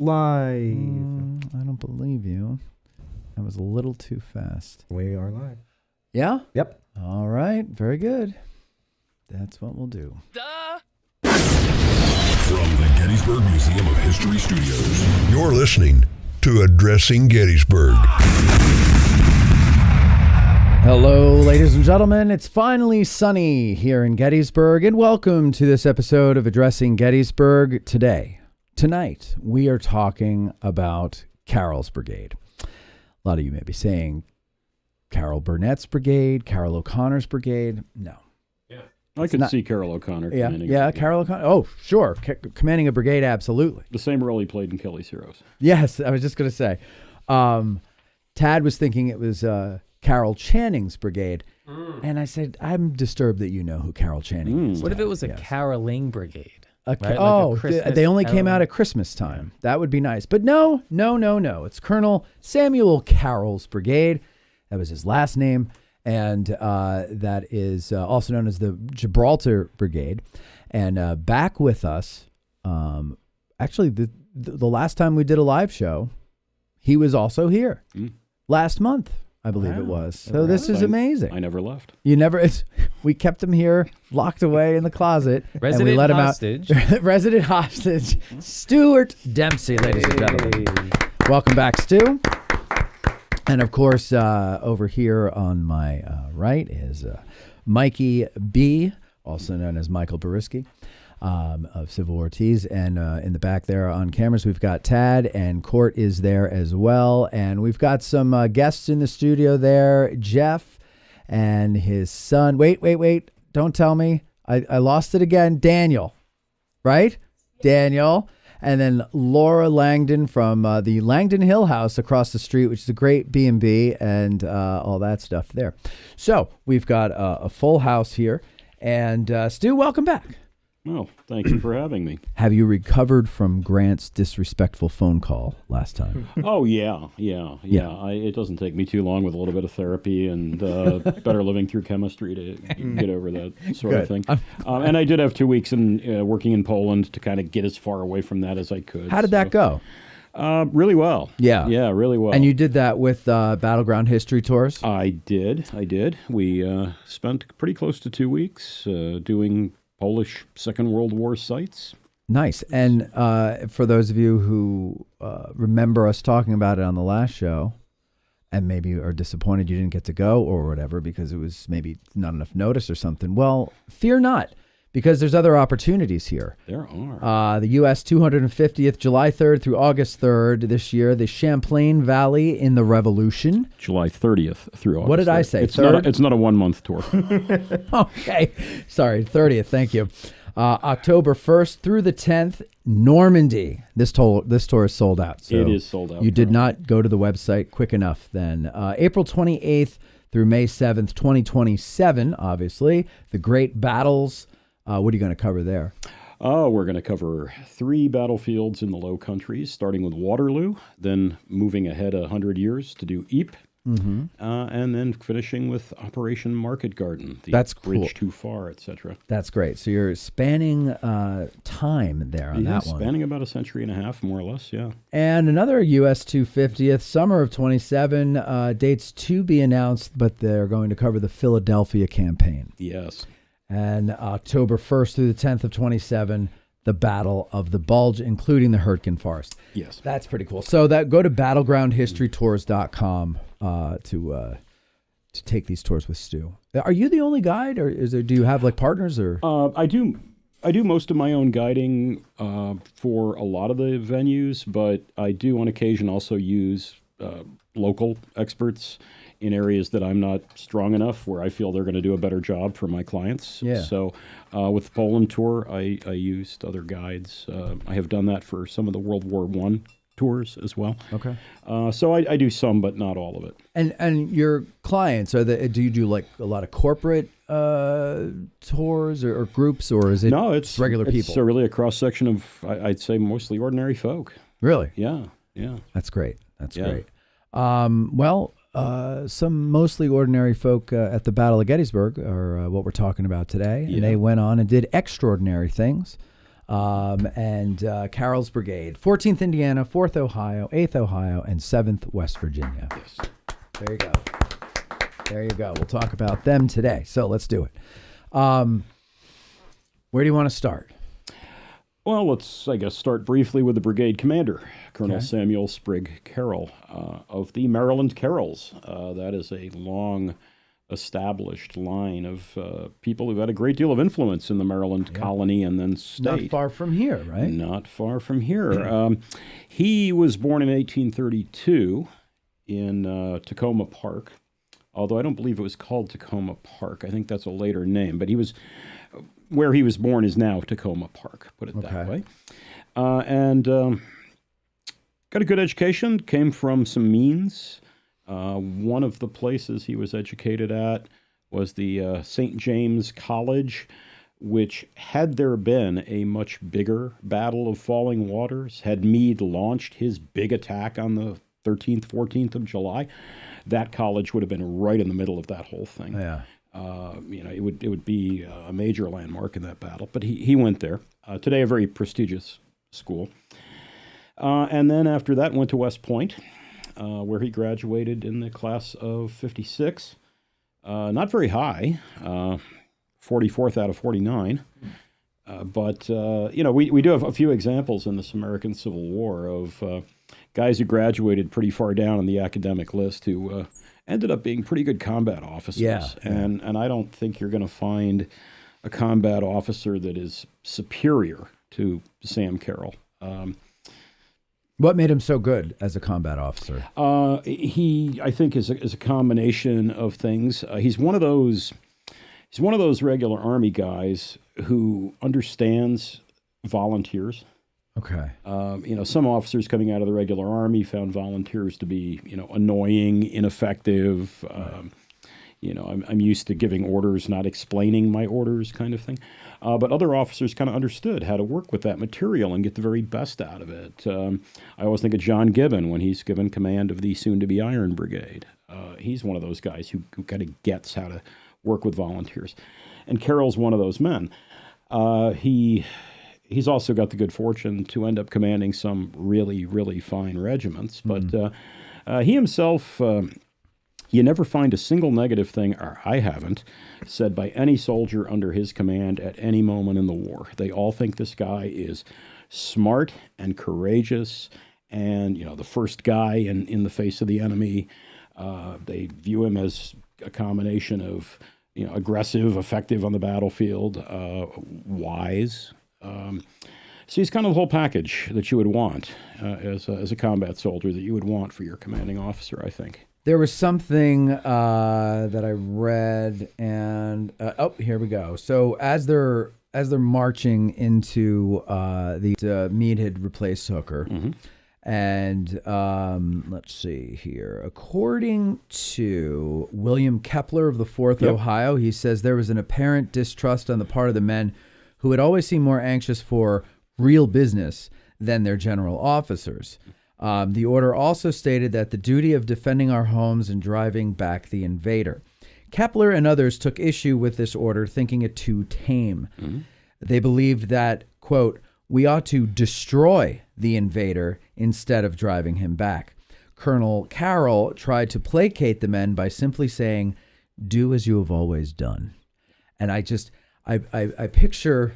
live. I don't believe you. That was a little too fast. We are live. Yeah? Yep. All right. Very good. That's what we'll do. From the Gettysburg Museum of History Studios, you're listening to Addressing Gettysburg. Hello, ladies and gentlemen. It's finally sunny here in Gettysburg, and welcome to this episode of Addressing Gettysburg. Tonight, we are talking about Carroll's Brigade. A lot of you may be saying Carroll Burnett's Brigade, Carroll O'Connor's Brigade. No. I could see Carroll O'Connor commanding. Yeah, Carroll O'Connor. Oh, sure. Commanding a brigade, absolutely. The same role he played in Kelly's Heroes. Yes, I was just going to say. Tad was thinking it was Carroll Channing's brigade. And I said, I'm disturbed that you know who Carroll Channing is. What if it was a caroling brigade? They only came out at Christmas time. That would be nice. But no. It's Colonel Samuel Carroll's brigade. That was his last name. And that is also known as the Gibraltar Brigade. And back with us, actually, the last time we did a live show, he was also here. Last month, I believe it was. So this is amazing. I never left. We kept him here, locked away in the closet. Resident and we let hostage. Him out. Resident hostage, Stuart Dempsey, ladies and gentlemen. Welcome back, Stu. And of course, over here on my right is Mikey B., also known as Michael Boriski of Civil War Tees. And in the back there on cameras, we've got Tad, and Court is there as well. And we've got some guests in the studio there, Jeff and his son. Wait. Don't tell me. I lost it again. Daniel, right? Daniel. And then Laura Langdon from the Langdon Hill House across the street, which is a great B&B and all that stuff there. So we've got a full house here. And Stu, welcome back. Well, thank you for having me. Have you recovered from Grant's disrespectful phone call last time? Oh, yeah. It doesn't take me too long with a little bit of therapy and better living through chemistry to get over that sort of thing. And I did have 2 weeks working in Poland to kind of get as far away from that as I could. How did that go? Really well. Yeah, really well. And you did that with Battleground History Tours? I did. We spent pretty close to 2 weeks doing Polish Second World War sites. Nice. And for those of you who remember us talking about it on the last show and maybe are disappointed you didn't get to go or whatever because it was maybe not enough notice or something, well, fear not, because there's other opportunities here. There are. The U.S. 250th, July 3rd through August 3rd this year, the Champlain Valley in the Revolution. July 30th through August. What did 3rd. I say? It's not a 1 month tour. Okay. Sorry, 30th. Thank you. October 1st through the 10th, Normandy. This tour is sold out. So it is sold out. You did not go to the website quick enough then. April 28th through May 7th, 2027, obviously. The Great Battles. What are you going to cover there? We're going to cover 3 battlefields in the Low Countries, starting with Waterloo, then moving ahead 100 years to do Ypres, and then finishing with Operation Market Garden, the That's Bridge cool. Too Far, etc. That's great. So you're spanning time there on that one. Spanning about a century and a half, more or less, yeah. And another U.S. 250th, summer of 27, dates to be announced, but they're going to cover the Philadelphia campaign. Yes. And October 1st through the 10th of 27, the Battle of the Bulge, including the Hurtgen Forest. Yes. That's pretty cool. So go to battlegroundhistorytours.com to take these tours with Stu. Are you the only guide, or do you have like partners? Or I do most of my own guiding for a lot of the venues, but I do on occasion also use local experts in areas that I'm not strong enough where I feel they're going to do a better job for my clients. Yeah. So with the Poland tour, I used other guides. I have done that for some of the World War I tours as well. Okay. So I do some, but not all of it. And your clients, do you do like a lot of corporate tours or groups, or is it regular people? It's really a cross-section of, I'd say, mostly ordinary folk. Really? Yeah. That's great. Great. Some mostly ordinary folk at the Battle of Gettysburg are what we're talking about today. And they went on and did extraordinary things. and Carroll's Brigade, 14th Indiana, 4th Ohio, 8th Ohio, and 7th West Virginia. Yes. There you go. There you go. We'll talk about them today. So let's do it. Where do you want to start? Well, let's, I guess, start briefly with the brigade commander, Colonel Okay. Samuel Sprigg Carroll of the Maryland Carrolls. That is a long established line of people who've had a great deal of influence in the Maryland colony and then state. Not far from here, right? Not far from here. He was born in 1832 in Tacoma Park, although I don't believe it was called Tacoma Park. I think that's a later name, but where he was born is now Tacoma Park, put it that way. And got a good education, came from some means. One of the places he was educated at was the St. James College, which, had there been a much bigger Battle of Falling Waters, had Meade launched his big attack on the 13th, 14th of July, that college would have been right in the middle of that whole thing. Yeah. It would be a major landmark in that battle. But he went there. Today, a very prestigious school. And then after that, went to West Point, where he graduated in the class of 56. Not very high, 44th out of 49. But we do have a few examples in this American Civil War of guys who graduated pretty far down on the academic list who ended up being pretty good combat officers. Yeah. And I don't think you're going to find a combat officer that is superior to Sam Carroll. What made him so good as a combat officer? He, I think, is a combination of things. He's one of those regular Army guys who understands volunteers. Okay. Some officers coming out of the regular Army found volunteers to be, annoying, ineffective. I'm used to giving orders, not explaining my orders, kind of thing. But other officers kind of understood how to work with that material and get the very best out of it. I always think of John Gibbon when he's given command of the soon-to-be Iron Brigade. He's one of those guys who kind of gets how to work with volunteers. And Carroll's one of those men. He's also got the good fortune to end up commanding some really, really fine regiments. But he himself, you never find a single negative thing, or I haven't, said by any soldier under his command at any moment in the war. They all think this guy is smart and courageous and, the first guy in the face of the enemy. They view him as a combination of, aggressive, effective on the battlefield, wise. So he's kind of the whole package that you would want as a combat soldier that you would want for your commanding officer, I think. There was something that I read, and here we go. So as they're marching into Meade had replaced Hooker, and let's see here. According to William Kepler of the 4th Ohio, he says there was an apparent distrust on the part of the men who had always seemed more anxious for real business than their general officers. The order also stated that the duty of defending our homes and driving back the invader. Kepler and others took issue with this order, thinking it too tame. They believed that, quote, we ought to destroy the invader instead of driving him back. Colonel Carroll tried to placate the men by simply saying, do as you have always done. And I picture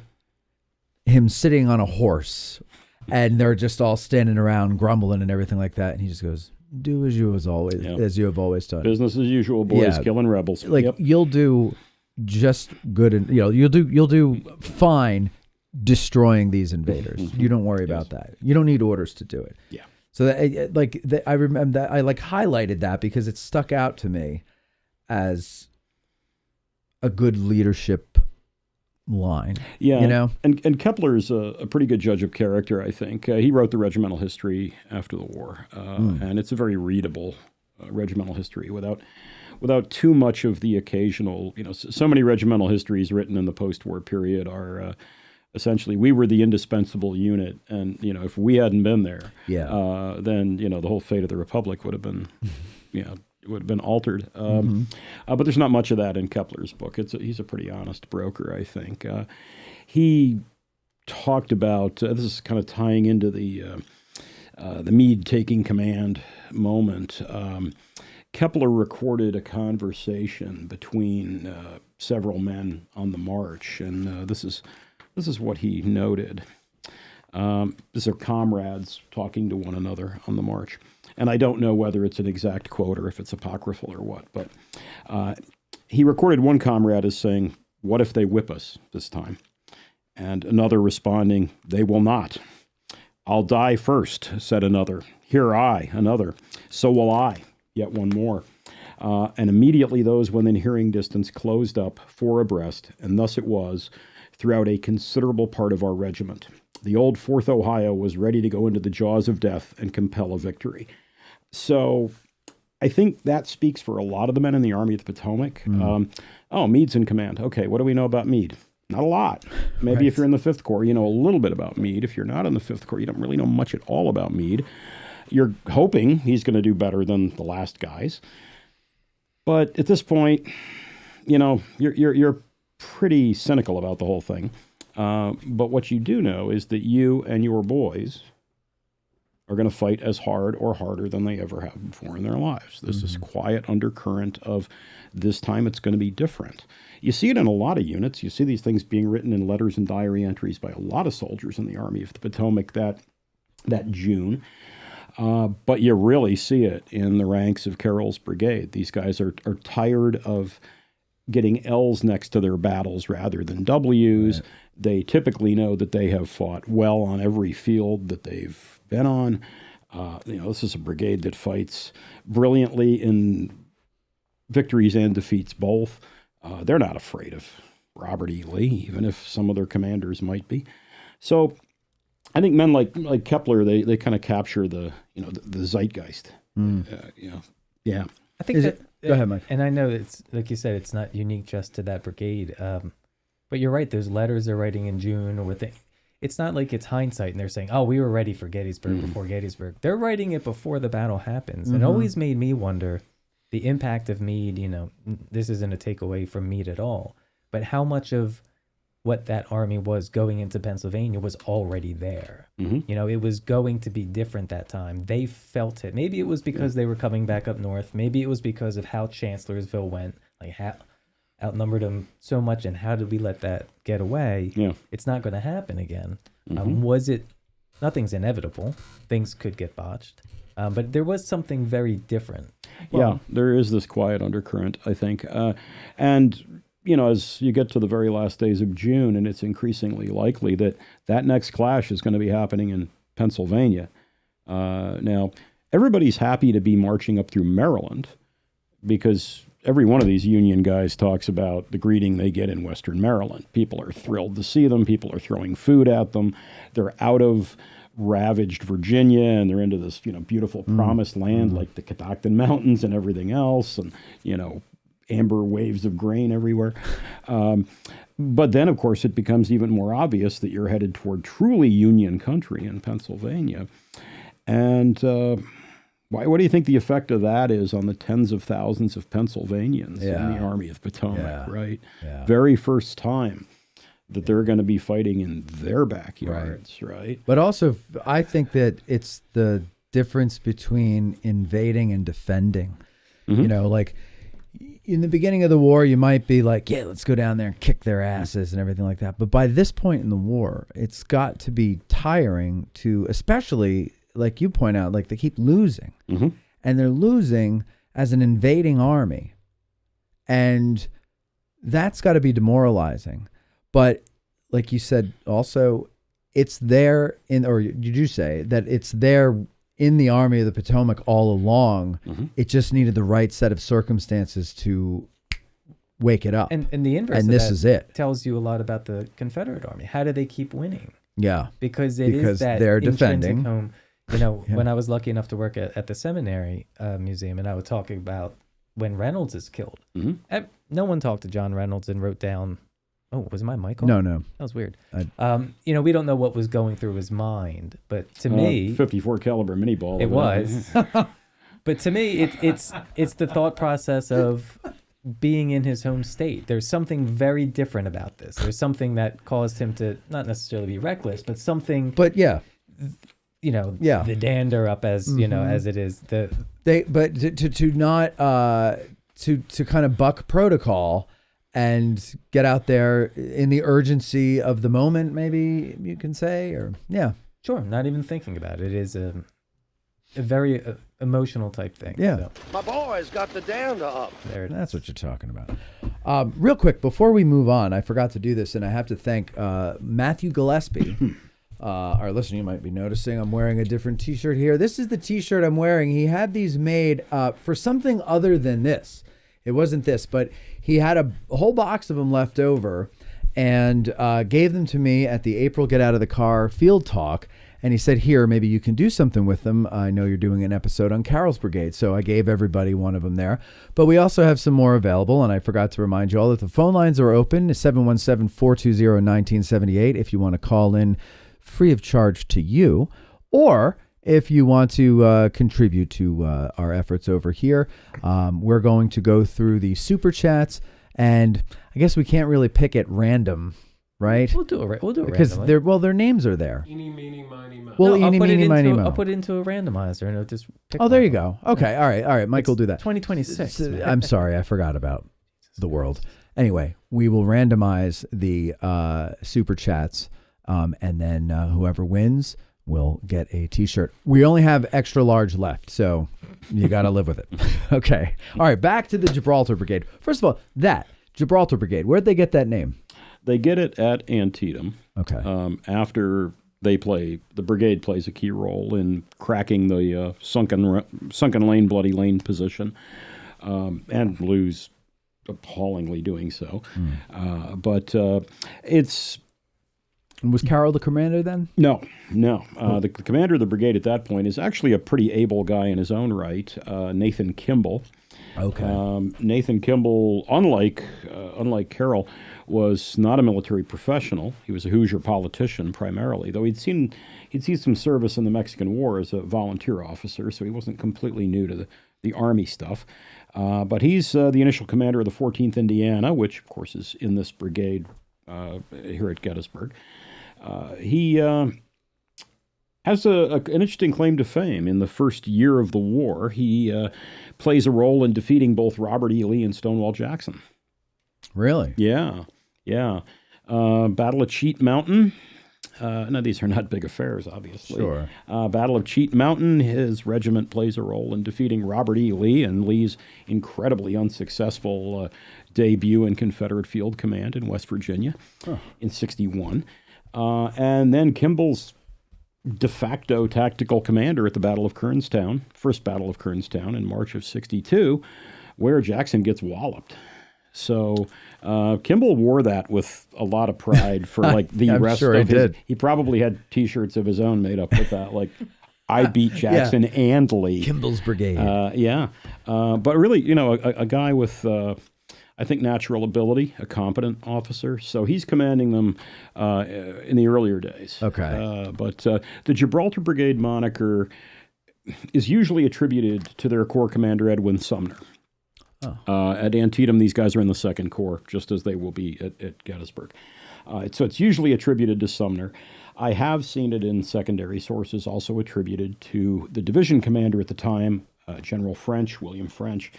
him sitting on a horse, and they're just all standing around grumbling and everything like that. And he just goes, do as you have always done. Business as usual, boys, killing rebels. You'll do just good, and you'll do fine destroying these invaders. You don't worry about that. You don't need orders to do it. Yeah. So I remember that I highlighted that because it stuck out to me as a good leadership line. Yeah. And Kepler is a pretty good judge of character, I think. He wrote the regimental history after the war, and it's a very readable regimental history without too much of the occasional, so many regimental histories written in the post-war period are essentially, we were the indispensable unit, and, if we hadn't been there, then, the whole fate of the Republic would have been, would have been altered. But there's not much of that in Kepler's book. He's a pretty honest broker, I think. He talked about, this is kind of tying into the Meade taking command moment. Kepler recorded a conversation between several men on the march, and this is what he noted. These are comrades talking to one another on the march. And I don't know whether it's an exact quote or if it's apocryphal or what, but he recorded one comrade as saying, "What if they whip us this time?" And another responding, "They will not." "I'll die first," said another. "Here I," another. "So will I," yet one more. And immediately those within hearing distance closed up 4 abreast, and thus it was throughout a considerable part of our regiment. The old 4th Ohio was ready to go into the jaws of death and compel a victory. So I think that speaks for a lot of the men in the Army of the Potomac. Meade's in command. Okay, what do we know about Meade? Not a lot. Maybe if you're in the 5th Corps, you know a little bit about Meade. If you're not in the 5th Corps, you don't really know much at all about Meade. You're hoping he's going to do better than the last guys. But at this point, you know, you're pretty cynical about the whole thing. But what you do know is that you and your boys are going to fight as hard or harder than they ever have before in their lives. This is quiet undercurrent of this time it's going to be different. You see it in a lot of units. You see these things being written in letters and diary entries by a lot of soldiers in the Army of the Potomac that June. But you really see it in the ranks of Carroll's brigade. These guys are tired of getting L's next to their battles rather than W's. Right. They typically know that they have fought well on every field that they've been on. This is a brigade that fights brilliantly in victories and defeats both. They're not afraid of Robert E. Lee, even if some of their commanders might be. So I think men like Kepler, they kind of capture the zeitgeist. Yeah. I think go ahead, Mike. And I know it's like you said, it's not unique just to that brigade. But you're right. Those letters they're writing in June, or it's not like it's hindsight and they're saying, "Oh, we were ready for Gettysburg before Gettysburg." They're writing it before the battle happens, and it always made me wonder the impact of Meade. You know, this isn't a takeaway from Meade at all, but how much of what that army was going into Pennsylvania was already there. You know, it was going to be different that time. They felt it. Maybe it was because they were coming back up north. Maybe it was because of how Chancellorsville went, like how outnumbered them so much, and how did we let that get away? Yeah. It's not going to happen again. Was it? Nothing's inevitable. Things could get botched. But there was something very different. Well, there is this quiet undercurrent, I think. And as you get to the very last days of June, and it's increasingly likely that next clash is going to be happening in Pennsylvania. Now, everybody's happy to be marching up through Maryland because every one of these Union guys talks about the greeting they get in Western Maryland. People are thrilled to see them. People are throwing food at them. They're out of ravaged Virginia, and they're into this, beautiful promised land like the Catoctin Mountains and everything else, and, amber waves of grain everywhere. But then, of course, it becomes even more obvious that you're headed toward truly Union country in Pennsylvania. And what do you think the effect of that is on the tens of thousands of Pennsylvanians in the Army of Potomac, right? Yeah. Very first time that they're going to be fighting in their backyards, right? But also, I think that it's the difference between invading and defending. Like in the beginning of the war, you might be like, yeah, let's go down there and kick their asses and everything like that. But by this point in the war, it's got to be tiring to, especially like you point out, like they keep losing. And they're losing as an invading army. And that's got to be demoralizing. But like you said, also, it's there or did you say that it's there in the Army of the Potomac all along? It just needed the right set of circumstances to wake it up. And the inverse and of this that is it. Tells you a lot about the Confederate Army. How do they keep winning? Yeah. Because is that they're intrinsic defending. Home. When I was lucky enough to work at the seminary museum, and I would talk about when Reynolds is killed. No one talked to John Reynolds and wrote down, oh, was my mic on? No. That was weird. We don't know what was going through his mind, but to me... 54 caliber mini ball. It was. But to me, it's the thought process of being in his home state. There's something very different about this. There's something that caused him to not necessarily be reckless, but something. But yeah, the dander up as as it is. To kind of buck protocol and get out there in the urgency of the moment, maybe you can say, or Sure, not even thinking about it. It is a very emotional type thing. Yeah. So. My boys got the dander up. There That's what you're talking about. Real quick, before we move on, I forgot to do this, and I have to thank Matthew Gillespie. Our listener, you might be noticing I'm wearing a different T-shirt here. This is the T-shirt I'm wearing. He had these made for something other than this. It wasn't this, but he had a whole box of them left over and gave them to me at the April Get Out of the Car field talk. And he said, here, maybe you can do something with them. I know you're doing an episode on Carroll's Brigade. So I gave everybody one of them there. But we also have some more available. And I forgot to remind you all that the phone lines are open, 717-420-1978, if you want to call in free of charge to you. Or if you want to contribute to our efforts over here, we're going to go through the super chats. And I guess we can't really pick at random, right? We'll do it because randomly. their names are there. Eeny, meeny, miny, moe. Well, I'll eeny, meeny, miny, moe. I'll put it into a randomizer and it'll just pick Oh, there one. you go. Okay, all right. Mike will do that. 2026. I'm sorry, I forgot about the world. Anyway, we will randomize the super chats, and then whoever wins will get a T-shirt. We only have extra large left, so you got to live with it. Okay. All right, back to the Gibraltar Brigade. First of all, that Gibraltar Brigade, where'd they get that name? They get it at Antietam. Okay. After the brigade plays a key role in cracking the sunken lane, bloody lane position, and lose appallingly doing so. But it's... Was Carroll the commander then? No. The commander of the brigade at that point is actually a pretty able guy in his own right, Nathan Kimball. Okay. Nathan Kimball, unlike Carroll, was not a military professional. He was a Hoosier politician primarily, though he'd seen some service in the Mexican War as a volunteer officer, so he wasn't completely new to the Army stuff. But he's the initial commander of the 14th Indiana, which, of course, is in this brigade here at Gettysburg. He has an interesting claim to fame. In the first year of the war, he plays a role in defeating both Robert E. Lee and Stonewall Jackson. Really? Yeah. Battle of Cheat Mountain. Now, these are not big affairs, obviously. Sure. Battle of Cheat Mountain, his regiment plays a role in defeating Robert E. Lee and Lee's incredibly unsuccessful debut in Confederate Field Command in West Virginia in 1961. And then Kimball's de facto tactical commander at the Battle of Kernstown, first Battle of Kernstown in March of 1962, where Jackson gets walloped. So Kimball wore that with a lot of pride for like the rest sure of he his. did. He probably had T-shirts of his own made up with that, like I beat Jackson and Lee. Kimball's Brigade. But really, a guy with I think natural ability, a competent officer. So he's commanding them in the earlier days. Okay. But the Gibraltar Brigade moniker is usually attributed to their Corps commander Edwin Sumner. At Antietam, these guys are in the 2nd Corps, just as they will be at Gettysburg. So it's usually attributed to Sumner. I have seen it in secondary sources also attributed to the division commander at the time, General French, William French.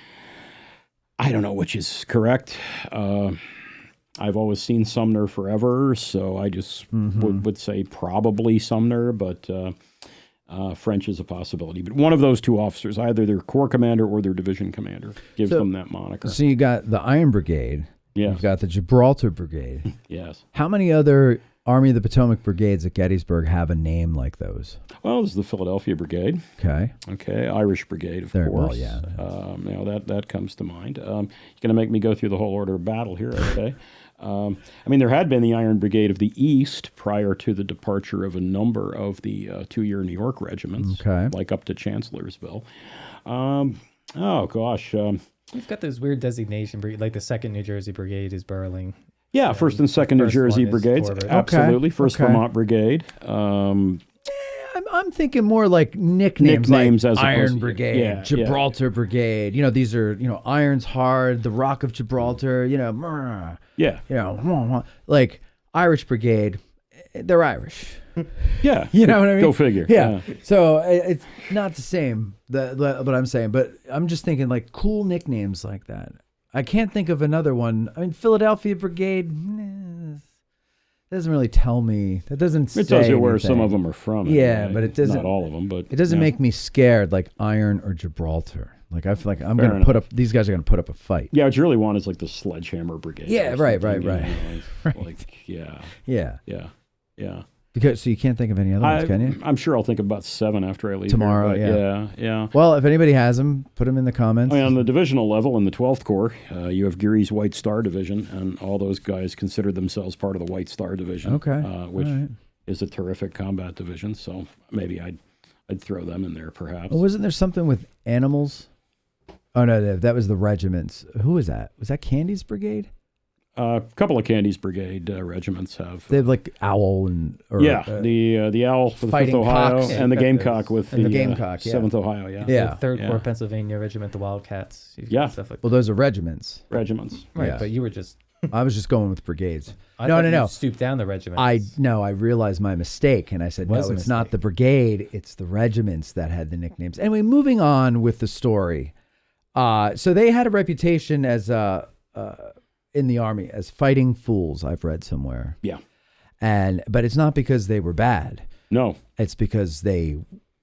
I don't know which is correct. I've always seen Sumner forever, so I just would say probably Sumner, but French is a possibility. But one of those two officers, either their Corps commander or their division commander, gives them that moniker. So you got the Iron Brigade. Yes. You've got the Gibraltar Brigade. Yes. How many other Army of the Potomac brigades at Gettysburg have a name like those? Well, there's the Philadelphia Brigade. Okay. Irish Brigade, of course. Well, yeah. That comes to mind. You're going to make me go through the whole order of battle here, okay? There had been the Iron Brigade of the East prior to the departure of a number of the two-year New York regiments, like up to Chancellorsville. We've got those weird designation, like the 2nd New Jersey Brigade is Burling. Yeah, 1st and 2nd New Jersey Brigades. Absolutely. 1st Vermont Brigade. I'm thinking more like nicknames Nicknames like as opposed Iron to- Brigade, yeah, Gibraltar Brigade. You know, these are, you know, Iron's hard, the Rock of Gibraltar, you know, brr, Yeah. you know, like Irish Brigade, they're Irish. Yeah. You know what I mean? Go figure. Yeah. So it's not the same, what I'm saying, but I'm just thinking like cool nicknames like that. I can't think of another one. I mean, Philadelphia Brigade doesn't really tell me. That doesn't say It tells you where anything. some of them are from. Yeah, anyway. but it doesn't. Not all of them, but It doesn't yeah. make me scared like Iron or Gibraltar. Like I feel like I'm Fair going to put up. These guys are going to put up a fight. Yeah, what you really want is like the Sledgehammer Brigade. Yeah, or right, something, right. you know, Right. Like, yeah, Yeah. Because so you can't think of any other ones, can you? I'm sure I'll think of about 7 after I leave Tomorrow, here, but yeah. Well, if anybody has them, put them in the comments. I mean, on the divisional level in the 12th Corps, you have Geary's White Star Division, and all those guys consider themselves part of the White Star Division, Okay. which All right. is a terrific combat division. So maybe I'd throw them in there, perhaps. Oh, wasn't there something with animals? Oh no, that was the regiments. Who was that? Was that Candy's Brigade? A couple of Candy's Brigade regiments have. They have like owl and the owl for the 5th Fighting Ohio Cocks. and the Yeah, Gamecock with and the the Gamecock, yeah. 7th Ohio, yeah. Yeah. The 3rd Yeah. Corps Pennsylvania Regiment, the Wildcats. You've got Yeah. Stuff like well, those are regiments. Regiments. Right, yeah. but you were just. I was just going with brigades. I No, thought no, you no. Stooped down the regiment. I realized my mistake, and I said, Was no, a it's not mistake. the brigade, it's the regiments that had the nicknames. Anyway, moving on with the story. So they had a reputation as in the army as fighting fools. I've read somewhere, Yeah. but it's not because they were bad. No. It's because they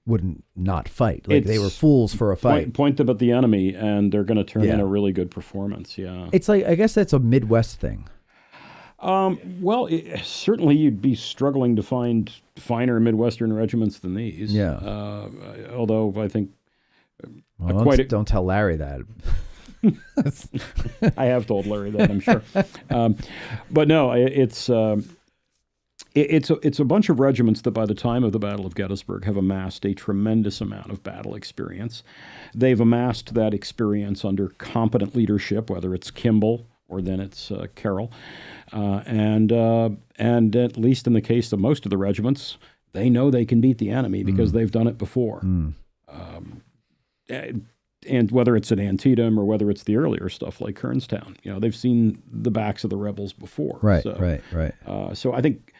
wouldn't not fight. Like they It's were fools for a fight. Point them at the enemy, and they're going to turn in Yeah. a really good performance. Yeah. It's like I guess that's a Midwest thing. Well, certainly you'd be struggling to find finer Midwestern regiments than these. Yeah. Although I think Well, don't tell Larry that. I have told Larry that, I'm sure. But no, it's a bunch of regiments that by the time of the Battle of Gettysburg have amassed a tremendous amount of battle experience. They've amassed that experience under competent leadership, whether it's Kimball or then it's Carroll. And at least in the case of most of the regiments, they know they can beat the enemy because they've done it before. And whether it's at Antietam or whether it's the earlier stuff like Kernstown, you know, they've seen the backs of the rebels before. Right, So, right. So I think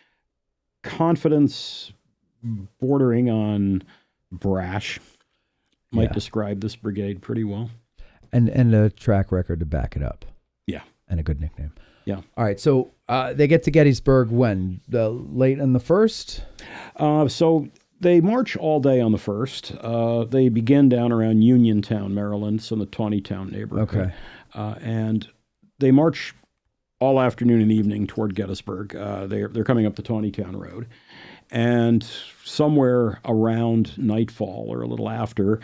confidence bordering on brash might Yeah. describe this brigade pretty well. And a track record to back it up. Yeah. And a good nickname. Yeah. All right. So they get to Gettysburg when? Late in the 1st? So they march all day on the 1st. They begin down around Uniontown, Maryland, so in the Taneytown neighborhood. Okay. And they march all afternoon and evening toward Gettysburg. They're coming up the Taneytown Road. And somewhere around nightfall or a little after,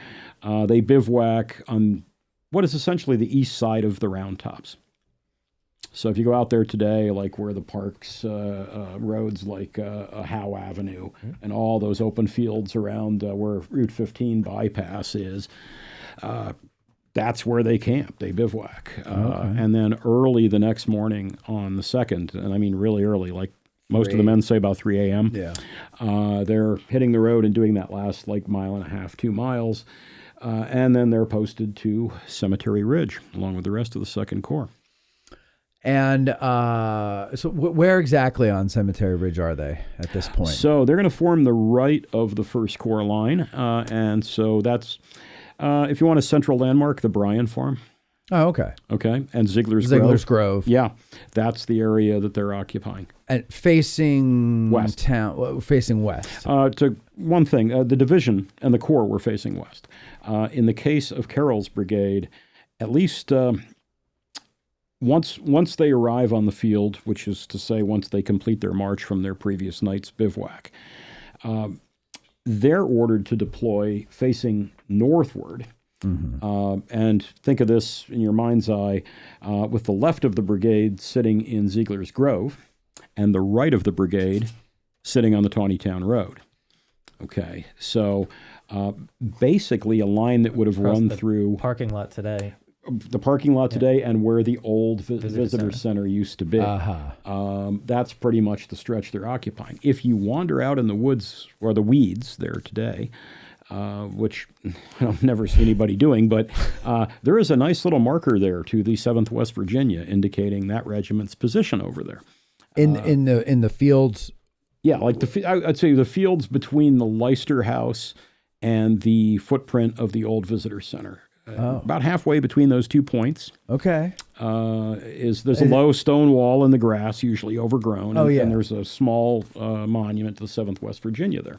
they bivouac on what is essentially the east side of the Round Tops. So if you go out there today, like where the parks, roads like Howe Avenue and all those open fields around where Route 15 bypass is, that's where they camp. They bivouac. And then early the next morning on the 2nd, and I mean really early, like most of the men say about 3 a.m., they're hitting the road and doing that last like mile and a half, 2 miles. And then they're posted to Cemetery Ridge along with the rest of the 2nd Corps. And so where exactly on Cemetery Ridge are they at this point? So they're going to form the right of the 1st Corps line. And so that's, if you want a central landmark, the Bryan Farm. Oh, okay. Okay. And Ziegler's Grove. Yeah. That's the area that they're occupying. And facing West. Facing west. To one thing, the division and the Corps were facing west. In the case of Carroll's brigade, at least once they arrive on the field, which is to say once they complete their march from their previous night's bivouac, they're ordered to deploy facing northward. And think of this in your mind's eye, with the left of the brigade sitting in Ziegler's Grove and the right of the brigade sitting on the Taneytown Road. Okay, so basically a line that would have Across run the through parking lot today. the parking lot today and where the old visitor center used to be. That's pretty much the stretch they're occupying. If you wander out in the woods or the weeds there today, which I've never seen anybody doing, but there is a nice little marker there to the 7th West Virginia indicating that regiment's position over there. In the fields. Yeah, like I'd say the fields between the Leicester House and the footprint of the old visitor center. About halfway between those 2 points. Okay. There's a low stone wall in the grass, usually overgrown. And there's a small monument to the 7th West Virginia there.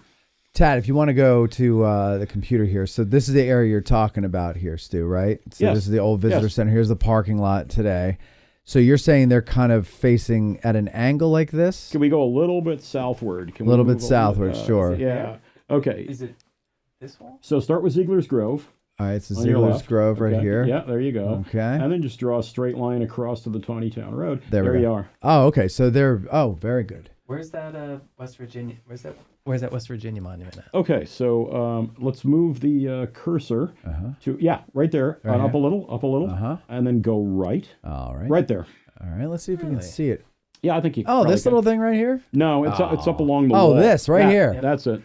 Tad, if you want to go to the computer here, so this is the area you're talking about here, Stu, right? So yes. This is the old visitor center. Here's the parking lot today. So you're saying they're kind of facing at an angle like this? Can we go a little bit southward? A little bit southward, sure. Yeah. Okay. Is it this wall? So start with Ziegler's Grove. All right, so Ziegler's Grove right here. Yeah, there you go. Okay. And then just draw a straight line across to the Tawnytown Road. There you are. Oh, okay. So very good. Where's that West Virginia? Where's that West Virginia monument at? Okay, so let's move the cursor to right there, Right up a little, and then go right. All right. Right there. All right, let's see if we can see it. Yeah, I think you. Oh, this little thing right here? No, it's up along the wall. Oh, this right here. That's it.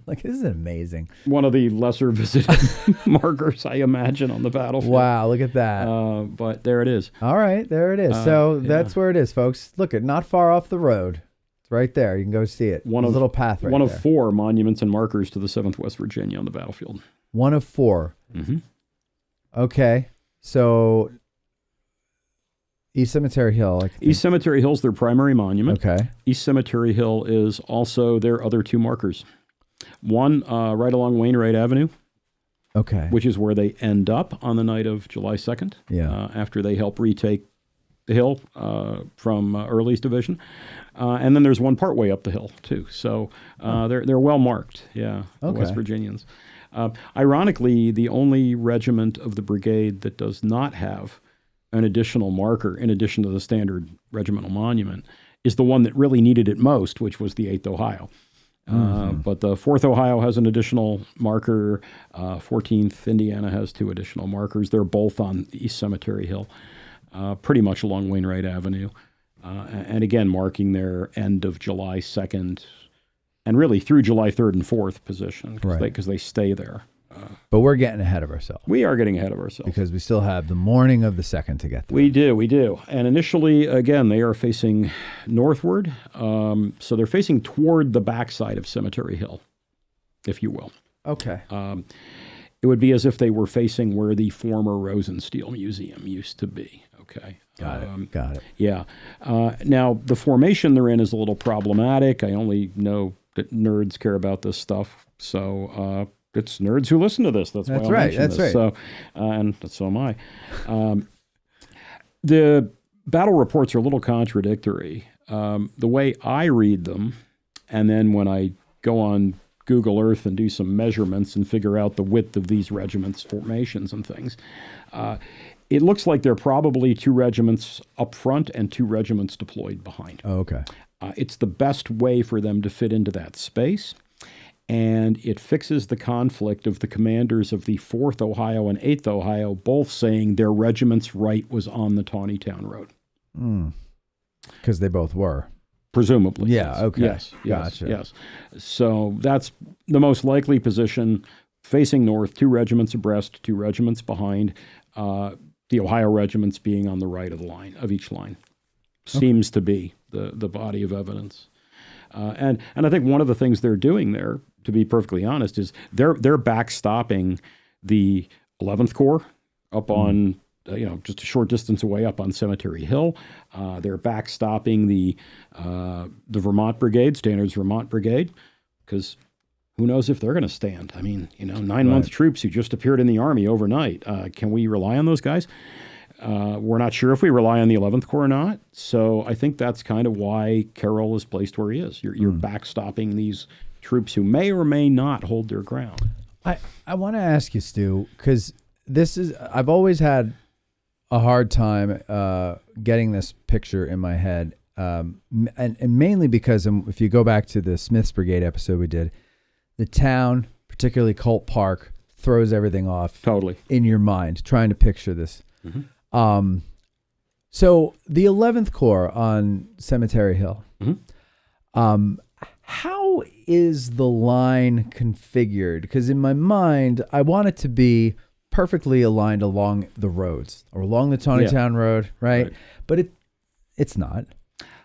Like, this is amazing. One of the lesser visited markers, I imagine, on the battlefield. Wow, look at that. But there it is. All right, there it is. So that's where it is, folks. Look, not far off the road. It's right there. You can go see it. Little path right there. One of 4 monuments and markers to the 7th West Virginia on the battlefield. One of 4. Mm-hmm. Okay, so East Cemetery Hill. East Cemetery Hill's their primary monument. Okay. East Cemetery Hill is also their other 2 markers. One right along Wainwright Avenue, okay, which is where they end up on the night of July 2nd, after they help retake the hill from Early's division. And then there's one partway up the hill, too. So they're well marked, the West Virginians. Ironically, the only regiment of the brigade that does not have an additional marker, in addition to the standard regimental monument, is the one that really needed it most, which was the 8th Ohio. But the 4th Ohio has an additional marker. 14th Indiana has 2 additional markers. They're both on East Cemetery Hill, pretty much along Wainwright Avenue. And again, marking their end of July 2nd and really through July 3rd and 4th position because they stay there. But we're getting ahead of ourselves. We are getting ahead of ourselves. Because we still have the morning of the 2nd to get through. We do. And initially, again, they are facing northward. So they're facing toward the backside of Cemetery Hill, if you will. Okay. It would be as if they were facing where the former Rosenstiel Museum used to be. Okay. Got it. Yeah. Now, the formation they're in is a little problematic. I only know that nerds care about this stuff. So it's nerds who listen to this. That's why I mention this. So, and so am I. The battle reports are a little contradictory. The way I read them, and then when I go on Google Earth and do some measurements and figure out the width of these regiments' formations and things, it looks like there are probably 2 regiments up front and 2 regiments deployed behind. Oh, okay. It's the best way for them to fit into that space. And it fixes the conflict of the commanders of the 4th Ohio and 8th Ohio both saying their regiment's right was on the Tawnytown Road. Because they both were. Presumably. Yeah, yes. okay. Yes, Gotcha. yes. So that's the most likely position, facing north, 2 regiments abreast, 2 regiments behind, the Ohio regiments being on the right of the line, of each line. Seems to be the body of evidence. And I think one of the things they're doing there, to be perfectly honest, is they're backstopping the 11th Corps up on, just a short distance away up on Cemetery Hill. They're backstopping the Vermont Brigade, Stannard's Vermont Brigade, because who knows if they're going to stand. I mean, 9-month troops who just appeared in the Army overnight. Can we rely on those guys? We're not sure if we rely on the 11th Corps or not. So I think that's kind of why Carroll is placed where he is. You're backstopping these troops who may or may not hold their ground. I want to ask you, Stu, because I've always had a hard time getting this picture in my head, and mainly because if you go back to the Smith's Brigade episode we did, the town, particularly Colt Park, throws everything off. Totally. In your mind, trying to picture this. Mm-hmm. So the 11th Corps on Cemetery Hill. Mm-hmm. How is the line configured? Because in my mind, I want it to be perfectly aligned along the roads or along the Taneytown Road, right? But it's not.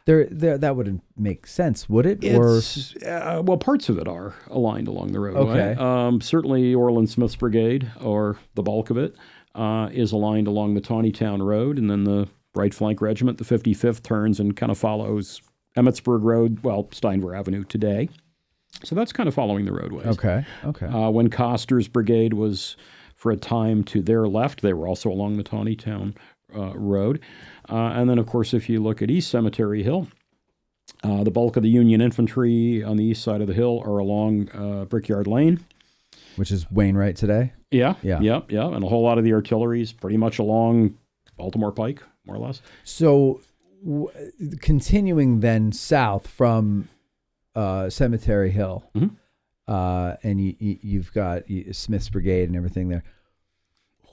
There, that wouldn't make sense, would it? Well, parts of it are aligned along the roadway. Okay. Certainly, Orland Smith's brigade, or the bulk of it, is aligned along the Taneytown Road, and then the right flank regiment, the 55th, turns and kind of follows Emmitsburg Road, Steinver Avenue today. So that's kind of following the roadways. Okay. When Coster's brigade was, for a time, to their left, they were also along the Taneytown Road. And then, of course, if you look at East Cemetery Hill, the bulk of the Union Infantry on the east side of the hill are along Brickyard Lane. Which is Wainwright today? Yeah. And a whole lot of the artillery is pretty much along Baltimore Pike, more or less. So continuing then south from Cemetery Hill, and you've got Smith's Brigade and everything there.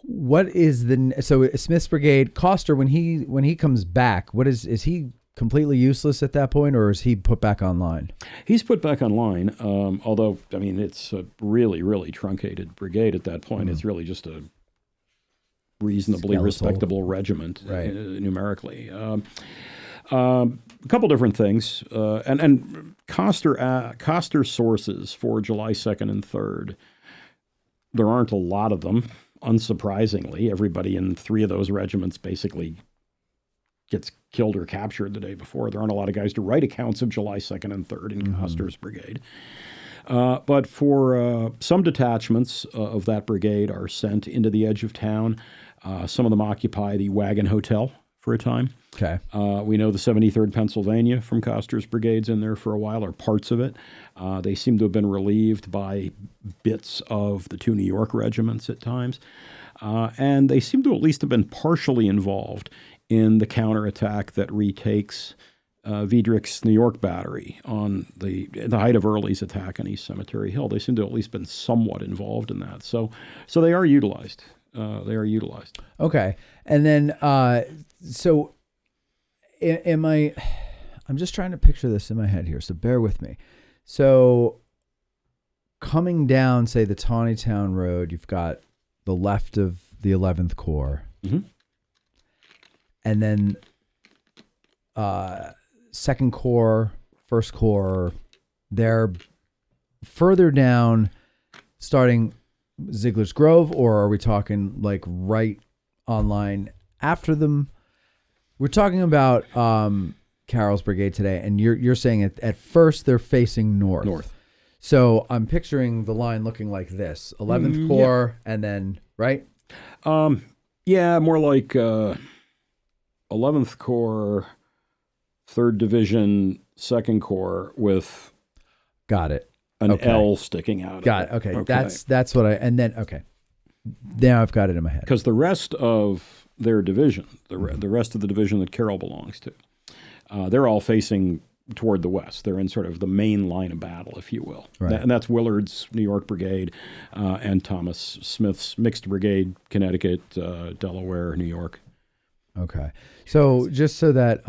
What is so Smith's Brigade, Coster, when he comes back, is he completely useless at that point, or is he put back online? He's put back online, although, I mean, it's a really, really truncated brigade at that point. It's really just a reasonably respectable regiment, right. Numerically. A couple different things, and Coster sources for July 2nd and 3rd. There aren't a lot of them, unsurprisingly. Everybody in three of those regiments basically gets killed or captured the day before. There aren't a lot of guys to write accounts of July 2nd and 3rd in Coster's brigade. But for some detachments of that brigade are sent into the edge of town. Some of them occupy the Wagon Hotel for a time. Okay. We know the 73rd Pennsylvania from Coster's brigades in there for a while, or parts of it. They seem to have been relieved by bits of the two New York regiments at times. And they seem to at least have been partially involved in the counterattack that retakes Wiedrich's New York battery on the height of Early's attack on East Cemetery Hill. They seem to have at least been somewhat involved in that. So they are utilized. Okay. And then, so I'm just trying to picture this in my head here, so bear with me. So coming down, say, the Taneytown Road, you've got the left of the 11th Corps. Mm-hmm. And then 2nd Corps, 1st Corps, they're further down, starting Ziegler's Grove, or are we talking like right online after them? We're talking about Carroll's brigade today, and you're saying at first they're facing north. So I'm picturing the line looking like this: 11th Corps, and then right. More like 11th Corps, 3rd Division, 2nd Corps with got it. An L sticking out. Got it. Okay. That's what okay. Now I've got it in my head. Because the rest of their division, the rest of the division that Carroll belongs to, they're all facing toward the west. They're in sort of the main line of battle, if you will. Right. And that's Willard's New York Brigade and Thomas Smith's Mixed Brigade, Connecticut, Delaware, New York. Okay. So just so that,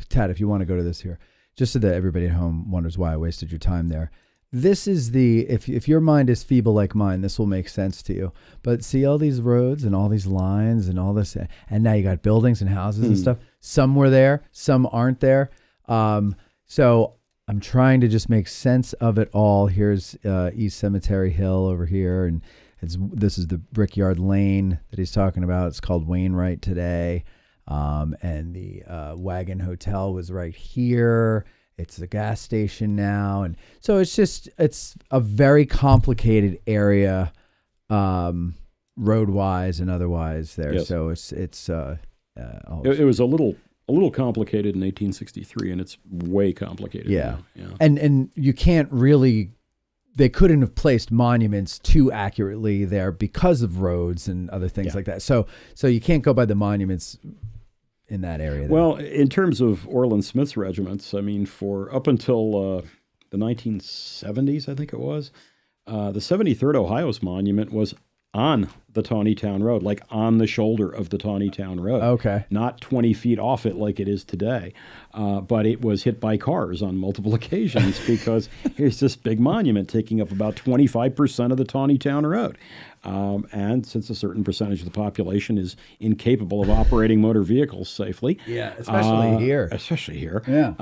Tad, if you want to go to this here, just so that everybody at home wonders why I wasted your time there. This is if your mind is feeble like mine, this will make sense to you. But see all these roads and all these lines and all this, and now you got buildings and houses and stuff. Some were there, some aren't there. So I'm trying to just make sense of it all. Here's East Cemetery Hill over here, and this is the Brickyard Lane that he's talking about. It's called Wainwright today. And the Wagon Hotel was right here. It's a gas station now. And so it's a very complicated area, road-wise and otherwise there. Yes. So it was a little complicated in 1863, and it's way complicated now. Yeah. And you can't really, they couldn't have placed monuments too accurately there because of roads and other things like that. So you can't go by the monuments in that area. Well, in terms of Orland Smith's regiments, I mean, for up until the 1970s, I think it was, The 73rd Ohio's monument was on the Taneytown Road, like on the shoulder of the Taneytown Road. Okay. Not 20 feet off it like it is today. But it was hit by cars on multiple occasions because here's this big monument taking up about 25% of the Taneytown Road. And since a certain percentage of the population is incapable of operating motor vehicles safely. Yeah, especially here. Especially here. Yeah.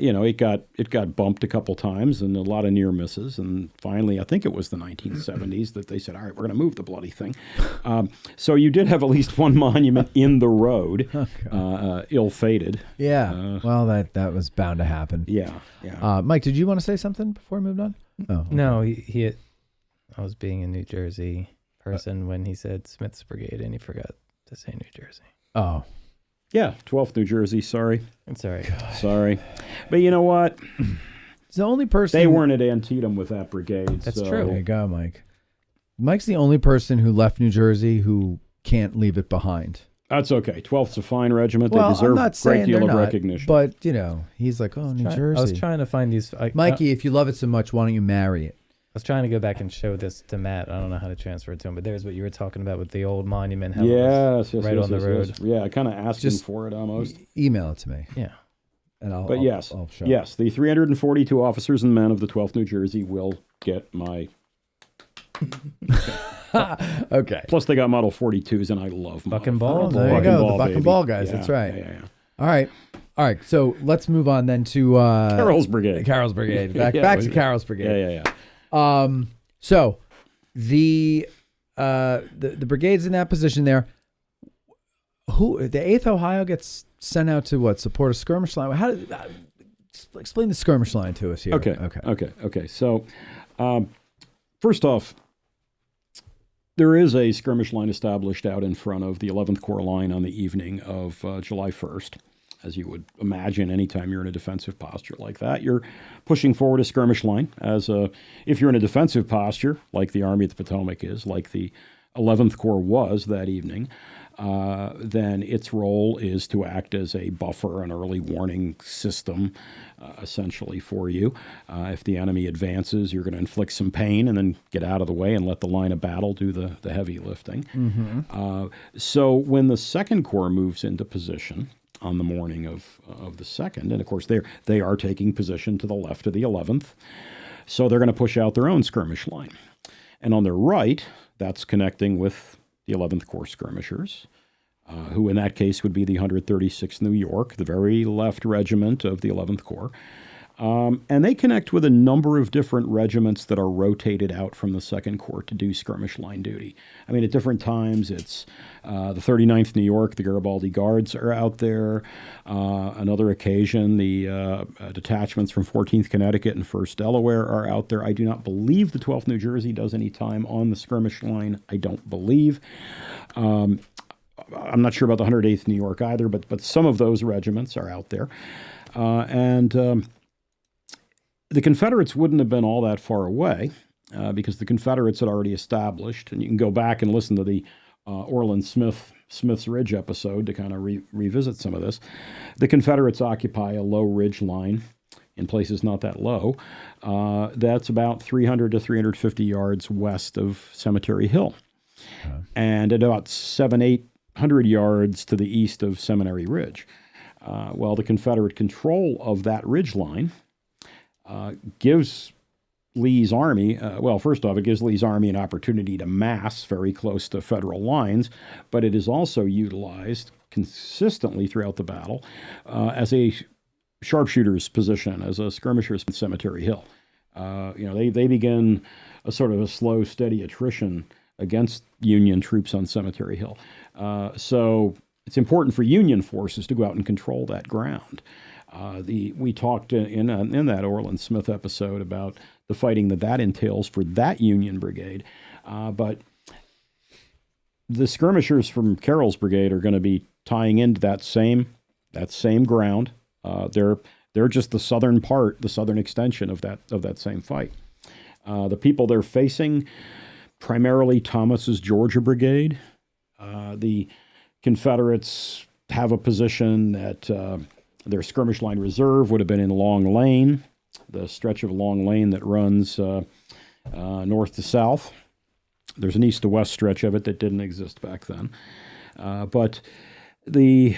It got bumped a couple times and a lot of near misses. And finally, I think it was the 1970s that they said, all right, we're going to move the bloody thing. So you did have at least one monument in the road, ill-fated. Yeah. Well, that was bound to happen. Yeah. Yeah. Mike, did you want to say something before we moved on? Oh. No, I was being a New Jersey person when he said Smith's Brigade, and he forgot to say New Jersey. Oh. Yeah, 12th New Jersey, sorry. It's all right. Sorry. But you know what? It's the only person... They weren't at Antietam with that brigade. That's so. true. There you go, Mike. Mike's the only person who left New Jersey who can't leave it behind. That's okay. 12th's a fine regiment. Well, they deserve I'm not a great saying deal they're of not, recognition. But, he's like, oh, New Jersey. I was trying to find these... Mikey, if you love it so much, why don't you marry it? I was trying to go back and show this to Matt. I don't know how to transfer it to him, but there's what you were talking about with the old monument. How it was yes, right on the road. Yes. Yeah, kind of asking Just for it almost. Email it to me. Yeah. And I'll show yes, the 342 officers and men of the 12th New Jersey will get my... Okay. Plus, they got Model 42s, and I love Buck and Model Ball. Oh, there you go. The Buck and Ball guys. Yeah, That's right. Yeah. All right. So let's move on then to Carroll's Brigade. Carroll's Brigade. Back to Carroll's Brigade. Yeah. So the brigades in that position there. Who the 8th Ohio gets sent out to what? Support a skirmish line. How did explain the skirmish line to us here? Okay. So, first off, there is a skirmish line established out in front of the 11th Corps line on the evening of July 1st. As you would imagine, anytime you're in a defensive posture like that, you're pushing forward a skirmish line. If you're in a defensive posture, like the Army of the Potomac is, like the 11th Corps was that evening, then its role is to act as a buffer, an early warning system, essentially for you. If the enemy advances, you're going to inflict some pain and then get out of the way and let the line of battle do the heavy lifting. Mm-hmm. So when the 2nd Corps moves into position on the morning of the 2nd, and of course they are taking position to the left of the 11th, so they're going to push out their own skirmish line. And on their right, that's connecting with the 11th Corps Skirmishers, who in that case would be the 136th New York, the very left regiment of the 11th Corps. And they connect with a number of different regiments that are rotated out from the 2nd Corps to do skirmish line duty. I mean, at different times, it's the 39th New York, the Garibaldi Guards are out there. Another occasion, the detachments from 14th Connecticut and 1st Delaware are out there. I do not believe the 12th New Jersey does any time on the skirmish line. I don't believe. I'm not sure about the 108th New York either, but some of those regiments are out there. The Confederates wouldn't have been all that far away because the Confederates had already established, and you can go back and listen to the Orland Smith's Ridge episode to kind of revisit some of this. The Confederates occupy a low ridge line in places not that low. That's about 300 to 350 yards west of Cemetery Hill, and at about 700-800 yards to the east of Seminary Ridge. Well, the Confederate control of that ridge line gives Lee's army, first off, it gives Lee's army an opportunity to mass very close to Federal lines, but it is also utilized consistently throughout the battle as a sharpshooter's position, as a skirmisher's Cemetery Hill. They begin a sort of a slow, steady attrition against Union troops on Cemetery Hill. So it's important for Union forces to go out and control that ground. We talked in that Orland Smith episode about the fighting that entails for that Union brigade, but the skirmishers from Carroll's brigade are going to be tying into that same ground. They're just the southern part, the southern extension of that same fight. The people they're facing, primarily Thomas's Georgia brigade. The Confederates have a position that their skirmish line reserve would have been in Long Lane, the stretch of Long Lane that runs north to south. There's an east to west stretch of it that didn't exist back then. But the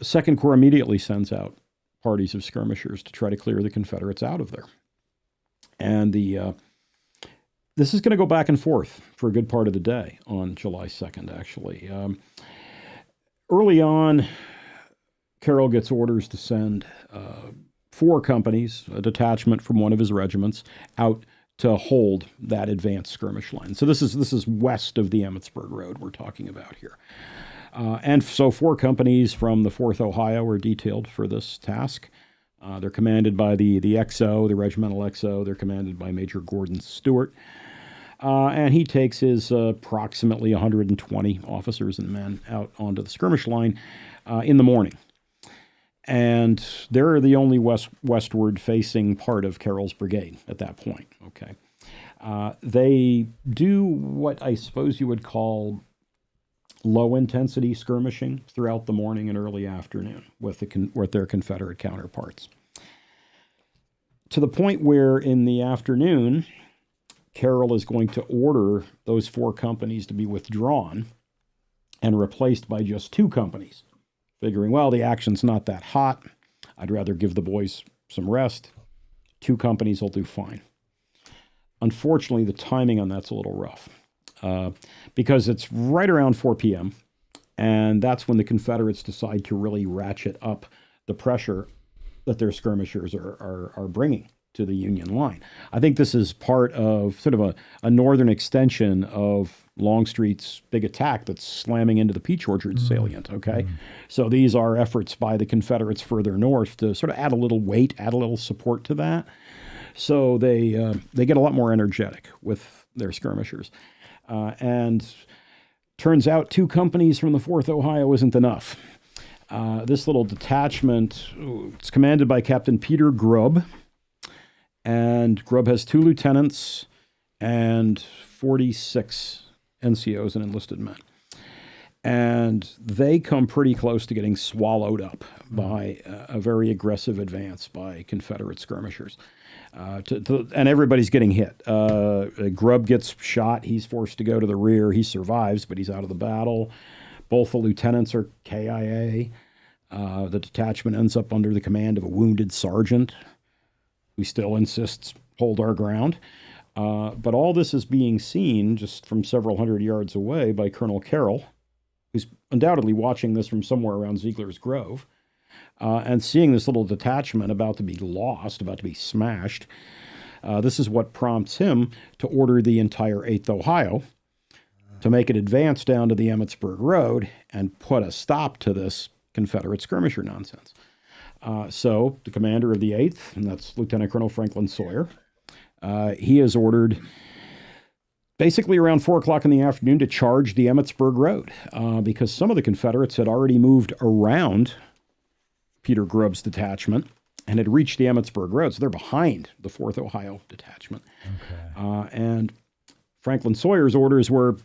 Second Corps immediately sends out parties of skirmishers to try to clear the Confederates out of there. And this is going to go back and forth for a good part of the day on July 2nd, actually. Early on, Carroll gets orders to send 4 companies, a detachment from one of his regiments, out to hold that advanced skirmish line. So this is west of the Emmitsburg Road we're talking about here. And so 4 companies from the 4th Ohio were detailed for this task. They're commanded by the XO, the regimental XO. They're commanded by Major Gordon Stewart. And he takes his approximately 120 officers and men out onto the skirmish line in the morning. And they're the only westward facing part of Carroll's brigade at that point. Okay, they do what I suppose you would call low intensity skirmishing throughout the morning and early afternoon with their Confederate counterparts. To the point where in the afternoon, Carroll is going to order those 4 companies to be withdrawn and replaced by just 2 companies. Figuring, well, the action's not that hot. I'd rather give the boys some rest. 2 companies will do fine. Unfortunately, the timing on that's a little rough because it's right around 4 p.m., and that's when the Confederates decide to really ratchet up the pressure that their skirmishers are bringing to the Union line. I think this is part of sort of a northern extension of Longstreet's big attack that's slamming into the Peach Orchard salient, okay? So these are efforts by the Confederates further north to sort of add a little weight, add a little support to that. So they get a lot more energetic with their skirmishers. And turns out 2 companies from the 4th Ohio isn't enough. This little detachment, it's commanded by Captain Peter Grubb, and Grubb has 2 lieutenants and 46 NCOs and enlisted men. And they come pretty close to getting swallowed up by a very aggressive advance by Confederate skirmishers. And everybody's getting hit. Grubb gets shot. He's forced to go to the rear. He survives, but he's out of the battle. Both the lieutenants are KIA. The detachment ends up under the command of a wounded sergeant who still insists hold our ground. But all this is being seen just from several hundred yards away by Colonel Carroll, who's undoubtedly watching this from somewhere around Ziegler's Grove, and seeing this little detachment about to be lost, about to be smashed. This is what prompts him to order the entire 8th Ohio to make an advance down to the Emmitsburg Road and put a stop to this Confederate skirmisher nonsense. So the commander of the 8th, and that's Lieutenant Colonel Franklin Sawyer, he is ordered basically around 4 o'clock in the afternoon to charge the Emmitsburg Road because some of the Confederates had already moved around Peter Grubb's detachment and had reached the Emmitsburg Road. So they're behind the 4th Ohio detachment. Okay. And Franklin Sawyer's orders were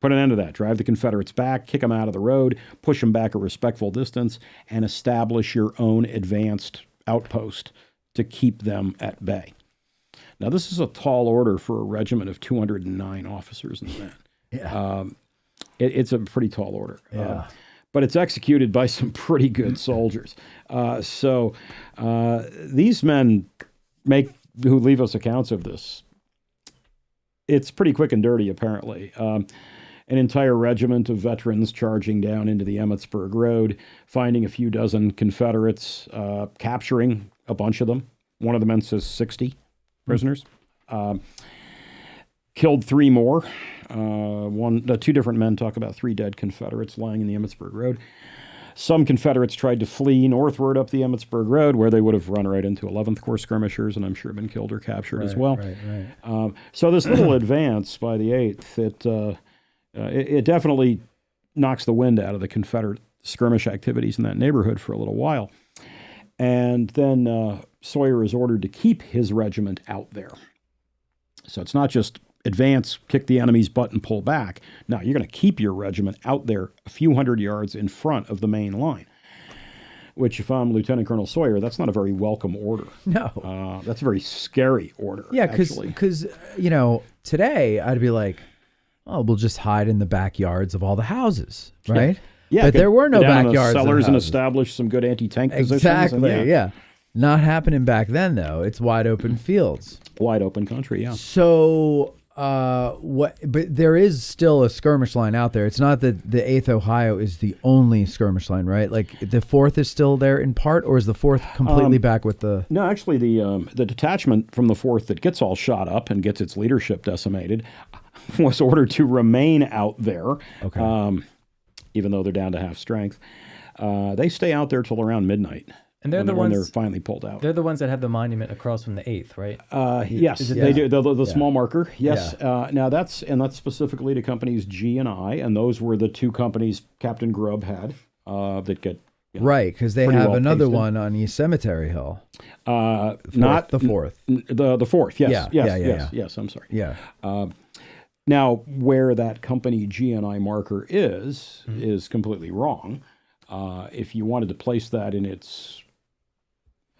put an end to that. Drive the Confederates back, kick them out of the road, push them back a respectful distance, and establish your own advanced outpost to keep them at bay. Now, this is a tall order for a regiment of 209 officers and men. Yeah. It's a pretty tall order. Yeah. But it's executed by some pretty good soldiers. So these men who leave us accounts of this, it's pretty quick and dirty, apparently. An entire regiment of veterans charging down into the Emmitsburg Road, finding a few dozen Confederates, capturing a bunch of them. One of the men says 60 prisoners. Killed 3 more. 2 different men talk about 3 dead Confederates lying in the Emmitsburg Road. Some Confederates tried to flee northward up the Emmitsburg Road, where they would have run right into 11th Corps skirmishers, and I'm sure been killed or captured as well. Right. So this little advance by the 8th, it definitely knocks the wind out of the Confederate skirmish activities in that neighborhood for a little while. And then Sawyer is ordered to keep his regiment out there. So it's not just advance, kick the enemy's butt, and pull back. No, you're going to keep your regiment out there a few hundred yards in front of the main line. which if I'm Lieutenant Colonel Sawyer, that's not a very welcome order. No. That's a very scary order. Yeah, actually. because today I'd be like, oh, we'll just hide in the backyards of all the houses, right? Yeah, but there were no go down in the backyards. of cellars and houses. establish some good anti-tank positions. Exactly. Yeah. Not happening back then though. It's wide open fields. Wide open country. Yeah. So what? But there is still a skirmish line out there. It's not that the 8th Ohio is the only skirmish line, right? Like the 4th is still there in part, or is the 4th completely back with the? No, actually, the detachment from the 4th that gets all shot up and gets its leadership decimated was ordered to remain out there. Okay. Even though they're down to half strength, they stay out there till around midnight. And they're when they're finally pulled out. They're the ones that have the monument across from the 8th, right? Yes, they do. The small marker. Yes. Yeah. Now that's specifically to companies G and I, and those were the two companies Captain Grubb had that get Right, because they pretty have well another pasted. one on East Cemetery Hill. Not the 4th. The 4th. Yes. Yeah. Yes. I'm sorry. Yeah. Now, where that company G and I marker is completely wrong. If you wanted to place that in its,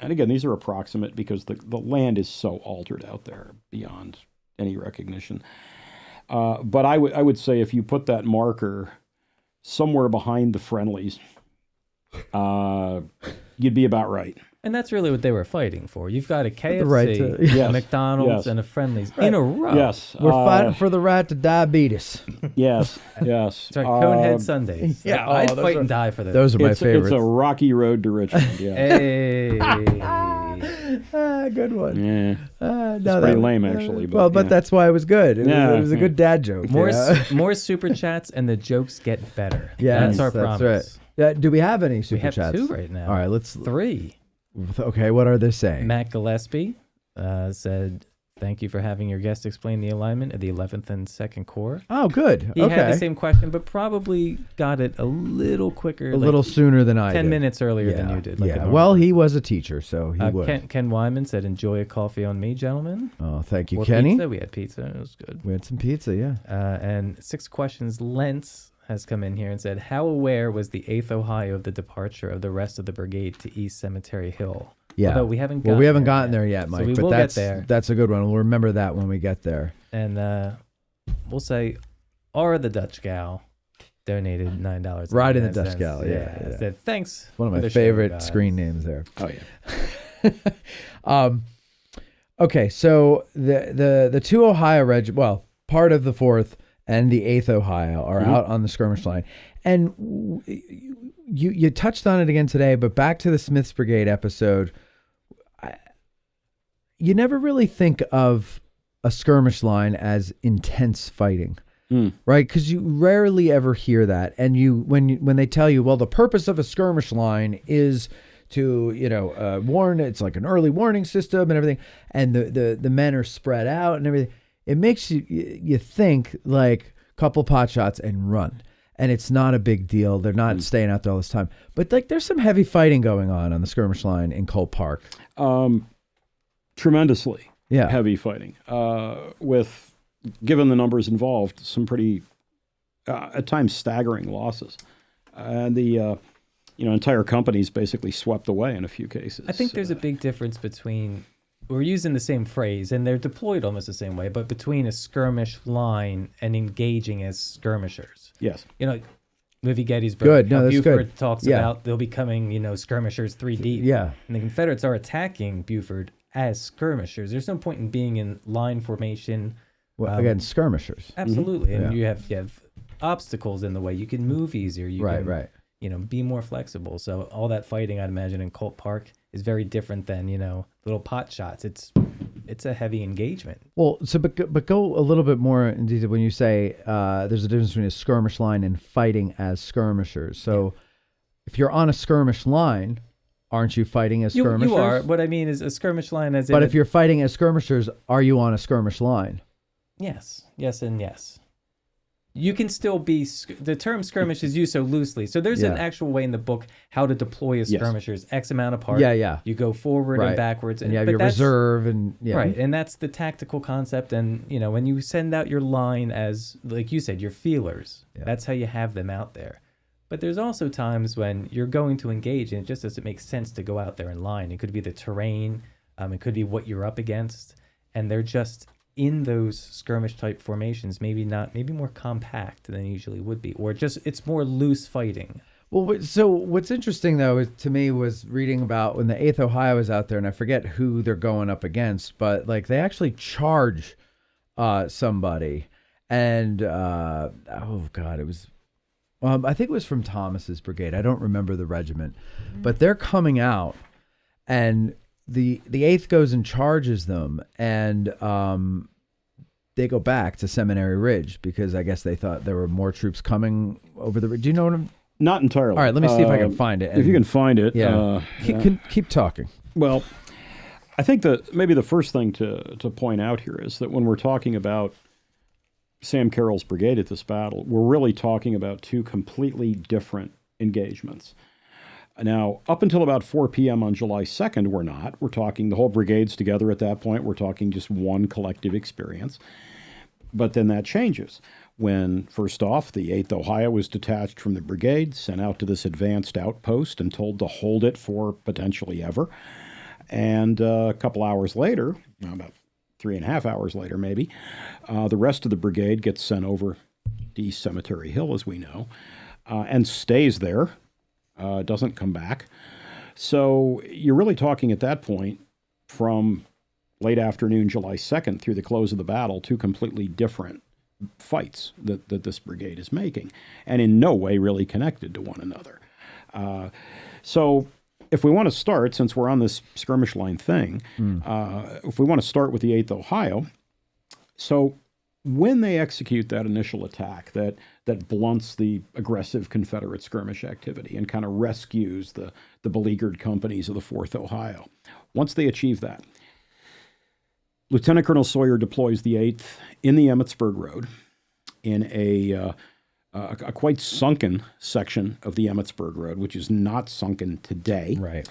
and again, these are approximate because the land is so altered out there beyond any recognition. But I would say if you put that marker somewhere behind the friendlies, you'd be about right. And that's really what they were fighting for. You've got a KFC, right to- a Yes. McDonald's, Yes. and a Friendly's in a row. Yes, We're fighting for the right to diabetes. Yes, yes. It's our Conehead Sundays. yeah, I'd those fight are- and die for those. Those are my It's favorites. a rocky road to Richmond. Yeah. Hey. Good one. Yeah. No, pretty lame, actually, but, but yeah. that's why it was good. It was a good dad joke. More, yeah. more super chats and the jokes get better. Yes, that's our promise. Right. Do we have any super We have chats? 2 right now. All right, let's. 3. Okay, what are they saying? Matt Gillespie said, "Thank you for having your guest explain the alignment of the 11th and 2nd Corps." Oh, good. He okay. had the same question, but probably got it a little quicker. a little sooner than I 10 did. minutes earlier than you did. Like a yeah. normal Well, person. he was a teacher, so he would. Ken Wyman said, "Enjoy a coffee on me, gentlemen." Oh, thank you, Or Kenny. Pizza. We had pizza. It was good. We had some pizza, yeah. And 6 questions. Lentz has come in here and said, "How aware was the 8th Ohio of the departure of the rest of the brigade to East Cemetery Hill?" Yeah. Although we haven't Well, gotten we haven't there gotten yet. there yet, Mike. So we but will that's get there. that's a good one. We'll remember that when we get there. And we'll say, "Are the Dutch gal donated $9?" Right in the Dutch gal, yeah. Said, "Thanks." One of for my the show, favorite guys." screen names there. Oh yeah. Okay, so the 2 Ohio well, part of the 4th and the 8th Ohio are out on the skirmish line. And you touched on it again today, but back to the Smith's Brigade episode, you never really think of a skirmish line as intense fighting. Right, because you rarely ever hear that, and when they tell you, well, the purpose of a skirmish line is to warn. It's like an early warning system and everything, and the men are spread out and everything. It makes you think like couple pot shots and run, and it's not a big deal. They're not staying out there all this time, but like there's some heavy fighting going on the skirmish line in Colt Park. Tremendously Yeah. heavy fighting. With, given the numbers involved, some pretty, at times staggering losses. And the entire company's basically swept away in a few cases. I think there's a big difference between, we're using the same phrase and they're deployed almost the same way, but between a skirmish line and engaging as skirmishers. Yes. Movie Gettysburg. Good. No, how that's Buford good. talks Yeah. about they'll be coming, skirmishers 3 deep. Yeah. And the Confederates are attacking Buford as skirmishers. There's no point in being in line formation. Well, again, skirmishers. Absolutely. And Yeah. you have obstacles in the way. You can move easier. You Right, can, right. Be more flexible. So all that fighting, I'd imagine, in Colt Park is very different than, little pot shots. It's a heavy engagement. Well, but go a little bit more in detail when you say there's a difference between a skirmish line and fighting as skirmishers. So if you're on a skirmish line, aren't you fighting as skirmishers? You are. What I mean is a skirmish line as in... But if you're fighting as skirmishers, are you on a skirmish line? Yes. Yes and yes. You can still be... The term skirmish is used so loosely. So there's an actual way in the book how to deploy as skirmishers. X amount apart. Yeah. You go forward and backwards. And you have but your that's- reserve and... Yeah. Right, and that's the tactical concept. And, when you send out your line as, like you said, your feelers, that's how you have them out there. But there's also times when you're going to engage and it just doesn't make sense to go out there in line. It could be the terrain, it could be what you're up against, and they're just in those skirmish type formations, maybe more compact than they usually would be, or just it's more loose fighting. Well, so what's interesting though to me was reading about when the 8th Ohio is out there, and I forget who they're going up against, but like they actually charge somebody, and oh god, it was. I think it was from Thomas's brigade. I don't remember the regiment, but they're coming out, and the 8th goes and charges them, and they go back to Seminary Ridge because I guess they thought there were more troops coming over the ridge. Do you know what I'm? Not entirely. All right, let me see if I can find it. If you can find it, yeah. Keep talking. Well, I think that maybe the first thing to point out here is that when we're talking about Sam Carroll's brigade at this battle, we're really talking about two completely different engagements. Now, up until about 4 p.m. on July 2nd, we're not. We're talking the whole brigades together at that point. We're talking just one collective experience. But then that changes when, first off, the 8th Ohio was detached from the brigade, sent out to this advanced outpost and told to hold it for potentially ever. And a couple hours later, about 3.5 hours later maybe, the rest of the brigade gets sent over to East Cemetery Hill, as we know, and stays there, doesn't come back. So you're really talking at that point from late afternoon, July 2nd, through the close of the battle, two completely different fights that this brigade is making, and in no way really connected to one another. So if we want to start, since we're on this skirmish line thing, if we want to start with the 8th Ohio, so when they execute that initial attack that blunts the aggressive Confederate skirmish activity and kind of rescues the beleaguered companies of the 4th Ohio, once they achieve that, Lieutenant Colonel Sawyer deploys the 8th in the Emmitsburg Road in a quite sunken section of the Emmitsburg Road, which is not sunken today. Right.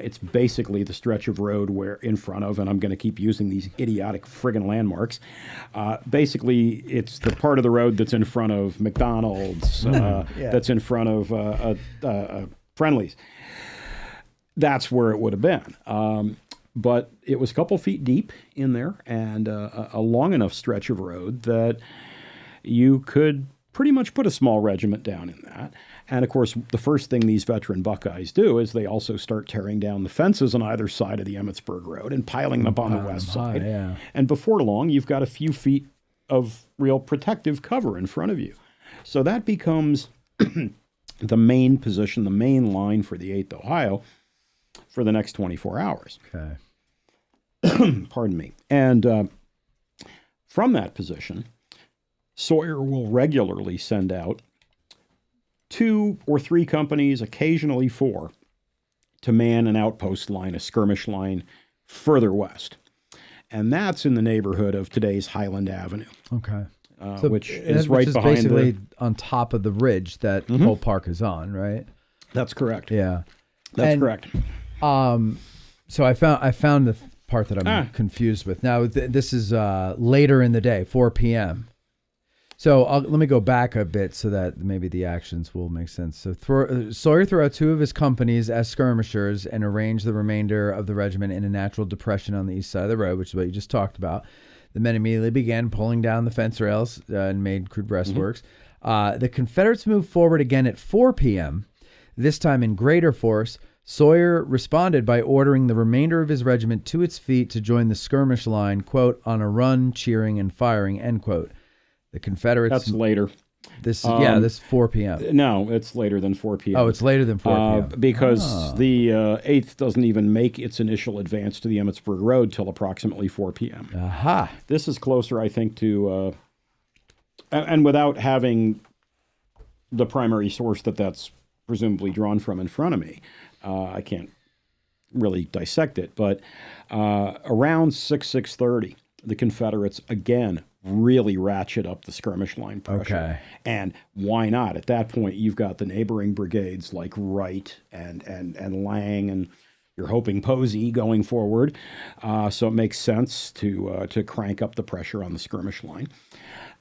It's basically the stretch of road where in front of, and I'm going to keep using these idiotic friggin' landmarks, basically it's the part of the road that's in front of McDonald's, that's in front of Friendly's. That's where it would have been. But it was a couple feet deep in there and a long enough stretch of road that you could pretty much put a small regiment down in that. And of course, the first thing these veteran Buckeyes do is they also start tearing down the fences on either side of the Emmitsburg Road and piling them up on the west side. Yeah. And before long, you've got a few feet of real protective cover in front of you. So that becomes the main position, the main line for the 8th Ohio for the next 24 hours. Okay. Pardon me. And from that position, Sawyer will regularly send out 2 or 3 companies, occasionally 4, to man an outpost line, a skirmish line, further west. And that's in the neighborhood of today's Highland Avenue. Okay. Which is right behind basically on top of the ridge that whole park is on, right? That's correct. Yeah. That's correct. So I found the part that I'm confused with. Now, this is later in the day, 4 p.m. So let me go back a bit so that maybe the actions will make sense. So Sawyer threw out 2 of his companies as skirmishers and arranged the remainder of the regiment in a natural depression on the east side of the road, which is what you just talked about. The men immediately began pulling down the fence rails and made crude breastworks. The Confederates moved forward again at 4 p.m., this time in greater force. Sawyer responded by ordering the remainder of his regiment to its feet to join the skirmish line, quote, on a run, cheering and firing, end quote. The Confederates... That's later. This 4 p.m. No, it's later than 4 p.m. Oh, it's later than 4 p.m. Because the 8th doesn't even make its initial advance to the Emmitsburg Road till approximately 4 p.m. Aha. This is closer, I think, to... and without having the primary source that's presumably drawn from in front of me, I can't really dissect it, but around 6:30, the Confederates again really ratchet up the skirmish line pressure. Okay. And why not? At that point, you've got the neighboring brigades like Wright and Lang and you're hoping Posey going forward. So it makes sense to crank up the pressure on the skirmish line.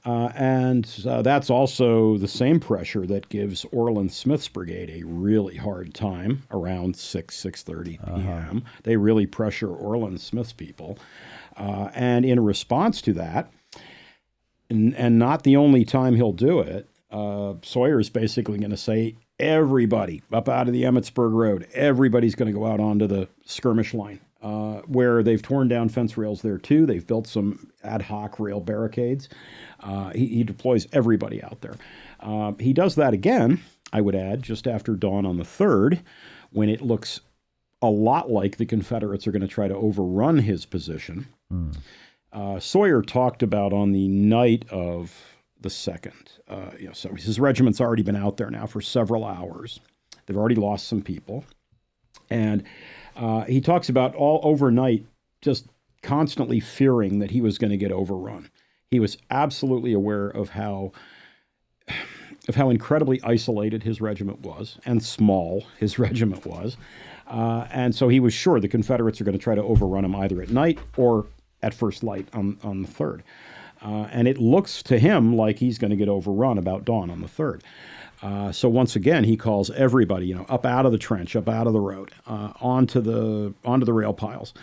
And that's also the same pressure that gives Orland Smith's brigade a really hard time around 6:30 p.m. They really pressure Orland Smith's people. And in response to that, and not the only time he'll do it, Sawyer is basically going to say, everybody up out of the Emmitsburg Road, everybody's going to go out onto the skirmish line, where they've torn down fence rails there too. They've built some ad hoc rail barricades. He deploys everybody out there. He does that again, I would add, just after dawn on the 3rd, when it looks a lot like the Confederates are going to try to overrun his position. Sawyer talked about on the night of the 2nd. So his regiment's already been out there now for several hours. They've already lost some people. And he talks about all overnight just constantly fearing that he was going to get overrun. He was absolutely aware of how incredibly isolated his regiment was and small his regiment was. And so he was sure the Confederates are going to try to overrun him either at night or at first light on the 3rd. And it looks to him like he's going to get overrun about dawn on the 3rd. So once again, he calls everybody, up out of the trench, up out of the road, onto the rail piles,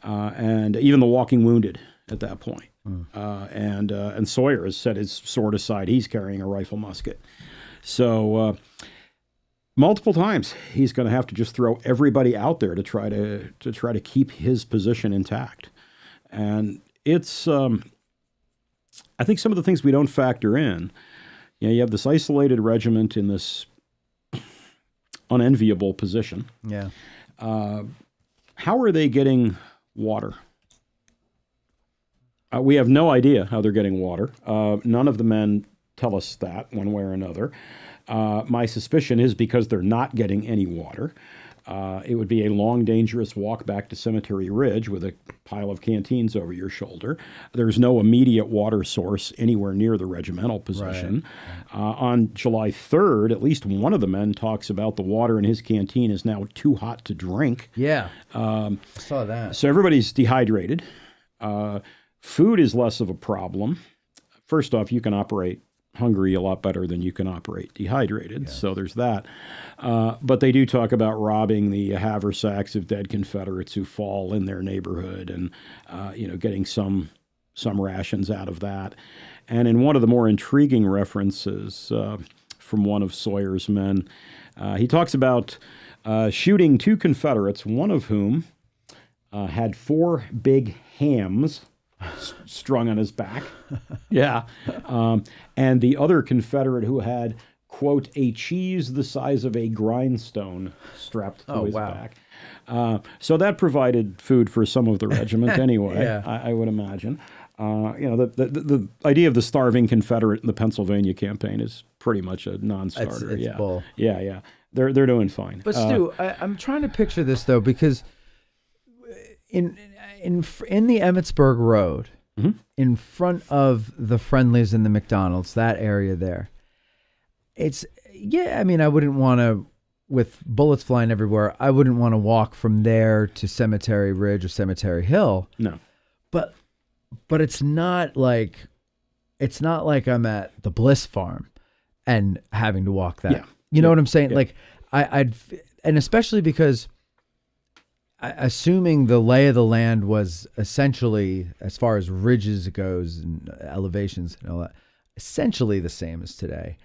and even the walking wounded at that point. And Sawyer has set his sword aside. He's carrying a rifle musket. So multiple times he's going to have to just throw everybody out there to try to keep his position intact. And it's I think some of the things we don't factor in. You have this isolated regiment in this unenviable position. Yeah. How are they getting water? We have no idea how they're getting water. None of the men tell us that one way or another. My suspicion is because they're not getting any water. It would be a long, dangerous walk back to Cemetery Ridge with a pile of canteens over your shoulder. There's no immediate water source anywhere near the regimental position. Right. On July 3rd, at least one of the men talks about the water in his canteen is now too hot to drink. Yeah, I saw that. So everybody's dehydrated. Food is less of a problem. First off, you can operate hungry a lot better than you can operate dehydrated. Yeah. So there's that. But they do talk about robbing the haversacks of dead Confederates who fall in their neighborhood and, getting some rations out of that. And in one of the more intriguing references from one of Sawyer's men, he talks about shooting 2 Confederates, one of whom had 4 big hams strung on his back. Yeah. And the other Confederate who had, quote, a cheese the size of a grindstone strapped to his back. So that provided food for some of the regiment anyway, yeah. I would imagine. The idea of the starving Confederate in the Pennsylvania campaign is pretty much a non-starter. It's bull. Yeah. They're doing fine. But Stu, I'm trying to picture this though, because in the Emmitsburg Road, mm-hmm. in front of the Friendlies and the McDonald's, that area there, I wouldn't want to, with bullets flying everywhere, I wouldn't want to walk from there to Cemetery Ridge or Cemetery Hill. No. But it's not like I'm at the Bliss Farm and having to walk that. Yeah. You know what I'm saying? Yeah. Like and especially because assuming the lay of the land was essentially, as far as ridges goes and elevations and all that, essentially the same as today.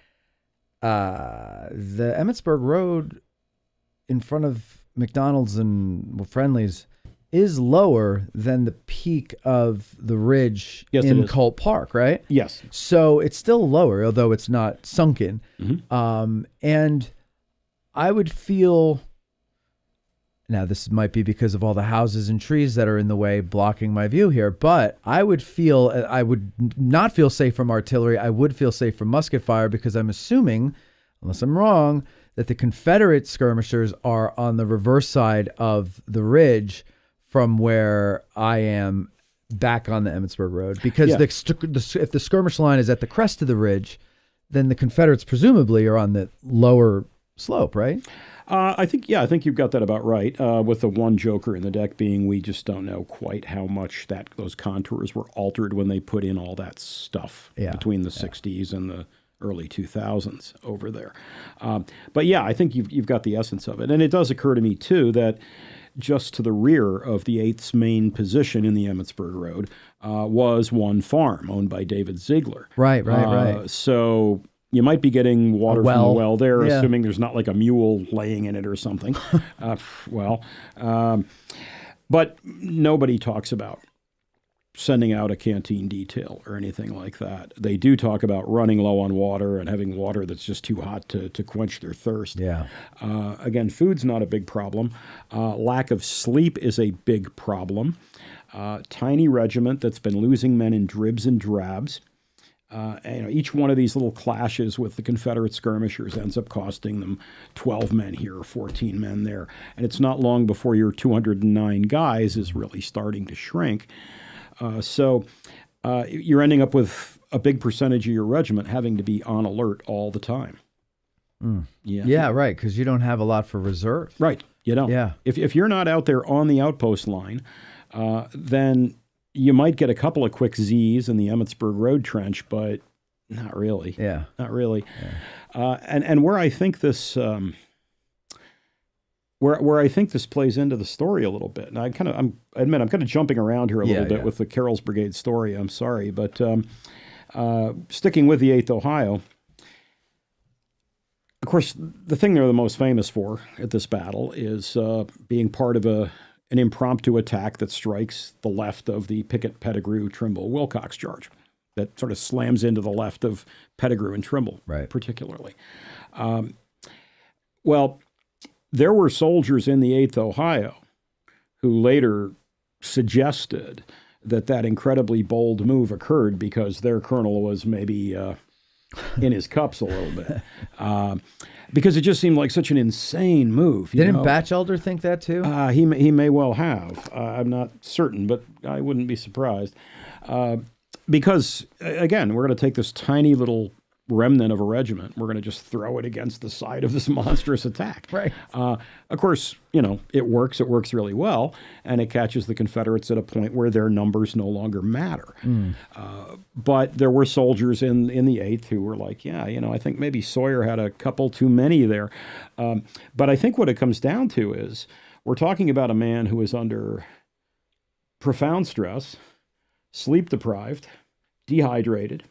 The Emmitsburg Road in front of McDonald's and Friendlies is lower than the peak of the ridge in Colt Park, right? Yes. So it's still lower, although it's not sunken. Mm-hmm. And I would feel... Now, this might be because of all the houses and trees that are in the way blocking my view here, but I would not feel safe from artillery. I would feel safe from musket fire because I'm assuming, unless I'm wrong, that the Confederate skirmishers are on the reverse side of the ridge from where I am back on the Emmitsburg Road. Because if the skirmish line is at the crest of the ridge, then the Confederates presumably are on the lower slope, right? I think you've got that about right. With the one joker in the deck being, we just don't know quite how much those contours were altered when they put in all that stuff between the 60s and the early 2000s over there. But yeah, I think you've got the essence of it. And it does occur to me, too, that just to the rear of the 8th's main position in the Emmitsburg Road was one farm owned by David Ziegler. Right. So you might be getting water from the well there, assuming there's not like a mule laying in it or something. But nobody talks about sending out a canteen detail or anything like that. They do talk about running low on water and having water that's just too hot to quench their thirst. Yeah. Again, food's not a big problem. Lack of sleep is a big problem. Tiny regiment that's been losing men in dribs and drabs. Each one of these little clashes with the Confederate skirmishers ends up costing them 12 men here or 14 men there. And it's not long before your 209 guys is really starting to shrink. So you're ending up with a big percentage of your regiment having to be on alert all the time. Yeah, right, because you don't have a lot for reserve. Right, you don't. Yeah. If you're not out there on the outpost line, then you might get a couple of quick Z's in the Emmitsburg Road trench, but not really. Yeah. Not really. Yeah. And where I think this... Where I think this plays into the story a little bit, and I admit I'm kind of jumping around here a little bit with the Carroll's Brigade story. I'm sorry, but sticking with the 8th Ohio, of course, the thing they're the most famous for at this battle is being part of an impromptu attack that strikes the left of the Pickett, Pettigrew, Trimble, Wilcox charge. That sort of slams into the left of Pettigrew and Trimble, particularly. There were soldiers in the 8th Ohio who later suggested that incredibly bold move occurred because their colonel was maybe in his cups a little bit. Because it just seemed like such an insane move. Didn't Batchelder think that too? He may well have. I'm not certain, but I wouldn't be surprised. Because, again, we're going to take this tiny little remnant of a regiment. We're going to just throw it against the side of this monstrous attack. Right. Of course, it works. It works really well, and it catches the Confederates at a point where their numbers no longer matter. But there were soldiers in the 8th who were like, I think maybe Sawyer had a couple too many there. But I think what it comes down to is we're talking about a man who is under profound stress, sleep-deprived, dehydrated.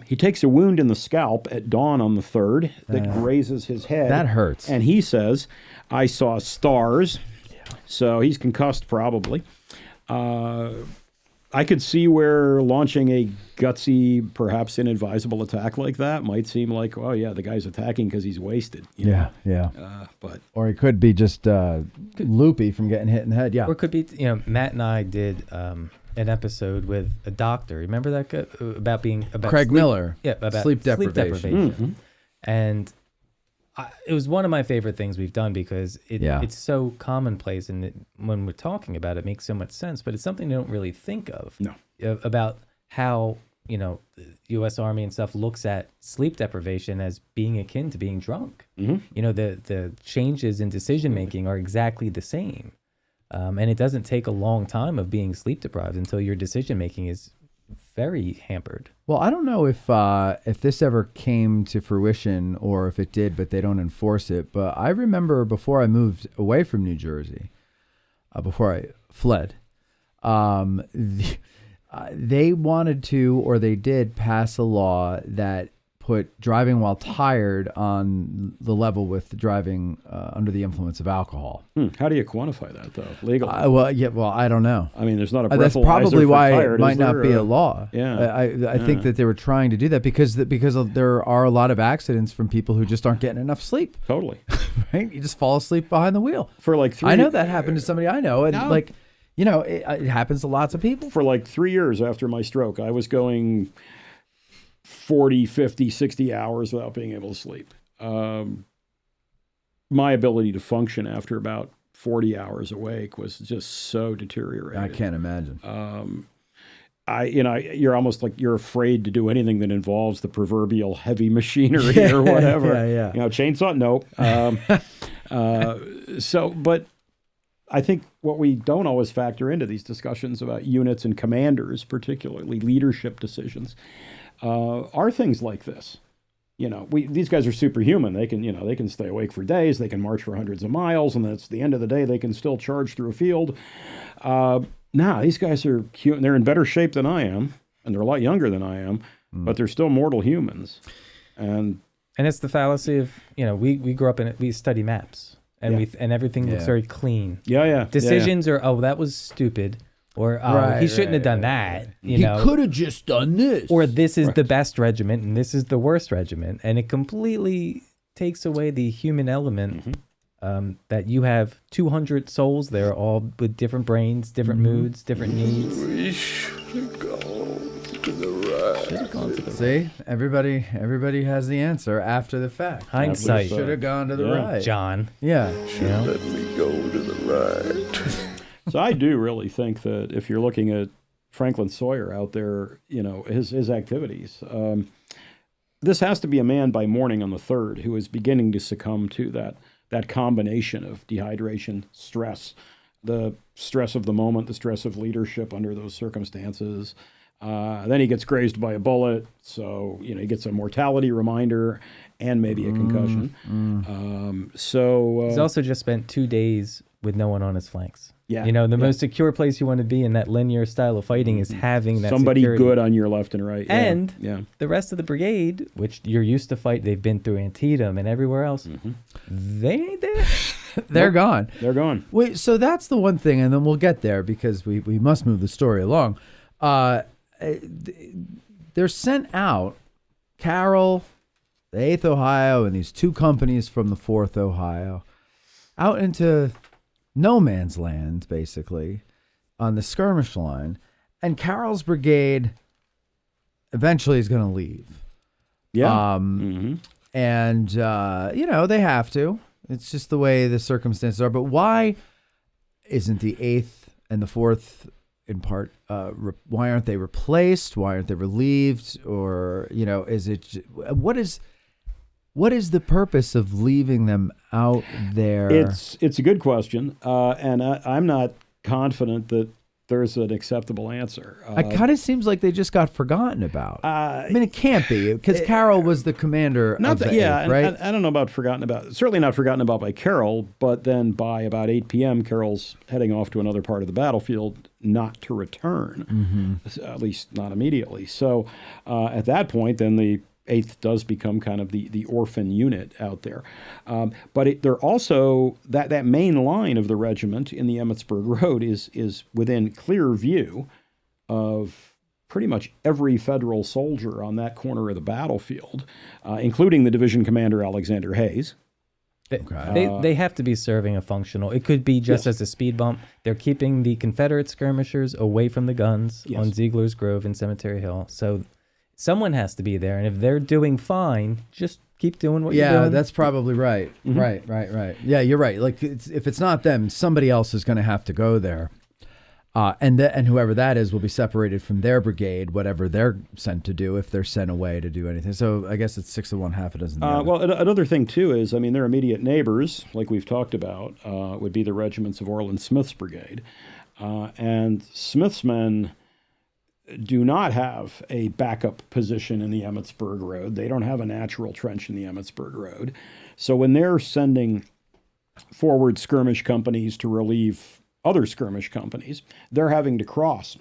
He takes a wound in the scalp at dawn on the 3rd that grazes his head. That hurts. And he says, I saw stars. So he's concussed probably. I could see where launching a gutsy, perhaps inadvisable attack like that might seem like, the guy's attacking because he's wasted. Or he could be just loopy from getting hit in the head. Yeah. Or it could be, Matt and I did an episode with a doctor. Remember that guy? About Craig Miller. Yeah, about sleep deprivation. Mm-hmm. And it was one of my favorite things we've done because it's so commonplace, and when we're talking about it, it makes so much sense. But it's something they don't really think of. No. About how the U.S. Army and stuff looks at sleep deprivation as being akin to being drunk. Mm-hmm. The changes in decision making are exactly the same. And it doesn't take a long time of being sleep deprived until your decision making is very hampered. Well, I don't know if this ever came to fruition or if it did, but they don't enforce it. But I remember before I moved away from New Jersey, before I fled, they wanted to, or they did pass a law that put driving while tired on the level with driving under the influence of alcohol. How do you quantify that, though, legally? I don't know. I mean, there's not a breathalyzer that's probably why tired, it might not be a law. Yeah. I think that they were trying to do that because there are a lot of accidents from people who just aren't getting enough sleep. Totally. Right? You just fall asleep behind the wheel. For like 3 I know that happened to somebody I know. And it happens to lots of people. For like 3 years after my stroke, I was going 40, 50, 60 hours without being able to sleep. My ability to function after about 40 hours awake was just so deteriorated. I can't imagine. You're almost like you're afraid to do anything that involves the proverbial heavy machinery or whatever. Yeah. Chainsaw, nope. But I think what we don't always factor into these discussions about units and commanders, particularly leadership decisions, are things like this. These guys are superhuman. They can stay awake for days. They can march for hundreds of miles, and that's the end of the day. They can still charge through a field. These guys are cute. They're in better shape than I am, and they're a lot younger than I am, but they're still mortal humans. And it's the fallacy of, we grew up in it. We study maps, and and everything looks very clean. Decisions are, that was stupid. Or, he shouldn't have done that. He could have just done this. Or this is the best regiment and this is the worst regiment. And it completely takes away the human element that you have 200 souls there, all with different brains, different moods, different needs. We should go to the right. See, everybody has the answer after the fact. Hindsight. Should have gone to the right. John. Yeah. Let me go to the right. So I do really think that if you're looking at Franklin Sawyer out there, his activities, this has to be a man by morning on the 3rd who is beginning to succumb to that combination of dehydration, stress, the stress of the moment, the stress of leadership under those circumstances. Then he gets grazed by a bullet, so he gets a mortality reminder and maybe a concussion. He's also just spent 2 days with no one on his flanks. Yeah. The most secure place you want to be in that linear style of fighting is having that somebody security. Good on your left and right. And the rest of the brigade, which you're used to fight, they've been through Antietam and everywhere else. They ain't there. They're gone. They're gone. Wait, so that's the one thing, and then we'll get there because we must move the story along. They're sent out, Carroll, the 8th Ohio, and these 2 companies from the 4th Ohio, out into no man's land, basically, on the skirmish line. And Carroll's brigade eventually is going to leave. Yeah. And, they have to. It's just the way the circumstances are. But why isn't the 8th and the 4th, in part, why aren't they replaced? Why aren't they relieved? Or, is it, what is the purpose of leaving them out there? It's a good question, and I'm not confident that there's an acceptable answer. It kind of seems like they just got forgotten about. It can't be, because Carroll was the commander of the 8th, right? I don't know about forgotten about. Certainly not forgotten about by Carroll, but then by about 8 p.m., Carroll's heading off to another part of the battlefield, not to return, at least not immediately. So at that point, then the 8th does become kind of the orphan unit out there. But they're also, that main line of the regiment in the Emmitsburg Road is within clear view of pretty much every federal soldier on that corner of the battlefield, including the division commander, Alexander Hayes. They have to be serving a functional. It could be just as a speed bump. They're keeping the Confederate skirmishers away from the guns on Ziegler's Grove and Cemetery Hill. So someone has to be there, and if they're doing fine, just keep doing what you're doing. Yeah, that's probably right. Right. Yeah, you're right. Like, if it's not them, somebody else is going to have to go there. And whoever that is will be separated from their brigade, whatever they're sent to do, if they're sent away to do anything. So I guess it's 6 of one, half a dozen of the other. Well, another thing, too, is, their immediate neighbors, like we've talked about, would be the regiments of Orland Smith's brigade. And Smith's men do not have a backup position in the Emmitsburg Road. They don't have a natural trench in the Emmitsburg Road. So when they're sending forward skirmish companies to relieve other skirmish companies, they're having to cross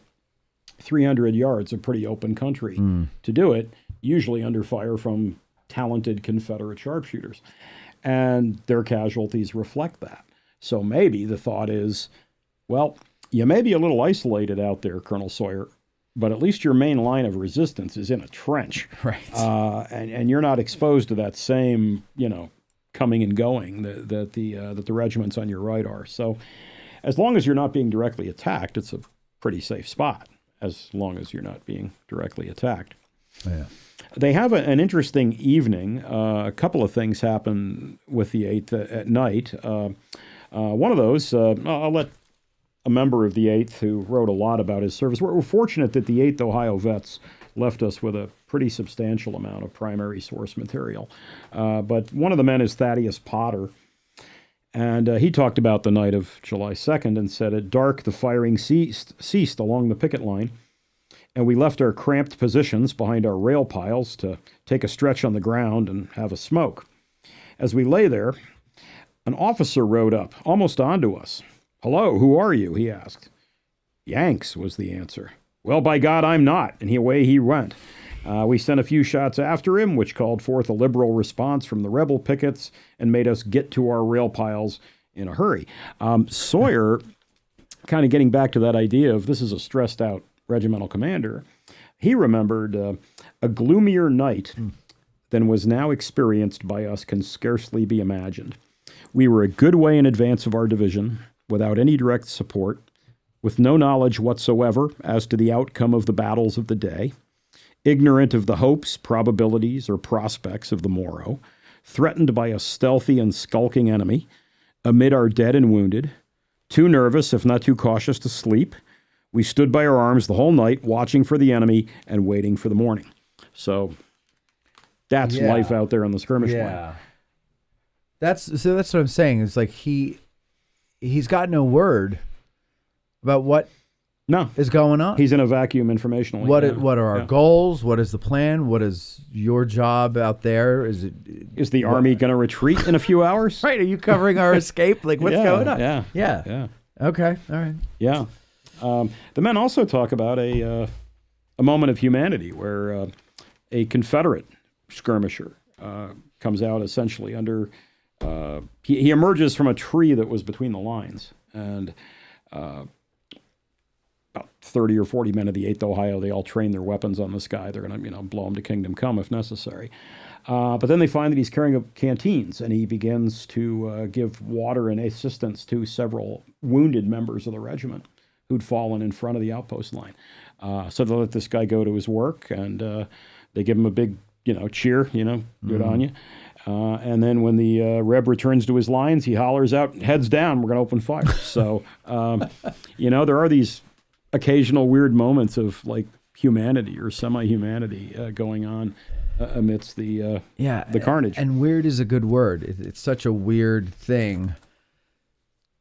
300 yards of pretty open country to do it, usually under fire from talented Confederate sharpshooters. And their casualties reflect that. So maybe the thought is, well, you may be a little isolated out there, Colonel Sawyer, but at least your main line of resistance is in a trench. Right. And you're not exposed to that same, coming and going that the regiments on your right are. So as long as you're not being directly attacked, it's a pretty safe spot, as long as you're not being directly attacked. Yeah. They have an interesting evening. A couple of things happen with the 8th at night. One of those, I'll let a member of the 8th who wrote a lot about his service. We're fortunate that the 8th Ohio vets left us with a pretty substantial amount of primary source material. But one of the men is Thaddeus Potter. And he talked about the night of July 2nd and said, at dark, the firing ceased along the picket line, and we left our cramped positions behind our rail piles to take a stretch on the ground and have a smoke. As we lay there, an officer rode up, almost onto us. "Hello, who are you?" he asked. "Yanks," was the answer. "Well, by God, I'm not," and away he went. We sent a few shots after him, which called forth a liberal response from the rebel pickets and made us get to our rail piles in a hurry. Sawyer, kind of getting back to that idea of this is a stressed out regimental commander, he remembered a gloomier night than was now experienced by us can scarcely be imagined. We were a good way in advance of our division, without any direct support, with no knowledge whatsoever as to the outcome of the battles of the day, ignorant of the hopes, probabilities, or prospects of the morrow, threatened by a stealthy and skulking enemy, amid our dead and wounded, too nervous, if not too cautious, to sleep. We stood by our arms the whole night, watching for the enemy and waiting for the morning. So that's life out there on the skirmish line. That's what I'm saying. It's like he's got no word about what is going on. He's in a vacuum informationally. What are our goals? What is the plan? What is your job out there? Is the army going to retreat in a few hours? Right. Are you covering our escape? Like, what's going on? Yeah. Okay. All right. Yeah. The men also talk about a moment of humanity where a Confederate skirmisher comes out essentially under... He emerges from a tree that was between the lines, and about 30 or 40 men of the 8th Ohio, they all train their weapons on this guy. They're going to, blow him to kingdom come if necessary. But then they find that he's carrying up canteens, and he begins to give water and assistance to several wounded members of the regiment who'd fallen in front of the outpost line. So they let this guy go to his work, and they give him a big, cheer, good on you. And then when the Reb returns to his lines, he hollers out, "Heads down, we're going to open fire." So, there are these occasional weird moments of like humanity or semi-humanity going on amidst the carnage. And weird is a good word. It's such a weird thing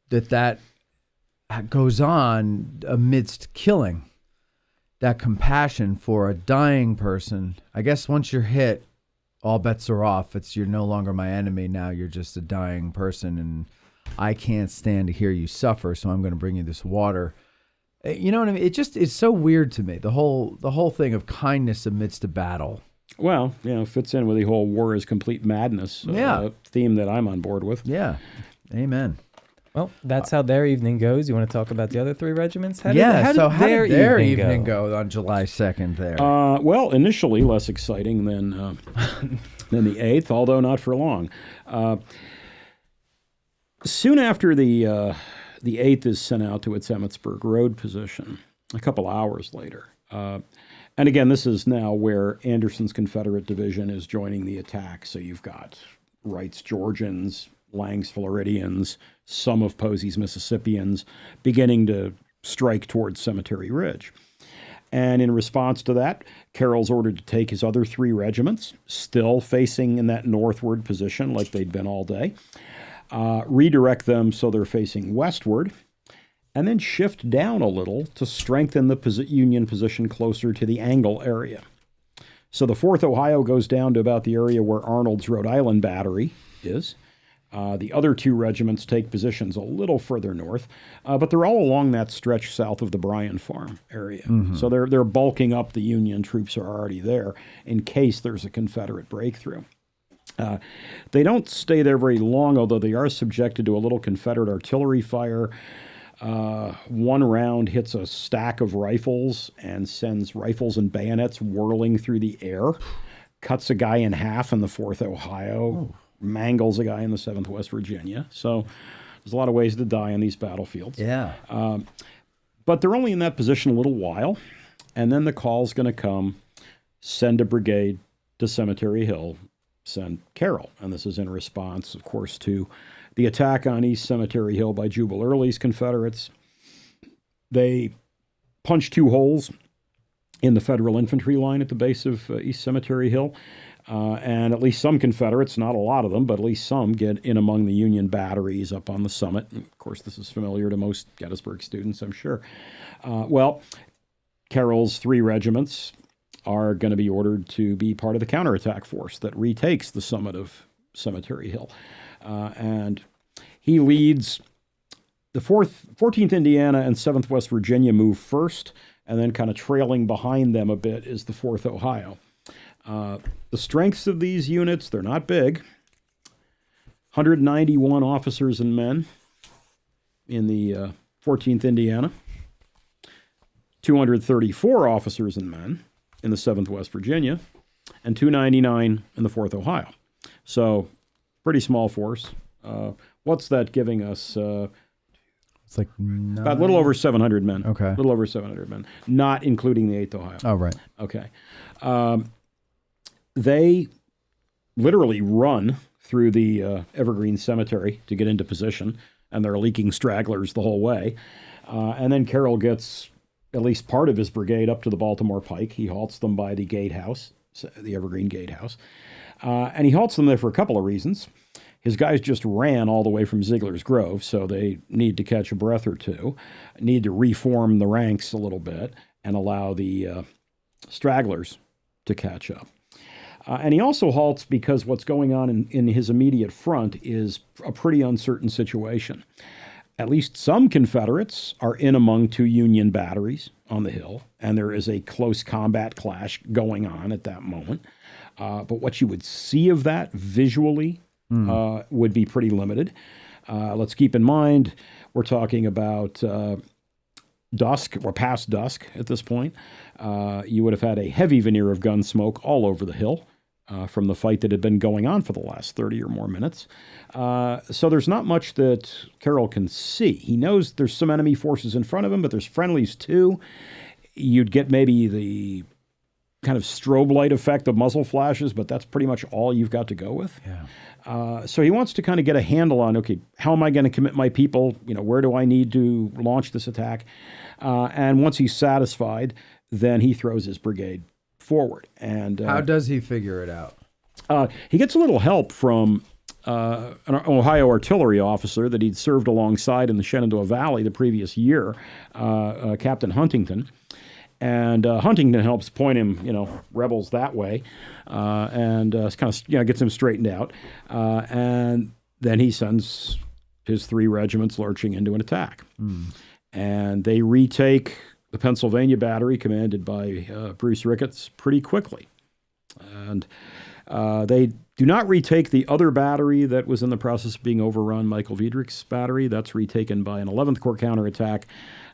that goes on amidst killing. That compassion for a dying person. I guess once you're hit, all bets are off. You're no longer my enemy now. You're just a dying person, and I can't stand to hear you suffer, so I'm going to bring you this water. You know what I mean? It's so weird to me, the whole thing of kindness amidst a battle. Well, fits in with the whole war is complete madness theme that I'm on board with. Yeah. Amen. Well, that's how their evening goes. You want to talk about the other three regiments? How did their evening go on July 2nd there? Well, initially less exciting than the 8th, although not for long. Soon after the 8th is sent out to its Emmitsburg Road position, a couple hours later. And again, this is now where Anderson's Confederate Division is joining the attack. So you've got Wright's Georgians, Lang's Floridians, some of Posey's Mississippians beginning to strike towards Cemetery Ridge. And in response to that, Carroll's ordered to take his other 3 regiments, still facing in that northward position like they'd been all day, redirect them so they're facing westward, and then shift down a little to strengthen the Union position closer to the Angle area. So the 4th Ohio goes down to about the area where Arnold's Rhode Island Battery is. The other 2 regiments take positions a little further north, but they're all along that stretch south of the Bryan Farm area. Mm-hmm. So they're bulking up. The Union troops are already there in case there's a Confederate breakthrough. They don't stay there very long, although they are subjected to a little Confederate artillery fire. One round hits a stack of rifles and sends rifles and bayonets whirling through the air, cuts a guy in half in the 4th Ohio, mangles a guy in the 7th West Virginia. So there's a lot of ways to die on these battlefields. Yeah. But they're only in that position a little while, and then the call's going to come, send a brigade to Cemetery Hill, send Carroll. And this is in response, of course, to the attack on East Cemetery Hill by Jubal Early's Confederates. They punched 2 holes in the Federal infantry line at the base of East Cemetery Hill. And at least some Confederates, not a lot of them, but at least some get in among the Union batteries up on the summit. And of course, this is familiar to most Gettysburg students, I'm sure. Well, Carroll's 3 regiments are going to be ordered to be part of the counterattack force that retakes the summit of Cemetery Hill. And he leads the 14th Indiana and 7th West Virginia move first, and then kind of trailing behind them a bit is the 4th Ohio. The strengths of these units, they're not big. 191 officers and men in the 14th Indiana. 234 officers and men in the 7th West Virginia. And 299 in the 4th Ohio. So, pretty small force. What's that giving us? It's like about a little over 700 men. Okay. A little over 700 men, not including the 8th Ohio. Oh, right. Okay. They literally run through the Evergreen Cemetery to get into position, and they're leaking stragglers the whole way. And then Carroll gets at least part of his brigade up to the Baltimore Pike. He halts them by the gatehouse, the Evergreen Gatehouse. And he halts them there for a couple of reasons. His guys just ran all the way from Ziegler's Grove, so they need to catch a breath or two, need to reform the ranks a little bit, and allow the stragglers to catch up. And he also halts because what's going on in his immediate front is a pretty uncertain situation. At least some Confederates are in among 2 Union batteries on the hill, and there is a close combat clash going on at that moment. But what you would see of that visually would be pretty limited. Let's keep in mind, we're talking about dusk or past dusk at this point. You would have had a heavy veneer of gun smoke all over the hill from the fight that had been going on for the last 30 or more minutes. So there's not much that Carroll can see. He knows there's some enemy forces in front of him, but there's friendlies too. You'd get maybe the kind of strobe light effect of muzzle flashes, but that's pretty much all you've got to go with. Yeah. So he wants to kind of get a handle on, okay, how am I going to commit my people? Where do I need to launch this attack? And once he's satisfied, then he throws his brigade forward. And How does he figure it out? he gets a little help from an Ohio artillery officer that he'd served alongside in the Shenandoah Valley the previous year, Captain Huntington. And Huntington helps point him, rebels that way, and kind of gets him straightened out. And then he sends his 3 regiments lurching into an attack. And they retake the Pennsylvania battery commanded by Bruce Ricketts pretty quickly. And they do not retake the other battery that was in the process of being overrun, Michael Wiedrich's battery. That's retaken by an 11th Corps counterattack.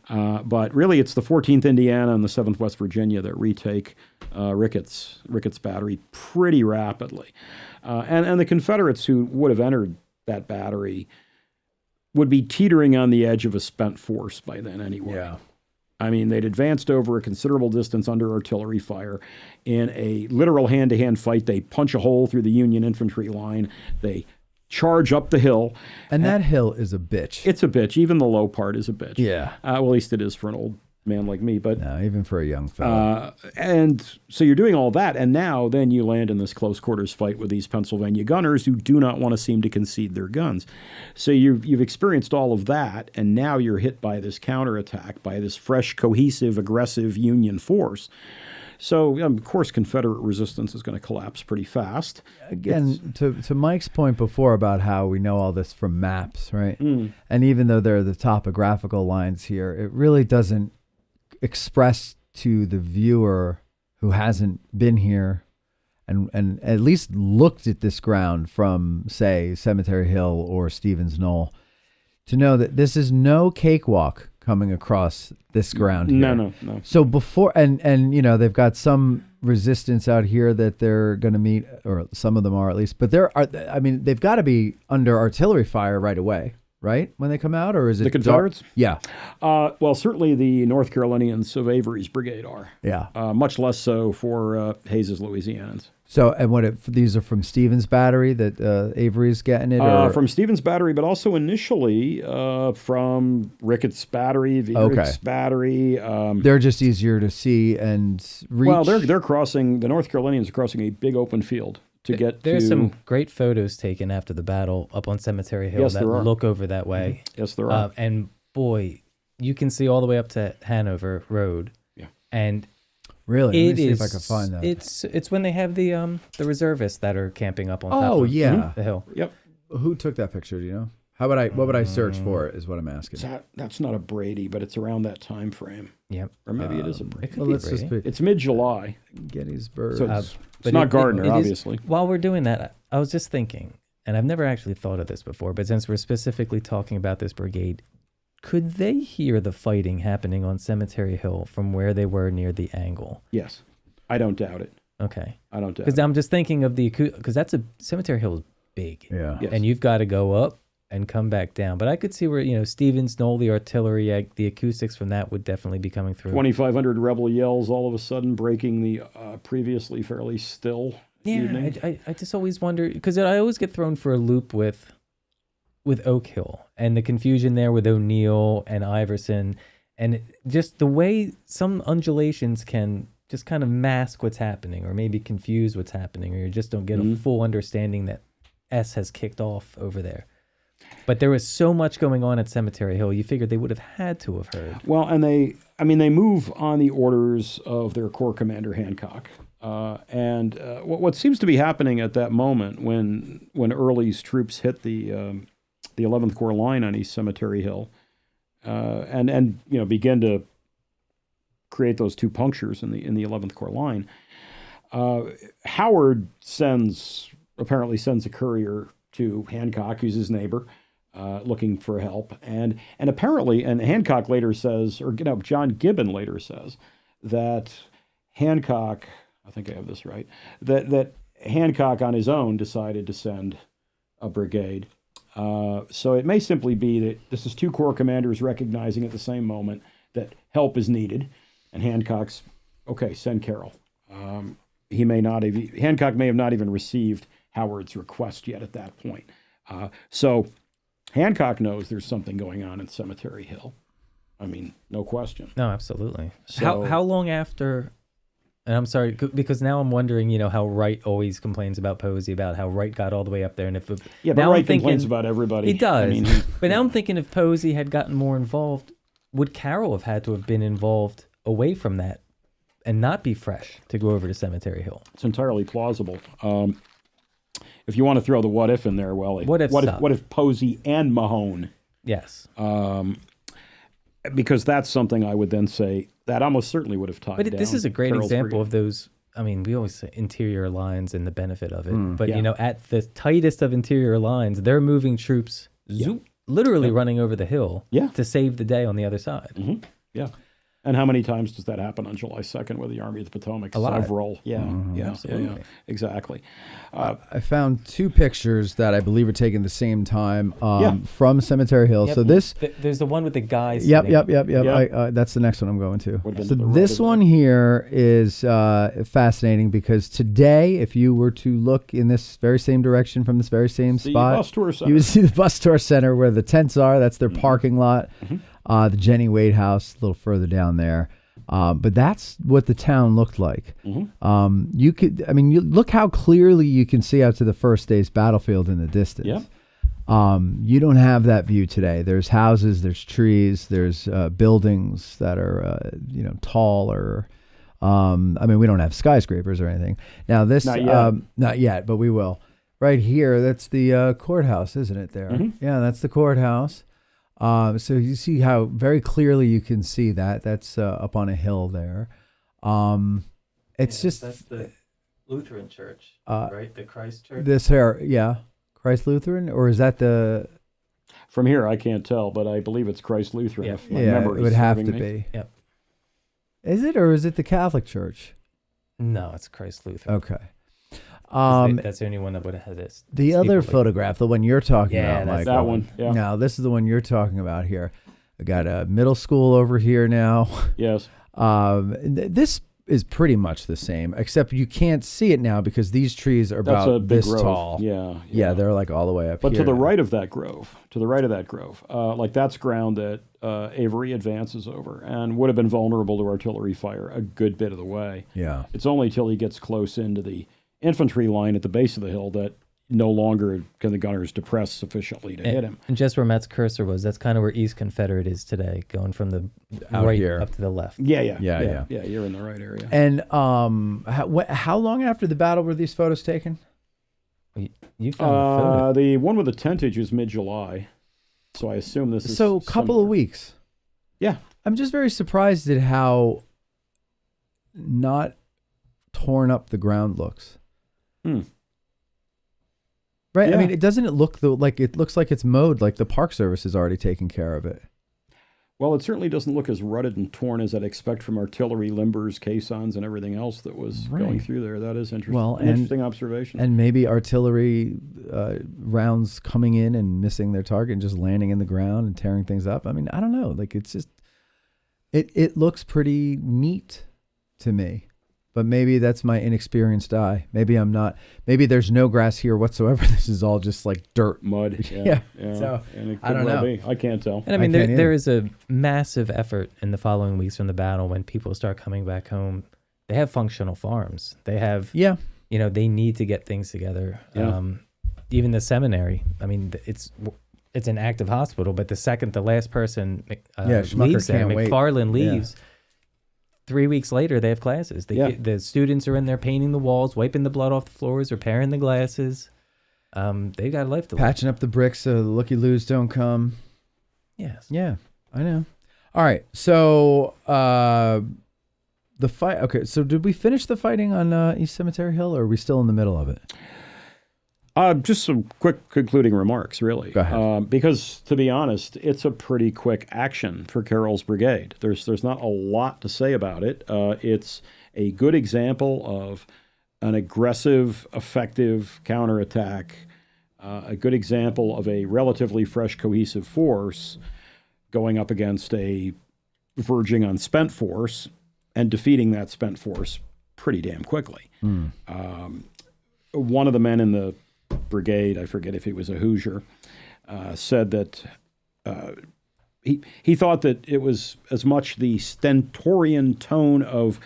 But really, it's the 14th Indiana and the 7th West Virginia that retake Ricketts' battery pretty rapidly. And the Confederates who would have entered that battery would be teetering on the edge of a spent force by then anyway. Yeah. I mean, they'd advanced over a considerable distance under artillery fire. In a literal hand-to-hand fight, they punch a hole through the Union infantry line. They charge up the hill. And that hill is a bitch. It's a bitch. Even the low part is a bitch. Yeah. Well, at least it is for an old man like me. But No, even for a young fella. and so you're doing all that, and now then you land in this close quarters fight with these Pennsylvania gunners who do not want to seem to concede their guns. So you've experienced all of that, and now you're hit by this counterattack, by this fresh, cohesive, aggressive Union force. So, of course, Confederate resistance is going to collapse pretty fast. Again, to Mike's point before about how we know all this from maps, right? And even though there are the topographical lines here, it really doesn't express to the viewer who hasn't been here and at least looked at this ground from, say, Cemetery Hill or Stevens Knoll, to know that this is no cakewalk coming across this ground here. No. So before, and they've got some resistance out here that they're going to meet, or some of them are at least, but they've got to be under artillery fire right away, right? When they come out, or is it The Confederates? Yeah. Well, certainly the North Carolinians of Avery's brigade are. Yeah. Much less so for Hayes's Louisianans. So, and these are from Stevens Battery that Avery's getting it? Or? From Stevens Battery, but also initially from Ricketts Battery, Ricketts Battery. They're just easier to see and reach. Well, they're crossing, the North Carolinians are crossing a big open field to get There's to... some great photos taken after the battle up on Cemetery Hill that look over that way. Yes, there are. And boy, you can see all the way up to Hanover Road. Yeah. And... Really? Let me see if I can find that. It's when they have the reservists that are camping up on top of the hill. Yep. Who took that picture? Do you know? What would I search for? Is what I'm asking. That's not a Brady, but it's around that time frame. Yep. Or maybe it is a Brady. It could be Brady. It's mid-July. Gettysburg. So it's not Gardner, obviously. While we're doing that, I was just thinking, and I've never actually thought of this before, but since we're specifically talking about this brigade, could they hear the fighting happening on Cemetery Hill from where they were near the angle? Yes. I don't doubt it. Okay. I don't doubt it. Because I'm just thinking of because Cemetery Hill is big. Yeah. Yes. And you've got to go up and come back down. But I could see where, Stevens, Knoll, the artillery, the acoustics from that would definitely be coming through. 2,500 rebel yells all of a sudden breaking the previously fairly still evening. I just always wonder, because I always get thrown for a loop with Oak Hill and the confusion there with O'Neill and Iverson, and just the way some undulations can just kind of mask what's happening or maybe confuse what's happening, or you just don't get a full understanding that S has kicked off over there. But there was so much going on at Cemetery Hill, you figured they would have had to have heard. Well, and they move on the orders of their Corps Commander Hancock. And what seems to be happening at that moment when Early's troops hit the 11th Corps line on East Cemetery Hill, and begin to create those two punctures in the 11th Corps line. Howard apparently sends a courier to Hancock, who's his neighbor, looking for help, and apparently, and Hancock later says, or John Gibbon later says that Hancock, I think I have this right, that Hancock on his own decided to send a brigade. So it may simply be that this is two corps commanders recognizing at the same moment that help is needed, and Hancock's, okay, send Carroll. Hancock may have not even received Howard's request yet at that point. So Hancock knows there's something going on in Cemetery Hill. I mean, no question. No, absolutely. So, how long after... And I'm sorry, because now I'm wondering, how Wright always complains about Posey, about how Wright got all the way up there. And but Wright complains about everybody. He does. But now I'm thinking if Posey had gotten more involved, would Carroll have had to have been involved away from that and not be fresh to go over to Cemetery Hill? It's entirely plausible. If you want to throw the what if in there, well, what if Posey and Mahone? Yes. Because that's something I would then say that almost certainly would have tied down. But this is a great Carroll's example brigade. of those. I mean, we always say interior lines and the benefit of it. But, at the tightest of interior lines, they're moving troops, literally running over the hill to save the day on the other side. Mm-hmm. Yeah. And how many times does that happen on July 2nd with the Army of the Potomac? A lot. Several. Yeah. Absolutely. Yeah. Exactly. I found two pictures that I believe were taken the same time from Cemetery Hill. Yep. So this... There's the one with the guys. Yep. That's the next one I'm going to. So the this one here is fascinating because today, if you were to look in this very same direction from this very same spot, bus tour center. you would see the bus tour center where the tents are. That's their parking lot. The Jenny Wade House a little further down there. But that's what the town looked like. You look how clearly you can see out to the first day's battlefield in the distance. Yeah. You don't have that view today. There's houses, there's trees, there's buildings that are, taller. We don't have skyscrapers or anything. Now this, not yet, but we will. Right here, that's the courthouse, isn't it there? Yeah, that's the courthouse. So you see how very clearly you can see that. That's up on a hill there. That's the Lutheran church, right? The Christ church? This here, Christ Lutheran? Or is that the... From here, I can't tell, but I believe it's Christ Lutheran. If my memory it would is have serving to me. be. Yep. Is it, or is it the Catholic Church? No, it's Christ Lutheran. Okay. That's the only one that would have had this. The other photograph, the one you're talking about, that's Michael. that one. Yeah. Now, this is the one you're talking about here. I got a middle school over here now. Yes. This is pretty much the same, except you can't see it now because these trees are That's a about big this grove. tall. Yeah. They're like all the way up But here. to the right of that grove, like that's ground that Avery advances over and would have been vulnerable to artillery fire a good bit of the way. Yeah. It's only till he gets close into the infantry line at the base of the hill that no longer can the gunners depress sufficiently to hit him. And just where Matt's cursor was, that's kind of where East Confederate is today, going from the Out right here. up to the left. Yeah. Yeah. You're in the right area. And how long after the battle were these photos taken? You found the photo. The one with the tentage is mid-July, so I assume this is So a couple of weeks. Yeah. I'm just very surprised at how not torn up the ground looks. Right? Yeah. I mean, it look like it looks like it's mowed, like the Park Service has already taken care of it. Well, it certainly doesn't look as rutted and torn as I'd expect from artillery limbers, caissons, and everything else that was going through there. That is interesting. Well, Interesting observation. And maybe artillery rounds coming in and missing their target and just landing in the ground and tearing things up. I mean, I don't know. Like, it's just, it looks pretty neat to me. But maybe that's my inexperienced eye. Maybe I'm not. Maybe there's no grass here whatsoever. This is all just like dirt. Mud. Yeah. So, and it could I don't know. be. I can't tell. And I mean, can't either. there is a massive effort in the following weeks from the battle when people start coming back home. They have functional farms. They have, they need to get things together. Yeah. Even the seminary. I mean, it's an active hospital, but the second the last person Schmucker leaves there, can't wait. McFarland leaves. 3 weeks later, they have classes. The students are in there painting the walls, wiping the blood off the floors, repairing the glasses. They've got a life to live. Patching up the bricks so the looky-loos don't come. Yes. Yeah, I know. All right, so the fight. Okay, so did we finish the fighting on East Cemetery Hill, or are we still in the middle of it? Just some quick concluding remarks, really. Go ahead. Because, to be honest, it's a pretty quick action for Carroll's brigade. There's not a lot to say about it. It's a good example of an aggressive, effective counterattack, a good example of a relatively fresh, cohesive force going up against a verging on spent force and defeating that spent force pretty damn quickly. One of the men in the brigade, I forget if he was a Hoosier, said that he thought that it was as much the stentorian tone of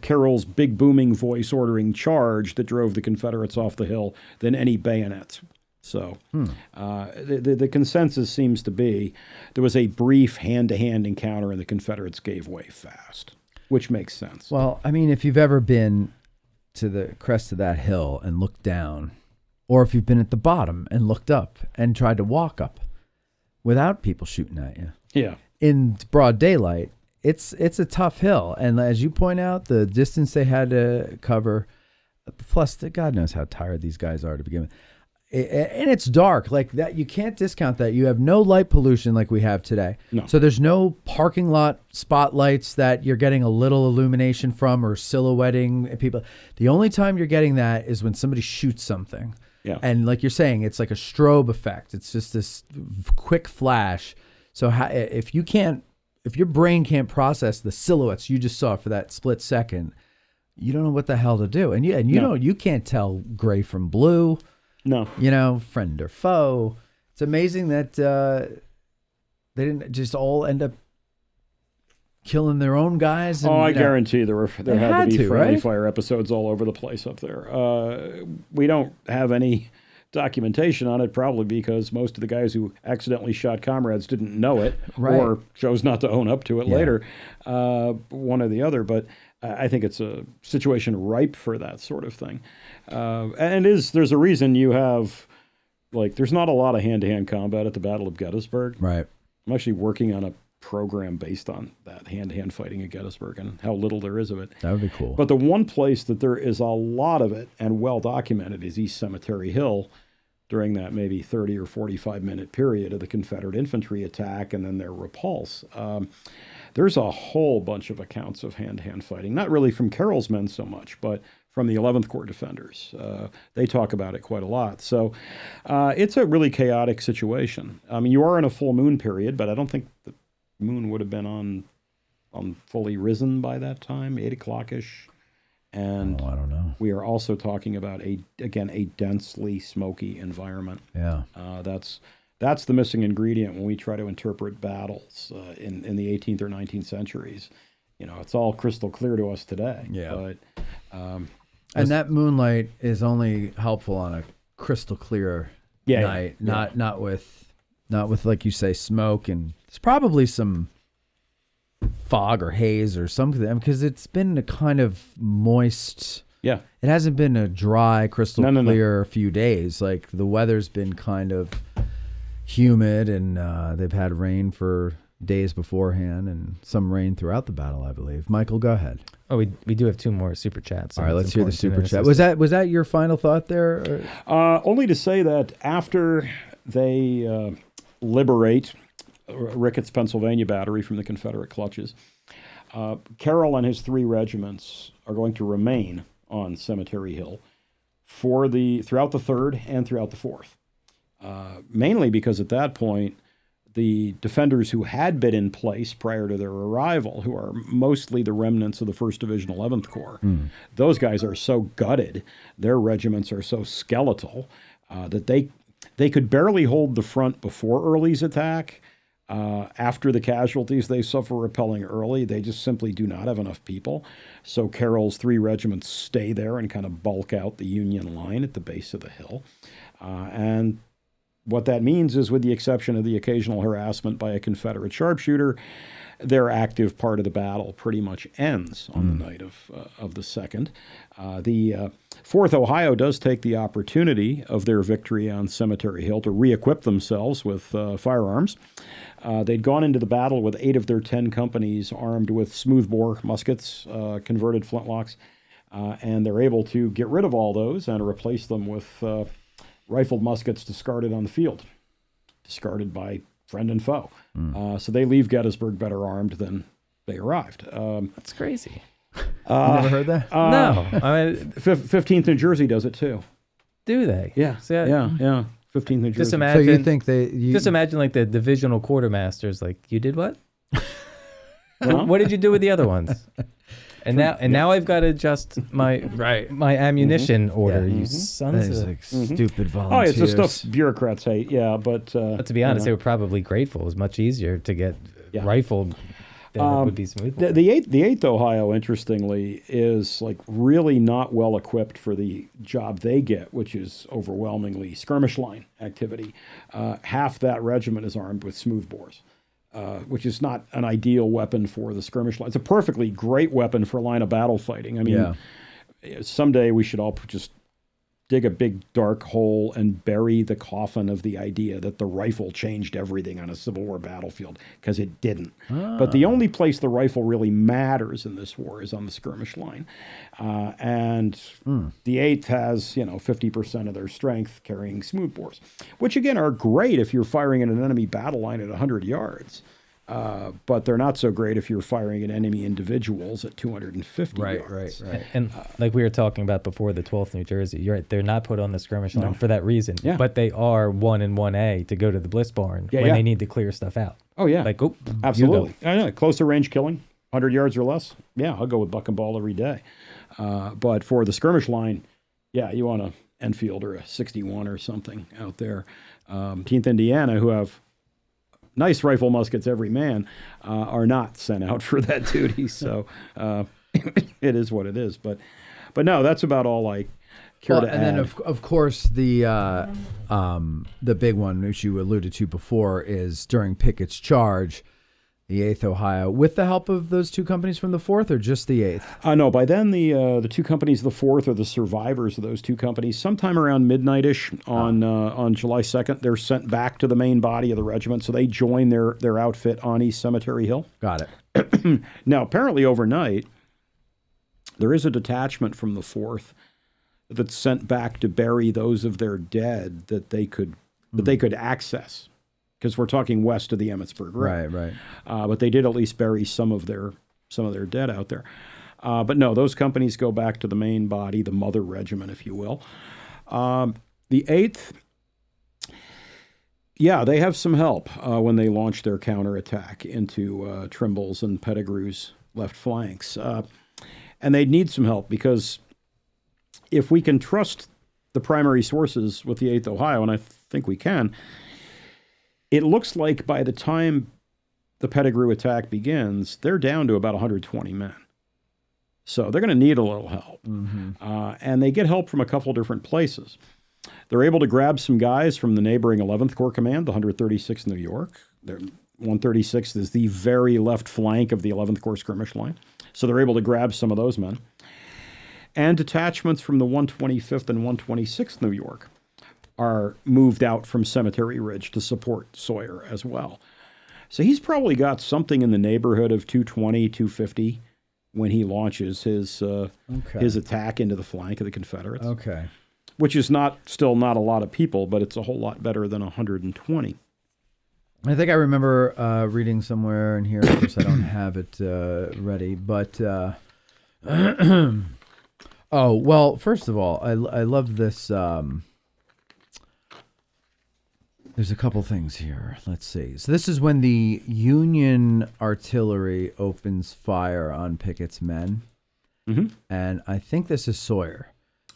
Carroll's big booming voice ordering charge that drove the Confederates off the hill than any bayonets. So the consensus seems to be there was a brief hand-to-hand encounter and the Confederates gave way fast, which makes sense. Well, I mean, if you've ever been to the crest of that hill and looked down, or if you've been at the bottom and looked up and tried to walk up without people shooting at you. Yeah. In broad daylight, it's a tough hill. And as you point out, the distance they had to cover, plus God knows how tired these guys are to begin with. And it's dark like that. You can't discount that. You have no light pollution like we have today. No. So there's no parking lot spotlights that you're getting a little illumination from or silhouetting people. The only time you're getting that is when somebody shoots something. Yeah. And like you're saying, it's like a strobe effect. It's just this quick flash. So if your brain can't process the silhouettes you just saw for that split second, you don't know what the hell to do. And you can't tell gray from blue. No. Friend or foe. It's amazing that they didn't just all end up killing their own guys. And, I guarantee there had to be friendly right? fire episodes all over the place up there. We don't have any documentation on it, probably because most of the guys who accidentally shot comrades didn't know it or chose not to own up to it later, one or the other. But I think it's a situation ripe for that sort of thing. And there's a reason you have, there's not a lot of hand-to-hand combat at the Battle of Gettysburg. Right. I'm actually working on a program based on that hand-to-hand fighting at Gettysburg and how little there is of it. That would be cool. But the one place that there is a lot of it and well documented is East Cemetery Hill during that maybe 30 or 45 minute period of the Confederate infantry attack and then their repulse. There's a whole bunch of accounts of hand-to-hand fighting, not really from Carroll's men so much, but from the 11th Corps defenders. They talk about it quite a lot. So it's a really chaotic situation. I mean, you are in a full moon period, but I don't think the moon would have been on fully risen by that time, 8 o'clock-ish. And I don't know. we are also talking about, a densely smoky environment. Yeah. That's the missing ingredient when we try to interpret battles in the 18th or 19th centuries. It's all crystal clear to us today. Yeah. But and that moonlight is only helpful on a crystal clear night, not with like you say, smoke, and it's probably some fog or haze or something, because it's been a kind of moist. Yeah. It hasn't been a dry, crystal clear few days. Like the weather's been kind of humid, and they've had rain for days beforehand, and some rain throughout the battle, I believe. Michael, go ahead. Oh, we do have 2 more super chats. All right, let's hear the super chat. Was that your final thought there? Only to say that after they liberate Ricketts, Pennsylvania battery from the Confederate clutches, Carroll and his 3 regiments are going to remain on Cemetery Hill throughout the 3rd and throughout the 4th. Mainly because at that point, the defenders who had been in place prior to their arrival, who are mostly the remnants of the 1st Division 11th Corps, those guys are so gutted, their regiments are so skeletal, that they could barely hold the front before Early's attack. After the casualties they suffer repelling Early, they just simply do not have enough people. So Carroll's 3 regiments stay there and kind of bulk out the Union line at the base of the hill. And what that means is, with the exception of the occasional harassment by a Confederate sharpshooter, their active part of the battle pretty much ends on the night of the 2nd. The 4th Ohio does take the opportunity of their victory on Cemetery Hill to re-equip themselves with firearms. They'd gone into the battle with 8 of their 10 companies armed with smoothbore muskets, converted flintlocks, and they're able to get rid of all those and replace them with rifled muskets discarded on the field, discarded by friend and foe. So they leave Gettysburg better armed than they arrived. That's crazy. You never heard that? No. I mean, 15th New Jersey does it too. do they? Yeah. See, Yeah. 15th New Jersey. Just imagine. So you think Just imagine like the divisional quartermasters. Like, you did what? Huh? What did you do with the other ones? And now I've got to adjust my ammunition order. You sons It's of. like stupid Oh, volunteers. it's the stuff bureaucrats hate. Yeah, but But to be honest, they were probably grateful. It was much easier to get rifled than it would be smooth. the 8th Ohio, interestingly, is like really not well equipped for the job they get, which is overwhelmingly skirmish line activity. Half that regiment is armed with smoothbores, which is not an ideal weapon for the skirmish line. It's a perfectly great weapon for line of battle fighting. I mean, someday we should all just dig a big dark hole and bury the coffin of the idea that the rifle changed everything on a Civil War battlefield, because it didn't. But the only place the rifle really matters in this war is on the skirmish line. And the 8th has, 50% of their strength carrying smoothbores, which again are great if you're firing at an enemy battle line at 100 yards. But they're not so great if you're firing at enemy individuals at 250 yards. Right. And like we were talking about before, the 12th New Jersey, you're right, they're not put on the skirmish line for that reason. Yeah. But they are 1 and 1A to go to the Bliss Barn when they need to clear stuff out. Oh, yeah. Like, absolutely. I know. Closer range killing, 100 yards or less. Yeah, I'll go with buck and ball every day. But for the skirmish line, you want an Enfield or a 61 or something out there. 10th Indiana, who have nice rifle muskets every man, are not sent out for that duty. So it is what it is. But no, that's about all I care to add. And then of course the big one, which you alluded to before, is during Pickett's charge, the 8th Ohio, with the help of those 2 companies from the 4th, or just the 8th? No, by then the 2 companies of the 4th are the survivors of those 2 companies. Sometime around midnight-ish on July 2nd, they're sent back to the main body of the regiment, so they join their outfit on East Cemetery Hill. Got it. Now, apparently overnight, there is a detachment from the 4th that's sent back to bury those of their dead that they could access, because we're talking west of the Emmitsburg Rd. Right. But they did at least bury some of their dead out there. But no, those companies go back to the main body, the mother regiment, if you will. The 8th, Yeah, they have some help when they launch their counterattack into Trimble's and Pettigrew's left flanks. And they need some help because if we can trust the primary sources with the 8th Ohio, and I think we can, it looks like by the time the Pettigrew attack begins, they're down to about 120 men. So they're going to need a little help. And they get help from a couple different places. They're able to grab some guys from the neighboring 11th Corps Command, the 136th New York. Their 136th is the very left flank of the 11th Corps skirmish line. So they're able to grab some of those men. And detachments from the 125th and 126th New York are moved out from Cemetery Ridge to support Sawyer as well. So he's probably got something in the neighborhood of 220, 250 when he launches his attack into the flank of the Confederates. Okay. Which is still not a lot of people, but it's a whole lot better than 120. I think I remember reading somewhere in here. Of course, I don't have it ready, but oh well. First of all, I love this. There's a couple things here. Let's see. So this is when the Union artillery opens fire on Pickett's men, and I think this is Sawyer.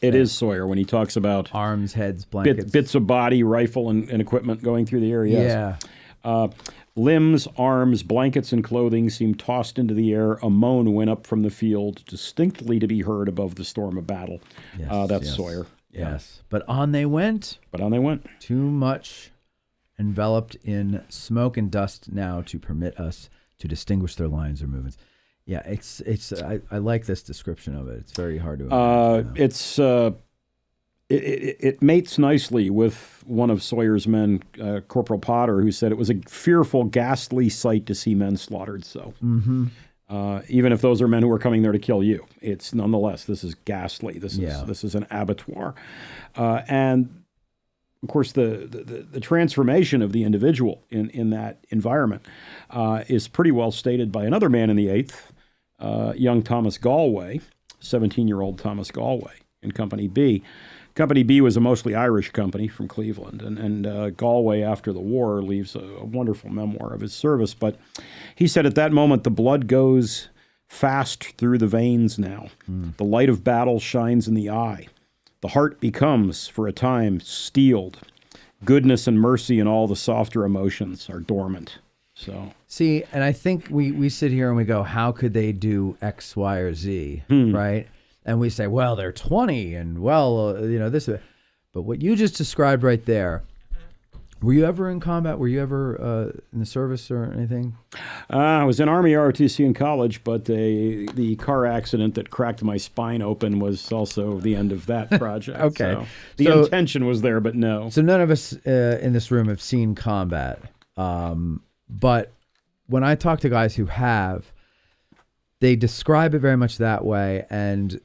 It is Sawyer when he talks about arms, heads, blankets, bits of body, rifle, and equipment going through the air. Yes. Yeah. Limbs, arms, blankets, and clothing seemed tossed into the air. A moan went up from the field, distinctly to be heard above the storm of battle. Yes, that's yes, Sawyer. Yes. But on they went. Too much enveloped in smoke and dust now to permit us to distinguish their lines or movements. Yeah, I like this description of it. It's very hard to imagine. It mates nicely with one of Sawyer's men, Corporal Potter, who said it was a fearful, ghastly sight to see men slaughtered so. Even if those are men who are coming there to kill you, it's nonetheless, this is ghastly. This is an abattoir. And of course, the transformation of the individual in that environment is pretty well stated by another man in the 8th, young Thomas Galway, 17-year-old Thomas Galway in Company B. Company B was a mostly Irish company from Cleveland, and Galway, after the war, leaves a wonderful memoir of his service. But he said at that moment, the blood goes fast through the veins now. The light of battle shines in the eye. The heart becomes, for a time, steeled. Goodness and mercy and all the softer emotions are dormant. So see, and I think we sit here and we go, how could they do X, Y, or Z, right? And we say, well, they're 20, and well, this. But what you just described right there, were you ever in combat? Were you ever in the service or anything? I was in Army ROTC in college, but the car accident that cracked my spine open was also the end of that project. Okay. So the intention was there, but no. So none of us in this room have seen combat. But when I talk to guys who have, they describe it very much that way, and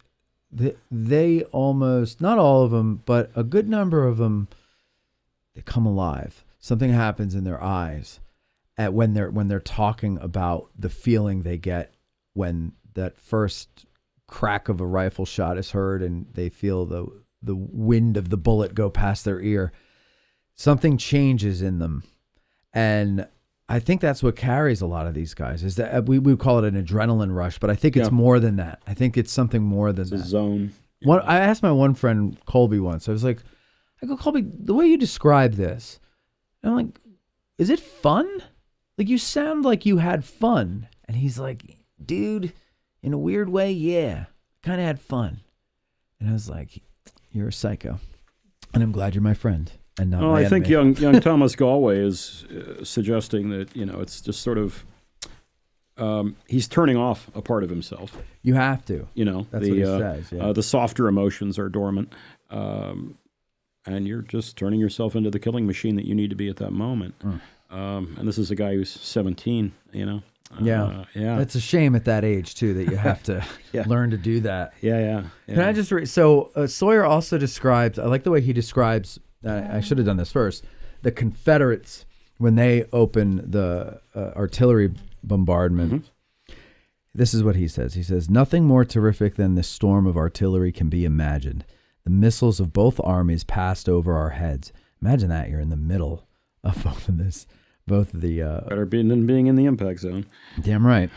they almost, not all of them, but a good number of them, they come alive. Something happens in their eyes when they're talking about the feeling they get when that first crack of a rifle shot is heard and they feel the wind of the bullet go past their ear. Something changes in them, and I think that's what carries a lot of these guys, is that we call it an adrenaline rush, but I think it's more than that. I think it's something more than that. It's a zone. I asked my one friend, Colby, once. I was like, Colby, the way you describe this, and I'm like, is it fun? Like, you sound like you had fun. And he's like, dude, in a weird way, yeah, kind of had fun. And I was like, you're a psycho. And I'm glad you're my friend. And not my I think enemy. young Thomas Galway is suggesting that, it's just sort of, he's turning off a part of himself. You have to. That's what he says. Yeah. The softer emotions are dormant. And you're just turning yourself into the killing machine that you need to be at that moment. And this is a guy who's 17, Yeah. It's a shame at that age, too, that you have to learn to do that. Yeah. Can I just so Sawyer also describes, I like the way he describes, I should have done this first, the Confederates, when they open the artillery bombardment. This is what he says. He says, nothing more terrific than this storm of artillery can be imagined. The missiles of both armies passed over our heads. Imagine that, you're in the middle of both of the Better than being in the impact zone. Damn right.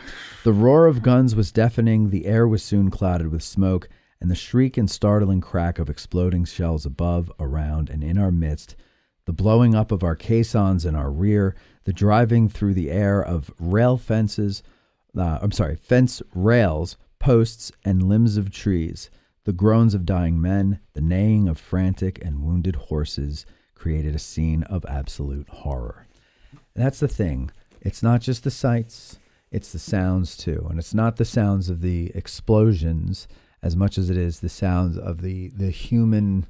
The roar of guns was deafening, the air was soon clouded with smoke, and the shriek and startling crack of exploding shells above, around, and in our midst, the blowing up of our caissons in our rear, the driving through the air of fence rails, posts, and limbs of trees, the groans of dying men, the neighing of frantic and wounded horses created a scene of absolute horror. And that's the thing. It's not just the sights, it's the sounds too. And it's not the sounds of the explosions as much as it is the sounds of the human,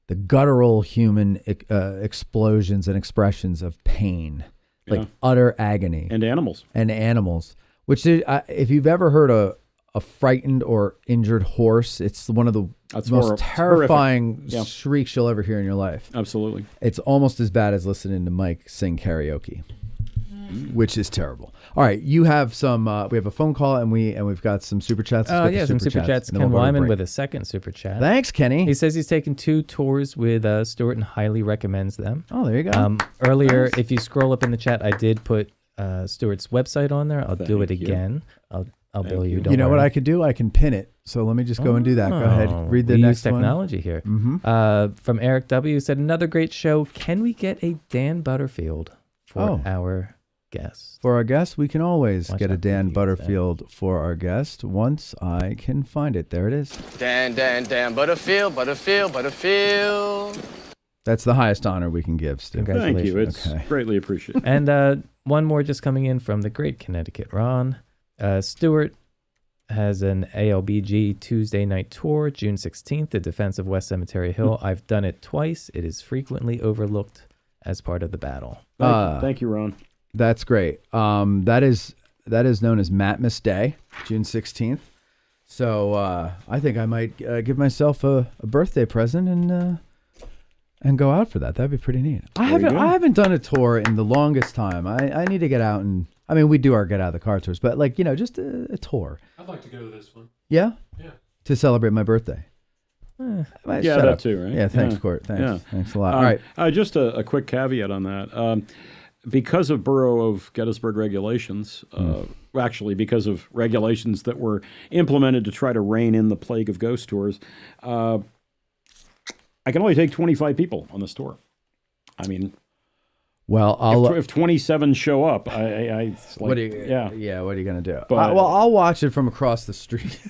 the guttural human explosions and expressions of pain, like utter agony. And animals. Which, if you've ever heard a frightened or injured horse, it's one of the most terrifying shrieks you'll ever hear in your life. Absolutely. It's almost as bad as listening to Mike sing karaoke, which is terrible. All right, you have some. We have a phone call, and we've got some super chats. Some super chats. Ken Wyman with a second super chat. Thanks, Kenny. He says he's taken 2 tours with Stuart and highly recommends them. Oh, there you go. Earlier, if you scroll up in the chat, I did put Stuart's website on there. I'll do it again. I'll bill you. You know what I can do? I can pin it. So let me just go and do that. Go ahead. Read the next one. Technology here. From Eric W. said, another great show. Can we get a Dan Butterfield for our guest? For our guest, we can always get a Dan Butterfield for our guest once I can find it. There it is. Dan, Butterfield. That's the highest honor we can give, Stu. Thank you. It's greatly appreciated. And one more just coming in from the great Connecticut Ron. Stuart has an ALBG Tuesday night tour, June 16th, the defense of West Cemetery Hill. I've done it twice. It is frequently overlooked as part of the battle. Thank you, Ron. That's great. That is known as Matmas Day, June 16th. So I think I might give myself a birthday present and go out for that. That'd be pretty neat. I haven't done a tour in the longest time. I need to get out and. I mean, we do our get out of the car tours, but just a tour. I'd like to go to this one. Yeah? Yeah. To celebrate my birthday. That too, right? Yeah, thanks, Court. Thanks. Yeah. Thanks a lot. All right. Just a quick caveat on that. Because of Borough of Gettysburg regulations, actually because of regulations that were implemented to try to rein in the plague of ghost tours, I can only take 25 people on this tour. I mean... Well, if 27 show up, what are you gonna do? But, I'll watch it from across the street.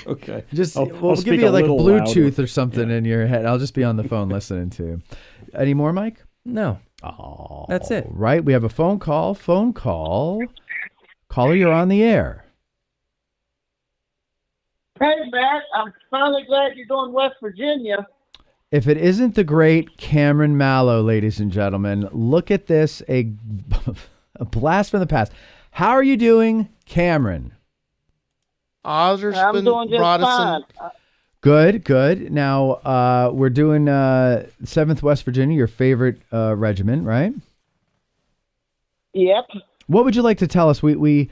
Okay. We'll give you like Bluetooth or something in your head. I'll just be on the phone listening to you. Any more, Mike? No. Oh, that's it. Right. We have a phone call. Caller, you're on the air. Hey, Matt. I'm finally glad you're doing West Virginia. If it isn't the great Cameron Mallow, ladies and gentlemen, look at this, a blast from the past. How are you doing, Cameron? I'm doing just fine. Good. Now, we're doing 7th West Virginia, your favorite regiment, right? Yep. What would you like to tell us? We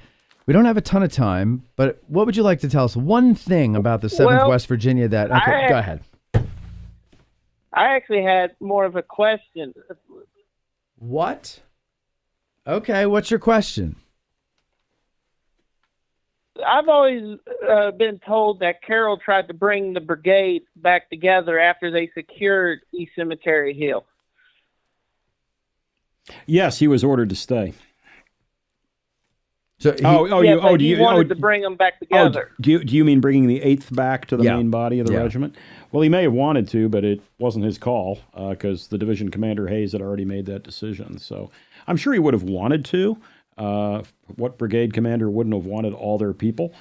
don't have a ton of time, but what would you like to tell us? One thing about the 7th West Virginia that... Okay, go ahead. I actually had more of a question. What? Okay, what's your question? I've always been told that Carroll tried to bring the brigade back together after they secured East Cemetery Hill. Yes, he was ordered to stay. So he wanted to bring them back together. Do you mean bringing the 8th back to the main body of the regiment? Well, he may have wanted to, but it wasn't his call because the division commander Hayes had already made that decision. So I'm sure he would have wanted to. What brigade commander wouldn't have wanted all their people?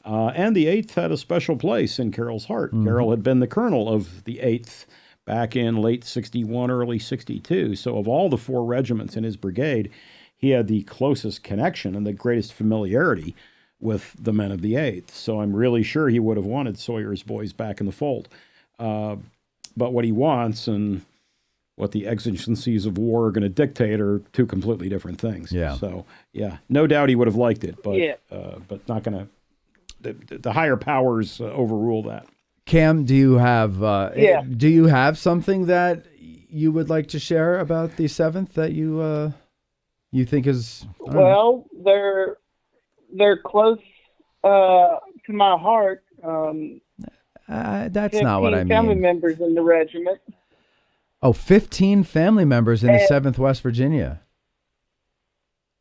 And the 8th had a special place in Carroll's heart. Mm-hmm. Carroll had been the colonel of the 8th back in late 61, early 62. So of all the 4 regiments in his brigade, he had the closest connection and the greatest familiarity with the men of the 8th. So I'm really sure he would have wanted Sawyer's boys back in the fold. But what he wants and what the exigencies of war are going to dictate are 2 completely different things. Yeah. So, no doubt he would have liked it, but not going to... The higher powers overrule that. Cam, do you have something that you would like to share about the 7th that you think is? Well, they're close to my heart. That's not what I mean. Family members in the regiment. Oh, 15 family members in the 7th West Virginia.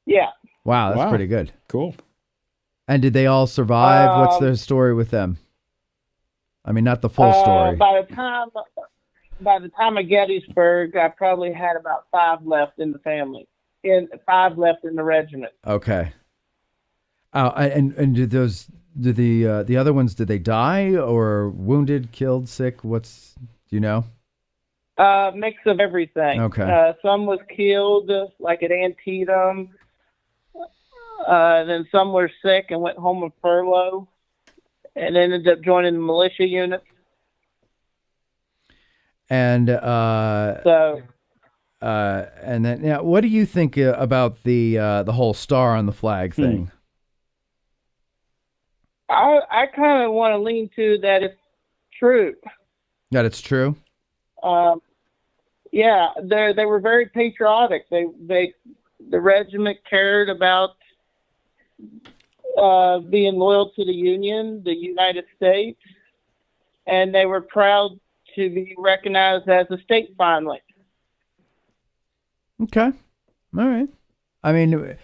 Yeah. Wow, that's pretty good. Cool. And did they all survive? What's the story with them? I mean, not the full story. By the time of Gettysburg, I probably had about 5 left in the family, and 5 left in the regiment. Okay. And did the other ones, did they die or wounded, killed, sick? Do you know? Mix of everything. Okay. Some was killed, like at Antietam. Then some were sick and went home on furlough, and ended up joining the militia unit. And and then what do you think about the whole star on the flag thing? I kind of want to lean to that it's true. That it's true. Yeah, they were very patriotic. The regiment cared about being loyal to the Union, the United States, and they were proud to be recognized as a state finally. Okay, all right. I mean,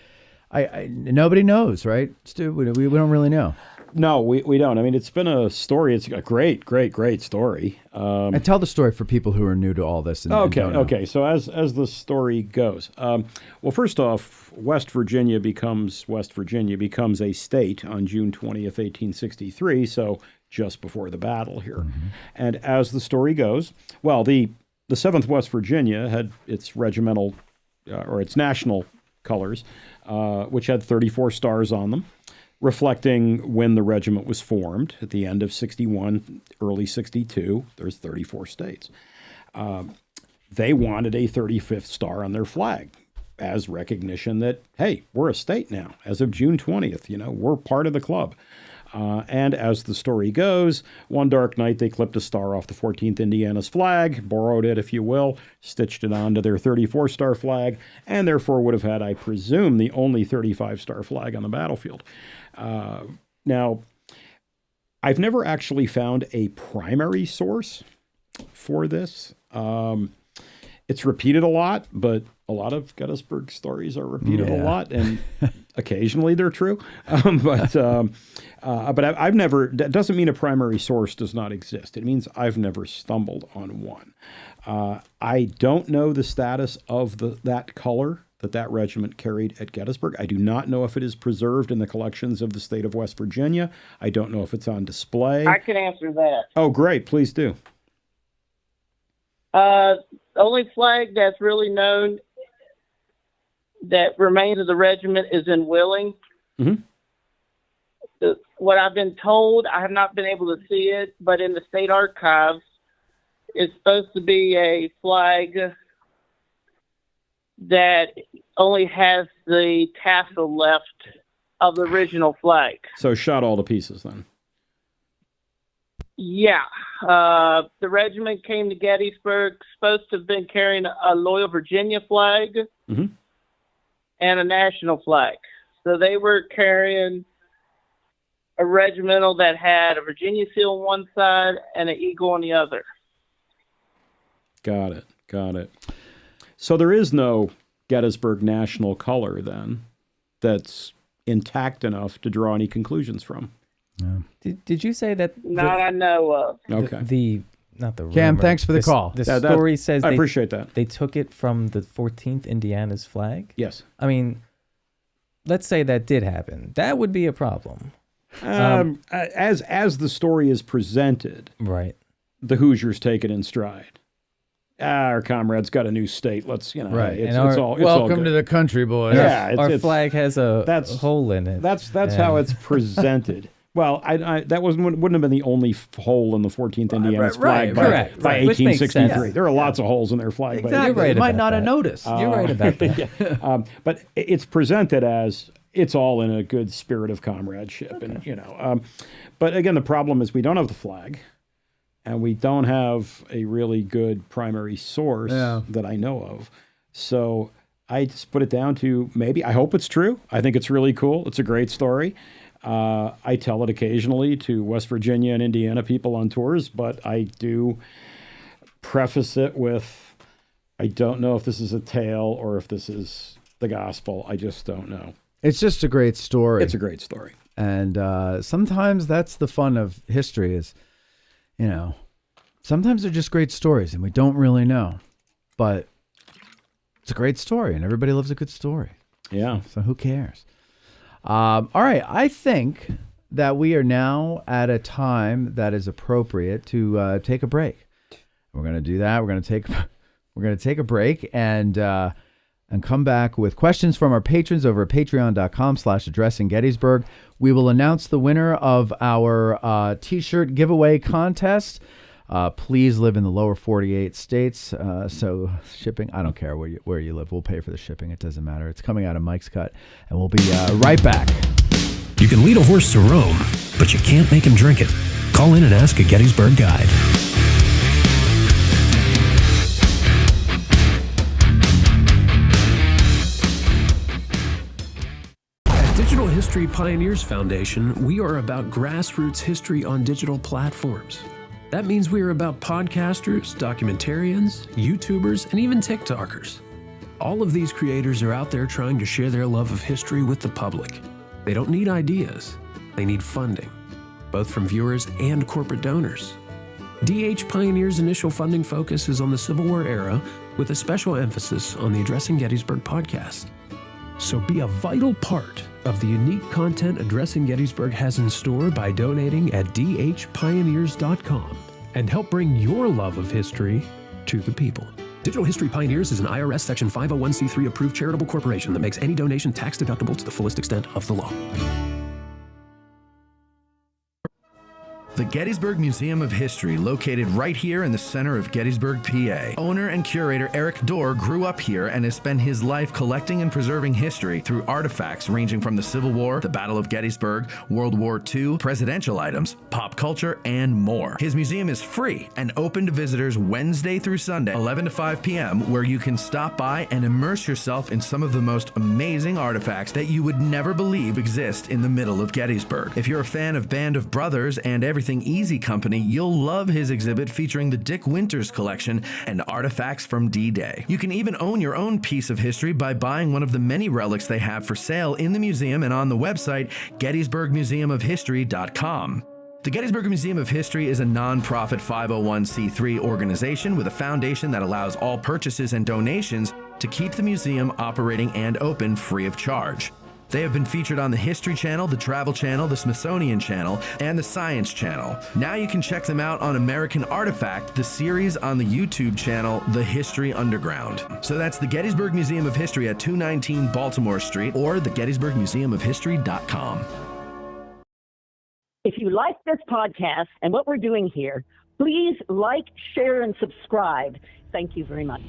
I nobody knows, right, Stu? We don't really know. No, we don't. I mean, it's been a story. It's a great story. And tell the story for people who are new to all this. And don't know. Okay. So as the story goes, well, first off, West Virginia becomes a state on June 20th, 1863. So just before the battle here. Mm-hmm. And as the story goes, well, the 7th West Virginia had its regimental or its national colors, which had 34 stars on them, reflecting when the regiment was formed at the end of 61, early 62. There's 34 states. They wanted a 35th star on their flag as recognition that, hey, we're a state now. As of June 20th, we're part of the club. And as the story goes, one dark night they clipped a star off the 14th Indiana's flag, borrowed it, if you will, stitched it onto their 34-star flag, and therefore would have had, I presume, the only 35-star flag on the battlefield. Now, I've never actually found a primary source for this. It's repeated a lot, but a lot of Gettysburg stories are repeated a lot, and occasionally they're true. But I've never. That doesn't mean a primary source does not exist. It means I've never stumbled on one. I don't know the status of that color that regiment carried at Gettysburg. I do not know if it is preserved in the collections of the state of West Virginia. I don't know if it's on display. I can answer that. Oh, great. Please do. The only flag that's really known that remains of the regiment is in Willing. Mm-hmm. What I've been told, I have not been able to see it, but in the state archives, it's supposed to be a flag that only has the tassel left of the original flag. So shot all to pieces then. Yeah. The regiment came to Gettysburg, supposed to have been carrying a Loyal Virginia flag mm-hmm. and a national flag. So they were carrying a regimental that had a Virginia seal on one side and an eagle on the other. Got it. So there is no Gettysburg national color then that's intact enough to draw any conclusions from. Yeah. Did you say that? Not I know of. Okay. Not the rumor. Cam, thanks for the call. The story says I appreciate that. They took it from the 14th Indiana's flag. Yes. I mean, let's say that did happen. That would be a problem. As the story is presented, right? The Hoosiers take it in stride. Our comrade's got a new state. Let's, right. It's all welcome good. to the country, boys. Yeah, our flag has a hole in it. That's how it's presented. Well, that wouldn't have been the only hole in the 14th Indiana's flag by 1863. There are lots of holes in their flag. Exactly. You're right. You might not have noticed. You're right about that. Yeah. But it's presented as it's all in a good spirit of comradeship, and but again, the problem is we don't have the flag. and we don't have a really good primary source that I know of. So I just put it down to maybe, I hope it's true. I think it's really cool. It's a great story. I tell it occasionally to West Virginia and Indiana people on tours, but I do preface it with, I don't know if this is a tale or if this is the gospel. I just don't know. It's just a great story. It's a great story. And sometimes that's the fun of history is, sometimes they're just great stories and we don't really know. But it's a great story and everybody loves a good story. Yeah. So who cares? All right. I think that we are now at a time that is appropriate to take a break. We're going to do that. We're going to take a break and come back with questions from our patrons over at patreon.com/addressinggettysburg. We will announce the winner of our T-shirt giveaway contest. Please live in the lower 48 states. So shipping, I don't care where you live. We'll pay for the shipping. It doesn't matter. It's coming out of Mike's Cut. And we'll be right back. You can lead a horse to Rome, but you can't make him drink it. Call in and ask a Gettysburg guide. Digital History Pioneers Foundation, we are about grassroots history on digital platforms. That means we are about podcasters, documentarians, YouTubers, and even TikTokers. All of these creators are out there trying to share their love of history with the public. They don't need ideas, they need funding, both from viewers and corporate donors. DH Pioneers' initial funding focus is on the Civil War era, with a special emphasis on the Addressing Gettysburg podcast. So be a vital part of the unique content Addressing Gettysburg has in store by donating at dhpioneers.com and help bring your love of history to the people. Digital History Pioneers is an IRS Section 501c3 approved charitable corporation that makes any donation tax deductible to the fullest extent of the law. The Gettysburg Museum of History, located right here in the center of Gettysburg, PA. Owner and curator Eric Dorr grew up here and has spent his life collecting and preserving history through artifacts ranging from the Civil War, the Battle of Gettysburg, World War II, presidential items, pop culture, and more. His museum is free and open to visitors Wednesday through Sunday, 11 to 5 p.m., where you can stop by and immerse yourself in some of the most amazing artifacts that you would never believe exist in the middle of Gettysburg. If you're a fan of Band of Brothers and Everything Easy Company, you'll love his exhibit featuring the Dick Winters collection and artifacts from D-Day. You can even own your own piece of history by buying one of the many relics they have for sale in the museum and on the website gettysburgmuseumofhistory.com. The Gettysburg Museum of History is a non-profit 501c3 organization with a foundation that allows all purchases and donations to keep the museum operating and open free of charge. They have been featured on the History Channel, the Travel Channel, the Smithsonian Channel, and the Science Channel. Now you can check them out on American Artifact, the series on the YouTube channel, The History Underground. So that's the Gettysburg Museum of History at 219 Baltimore Street or the gettysburgmuseumofhistory.com. If you like this podcast and what we're doing here, please like, share, and subscribe. Thank you very much.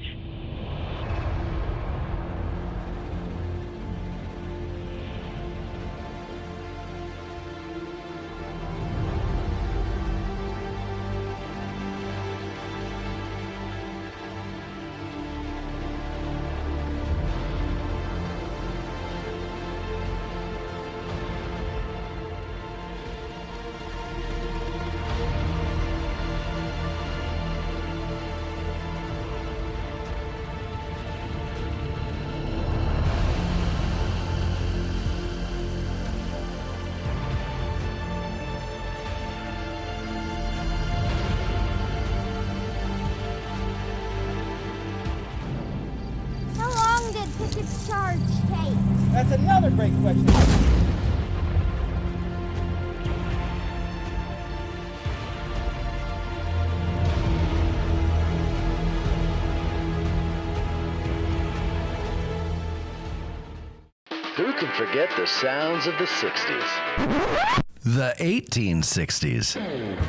Charge take? That's another great question. Who can forget the sounds of the 60s? The 1860s.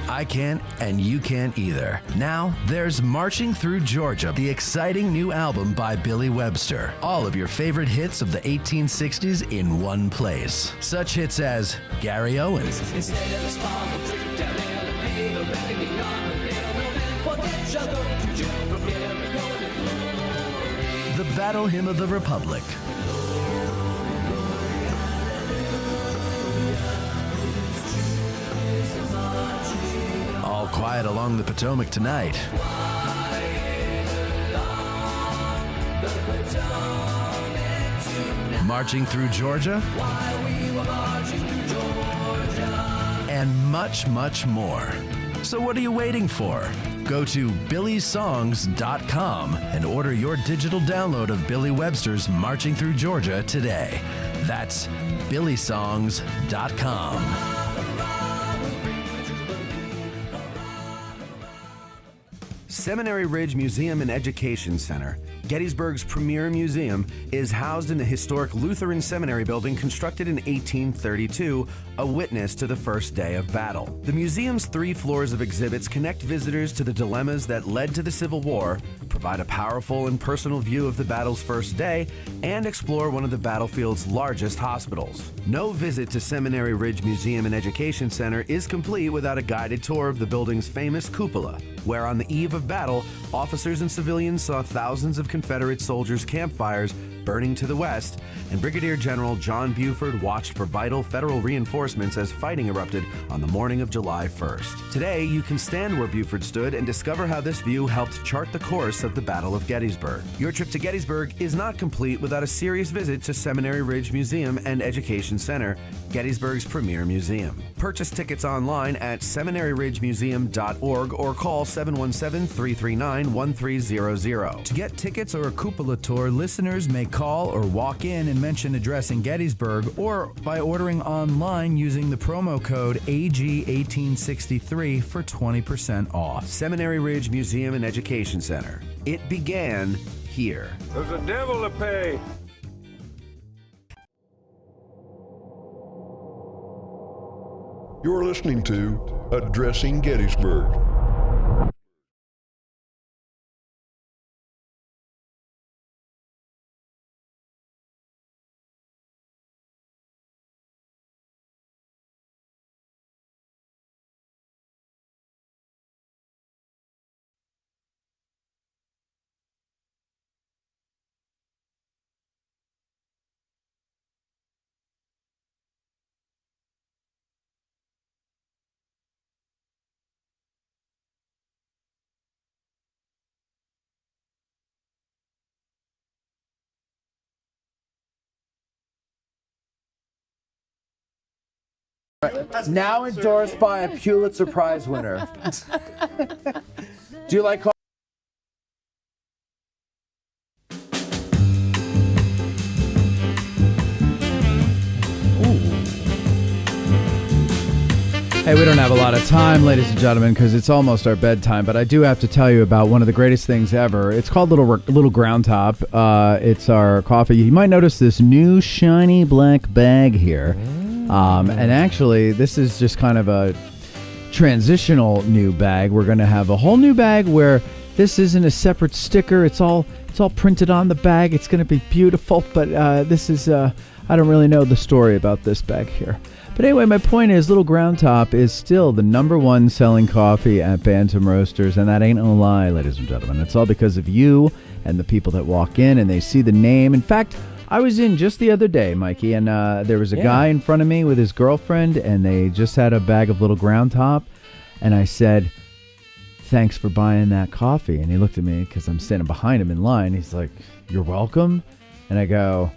I can't, and you can't either. Now, there's Marching Through Georgia, the exciting new album by Billy Webster. All of your favorite hits of the 1860s in one place. Such hits as Gary Owens, the Battle Hymn of the Republic. All quiet along the Potomac tonight. Marching through Georgia. And much, much more. So what are you waiting for? Go to billysongs.com and order your digital download of Billy Webster's Marching Through Georgia today. That's billysongs.com. Seminary Ridge Museum and Education Center, Gettysburg's premier museum, is housed in the historic Lutheran Seminary building constructed in 1832, a witness to the first day of battle. The museum's 3 floors of exhibits connect visitors to the dilemmas that led to the Civil War, provide a powerful and personal view of the battle's first day, and explore one of the battlefield's largest hospitals. No visit to Seminary Ridge Museum and Education Center is complete without a guided tour of the building's famous cupola, where on the eve of battle, officers and civilians saw thousands of Confederate soldiers' campfires burning to the west, and Brigadier General John Buford watched for vital federal reinforcements as fighting erupted on the morning of July 1st. Today, you can stand where Buford stood and discover how this view helped chart the course of the Battle of Gettysburg. Your trip to Gettysburg is not complete without a serious visit to Seminary Ridge Museum and Education Center, Gettysburg's premier museum. Purchase tickets online at seminaryridgemuseum.org or call 717-339-1300. To get tickets or a cupola tour, listeners may call or walk in and mention addressing Gettysburg, or by ordering online using the promo code AG1863 for 20% off. Seminary Ridge Museum and Education Center. It began here. There's a devil to pay. You're listening to Addressing Gettysburg. Now endorsed by a Pulitzer Prize winner. Do you like coffee? Hey, we don't have a lot of time, ladies and gentlemen, because it's almost our bedtime, but I do have to tell you about one of the greatest things ever. It's called Little Ground Top. It's our coffee. You might notice this new shiny black bag here. And actually, this is just kind of a transitional new bag. We're going to have a whole new bag where this isn't a separate sticker. It's all printed on the bag. It's going to be beautiful, but this is, I don't really know the story about this bag here. But anyway, my point is Little Ground Top is still the #1 selling coffee at Bantam Roasters, and that ain't no lie, ladies and gentlemen. It's all because of you and the people that walk in and they see the name. In fact, I was in just the other day, Mikey, and there was a guy in front of me with his girlfriend, and they just had a bag of Little Ground Top, and I said, "Thanks for buying that coffee." And he looked at me because I'm standing behind him in line. He's like, "You're welcome." And I go,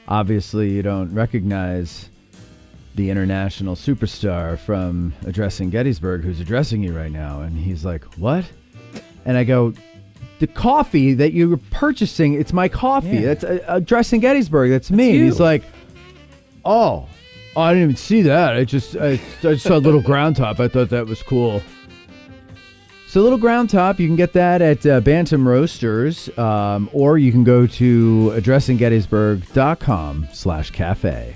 "Obviously you don't recognize the international superstar from Addressing Gettysburg who's addressing you right now." And he's like, "What?" And I go, "The coffee that you were purchasing, it's my coffee. That's Addressing Gettysburg. That's me." And he's like, oh, I didn't even see that. I just saw Little Ground Top. I thought that was cool. So Little Ground Top, you can get that at Bantam Roasters, or you can go to addressinggettysburg.com/cafe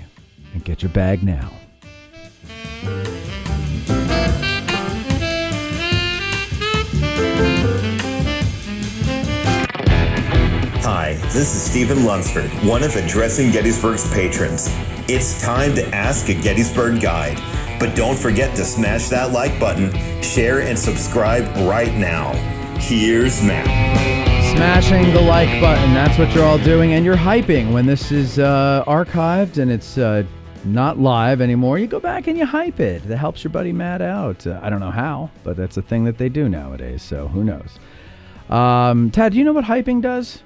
and get your bag now. Hi, this is Stephen Lunsford, one of Addressing Gettysburg's patrons. It's time to ask a Gettysburg guide, but don't forget to smash that like button, share, and subscribe right now. Here's Matt. smashing the like button. That's what you're all doing, and you're hyping. When this is archived and it's not live anymore, you go back and you hype it. That helps your buddy Matt out. I don't know how, but that's a thing that they do nowadays, so who knows. Tad, do you know what hyping does?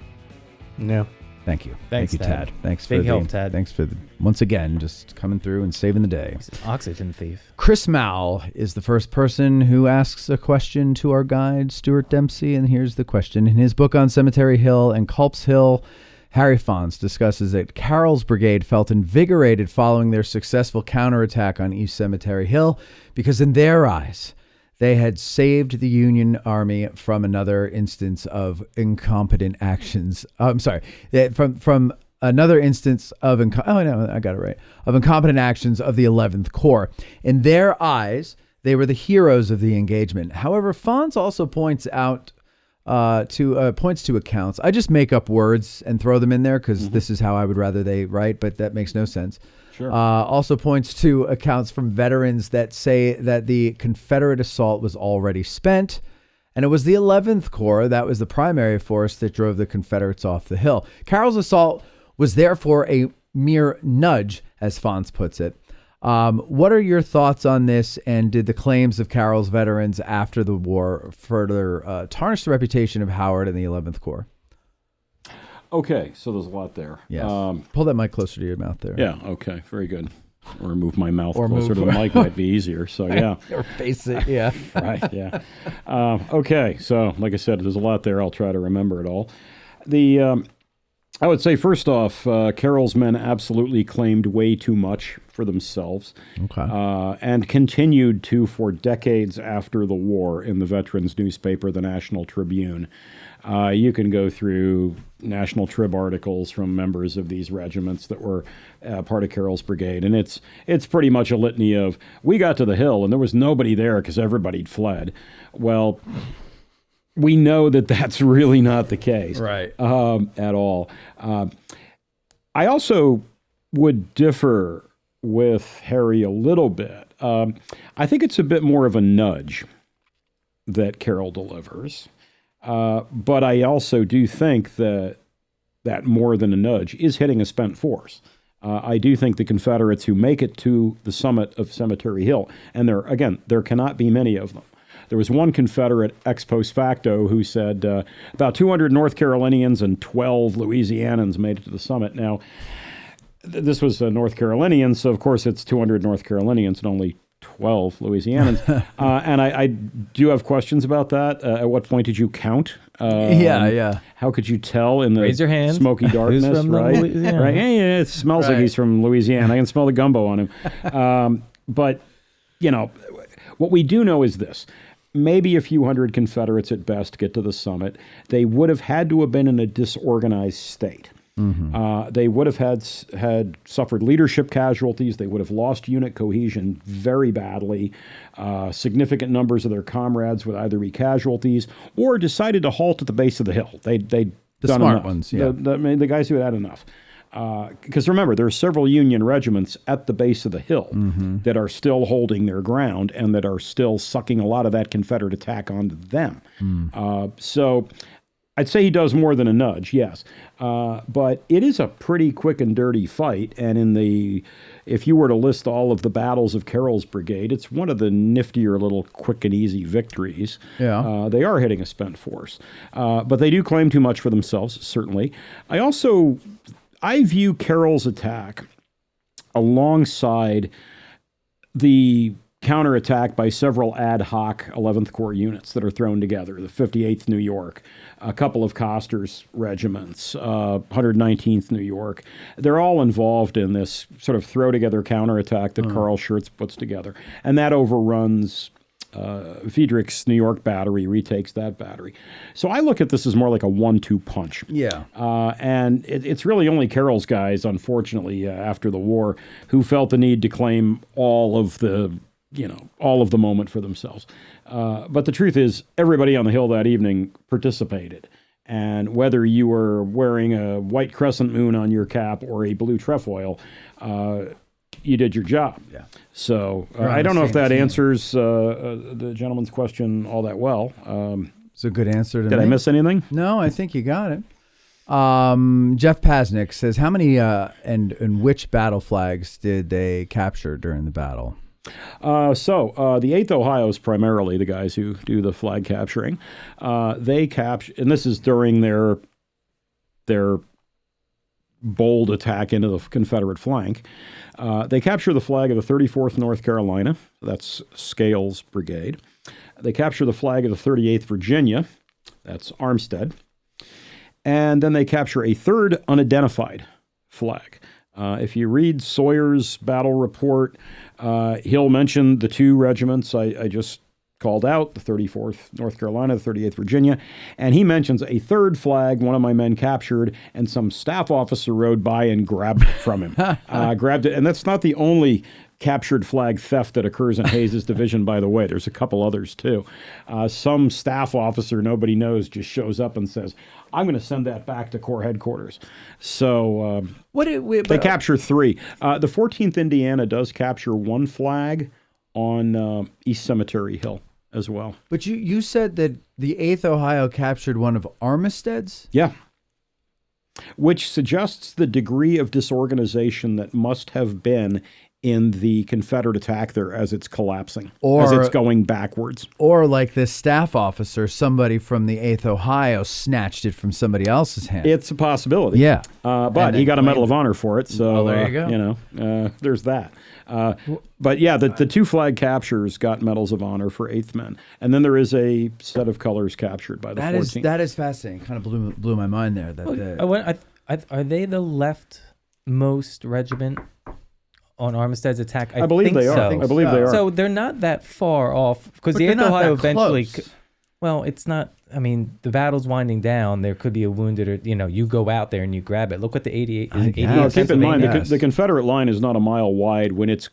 No. Thank you. Thanks, Thank you, Tad. Thanks Big for help, Tad. Thanks for once again just coming through and saving the day. He's an oxygen thief. Chris Mowell is the first person who asks a question to our guide, Stuart Dempsey, and here's the question. In his book on Cemetery Hill and Culp's Hill, Harry Fonz discusses that Carroll's brigade felt invigorated following their successful counterattack on East Cemetery Hill because in their eyes, they had saved the Union Army from another instance of incompetent actions. From another instance of incompetent actions of the 11th Corps. In their eyes, they were the heroes of the engagement. However, Fonz also points out points to accounts. I just make up words and throw them in there because this is how I would rather they write, but that makes no sense. Sure. Also points to accounts from veterans that say that the Confederate assault was already spent, and it was the 11th Corps that was the primary force that drove the Confederates off the hill. Carroll's assault was therefore a mere nudge, as Fonz puts it. What are your thoughts on this, and did the claims of Carroll's veterans after the war further tarnish the reputation of Howard and the 11th Corps? Okay, so there's a lot there. Yes. Pull that mic closer to your mouth there. Yeah, okay, very good. Or move my mouth closer to the mic might be easier, so yeah. Or face it, yeah. Right, yeah. Okay, so like I said, there's a lot there. I'll try to remember it all. I would say, first off, Carroll's men absolutely claimed way too much for themselves. Okay. And continued to for decades after the war in the veterans newspaper, the National Tribune. You can go through National Trib articles from members of these regiments that were part of Carroll's brigade, and it's pretty much a litany of, we got to the hill and there was nobody there because everybody'd fled. Well, we know that that's really not the case, right? At all. I also would differ with Harry a little bit. I think it's a bit more of a nudge that Carroll delivers. But I also do think that more than a nudge is hitting a spent force. I do think the Confederates who make it to the summit of Cemetery Hill, and there cannot be many of them. There was one Confederate ex post facto who said about 200 North Carolinians and 12 Louisianans made it to the summit. Now, this was North Carolinians, so of course it's 200 North Carolinians and only 12 Louisianans. And I do have questions about that. At what point did you count? Yeah. How could you tell in the Raise your hand. smoky darkness, right? Right. Yeah, it smells like he's from Louisiana. I can smell the gumbo on him. But, what we do know is this. Maybe a few hundred Confederates at best get to the summit. They would have had to have been in a disorganized state. Mm-hmm. They would have had suffered leadership casualties. They would have lost unit cohesion very badly. Significant numbers of their comrades would either be casualties or decided to halt at the base of the hill. They'd done smart enough. Ones, yeah. The guys who had enough. Because remember, there are several Union regiments at the base of the hill that are still holding their ground and that are still sucking a lot of that Confederate attack onto them. So I'd say he does more than a nudge, yes. But it is a pretty quick and dirty fight. And if you were to list all of the battles of Carroll's brigade, it's one of the niftier little quick and easy victories. Yeah. They are hitting a spent force. But they do claim too much for themselves, certainly. I view Carroll's attack alongside the counterattack by several ad hoc 11th Corps units that are thrown together, the 58th New York, a couple of Coster's regiments, 119th New York. They're all involved in this sort of throw-together counterattack that Carl Schurz puts together. And that overruns Friedrich's New York battery, retakes that battery. So I look at this as more like a 1-2 punch. Yeah. And it's really only Carroll's guys, unfortunately, after the war, who felt the need to claim all of the moment for themselves. But the truth is, everybody on the hill that evening participated. And whether you were wearing a white crescent moon on your cap or a blue trefoil, you did your job. Yeah. So I don't know if that answers the gentleman's question all that well. It's a good answer to me. Did I miss anything? No, I think you got it. Jeff Pasnick says, how many and which battle flags did they capture during the battle? The 8th Ohio is primarily the guys who do the flag capturing. They capture, and this is during their bold attack into the Confederate flank. They capture the flag of the 34th North Carolina. That's Scales' brigade. They capture the flag of the 38th Virginia. That's Armstead. And then they capture a third unidentified flag. If you read Sawyer's battle report, he'll mention the two regiments I just called out, the 34th North Carolina, the 38th Virginia, and he mentions a third flag one of my men captured, and some staff officer rode by and grabbed it from him. Grabbed it, and that's not the only captured flag theft that occurs in Hayes's division, by the way. There's a couple others, too. Some staff officer nobody knows just shows up and says, I'm going to send that back to Corps headquarters. So they capture three. The 14th Indiana does capture one flag on East Cemetery Hill as well. But you said that the 8th Ohio captured one of Armstead's? Yeah. Which suggests the degree of disorganization that must have been in the Confederate attack there as it's collapsing, as it's going backwards. Or like this staff officer, somebody from the 8th Ohio snatched it from somebody else's hand. It's a possibility. Yeah. But he got a Medal of Honor for it, so there you go. There's that. But yeah, the two flag captures got medals of honor for 8th men. And then there is a set of colors captured by the 14th. That is fascinating. Kind of blew my mind there. Are they the leftmost regiment on Armistead's attack? I believe they are. I believe they are. So they're not that far off, because the 8th Ohio eventually... Well, it's not... I mean, the battle's winding down. There could be a wounded, or you go out there and you grab it. Look what the 88. Keep in mind, the Confederate line is not a mile wide when it's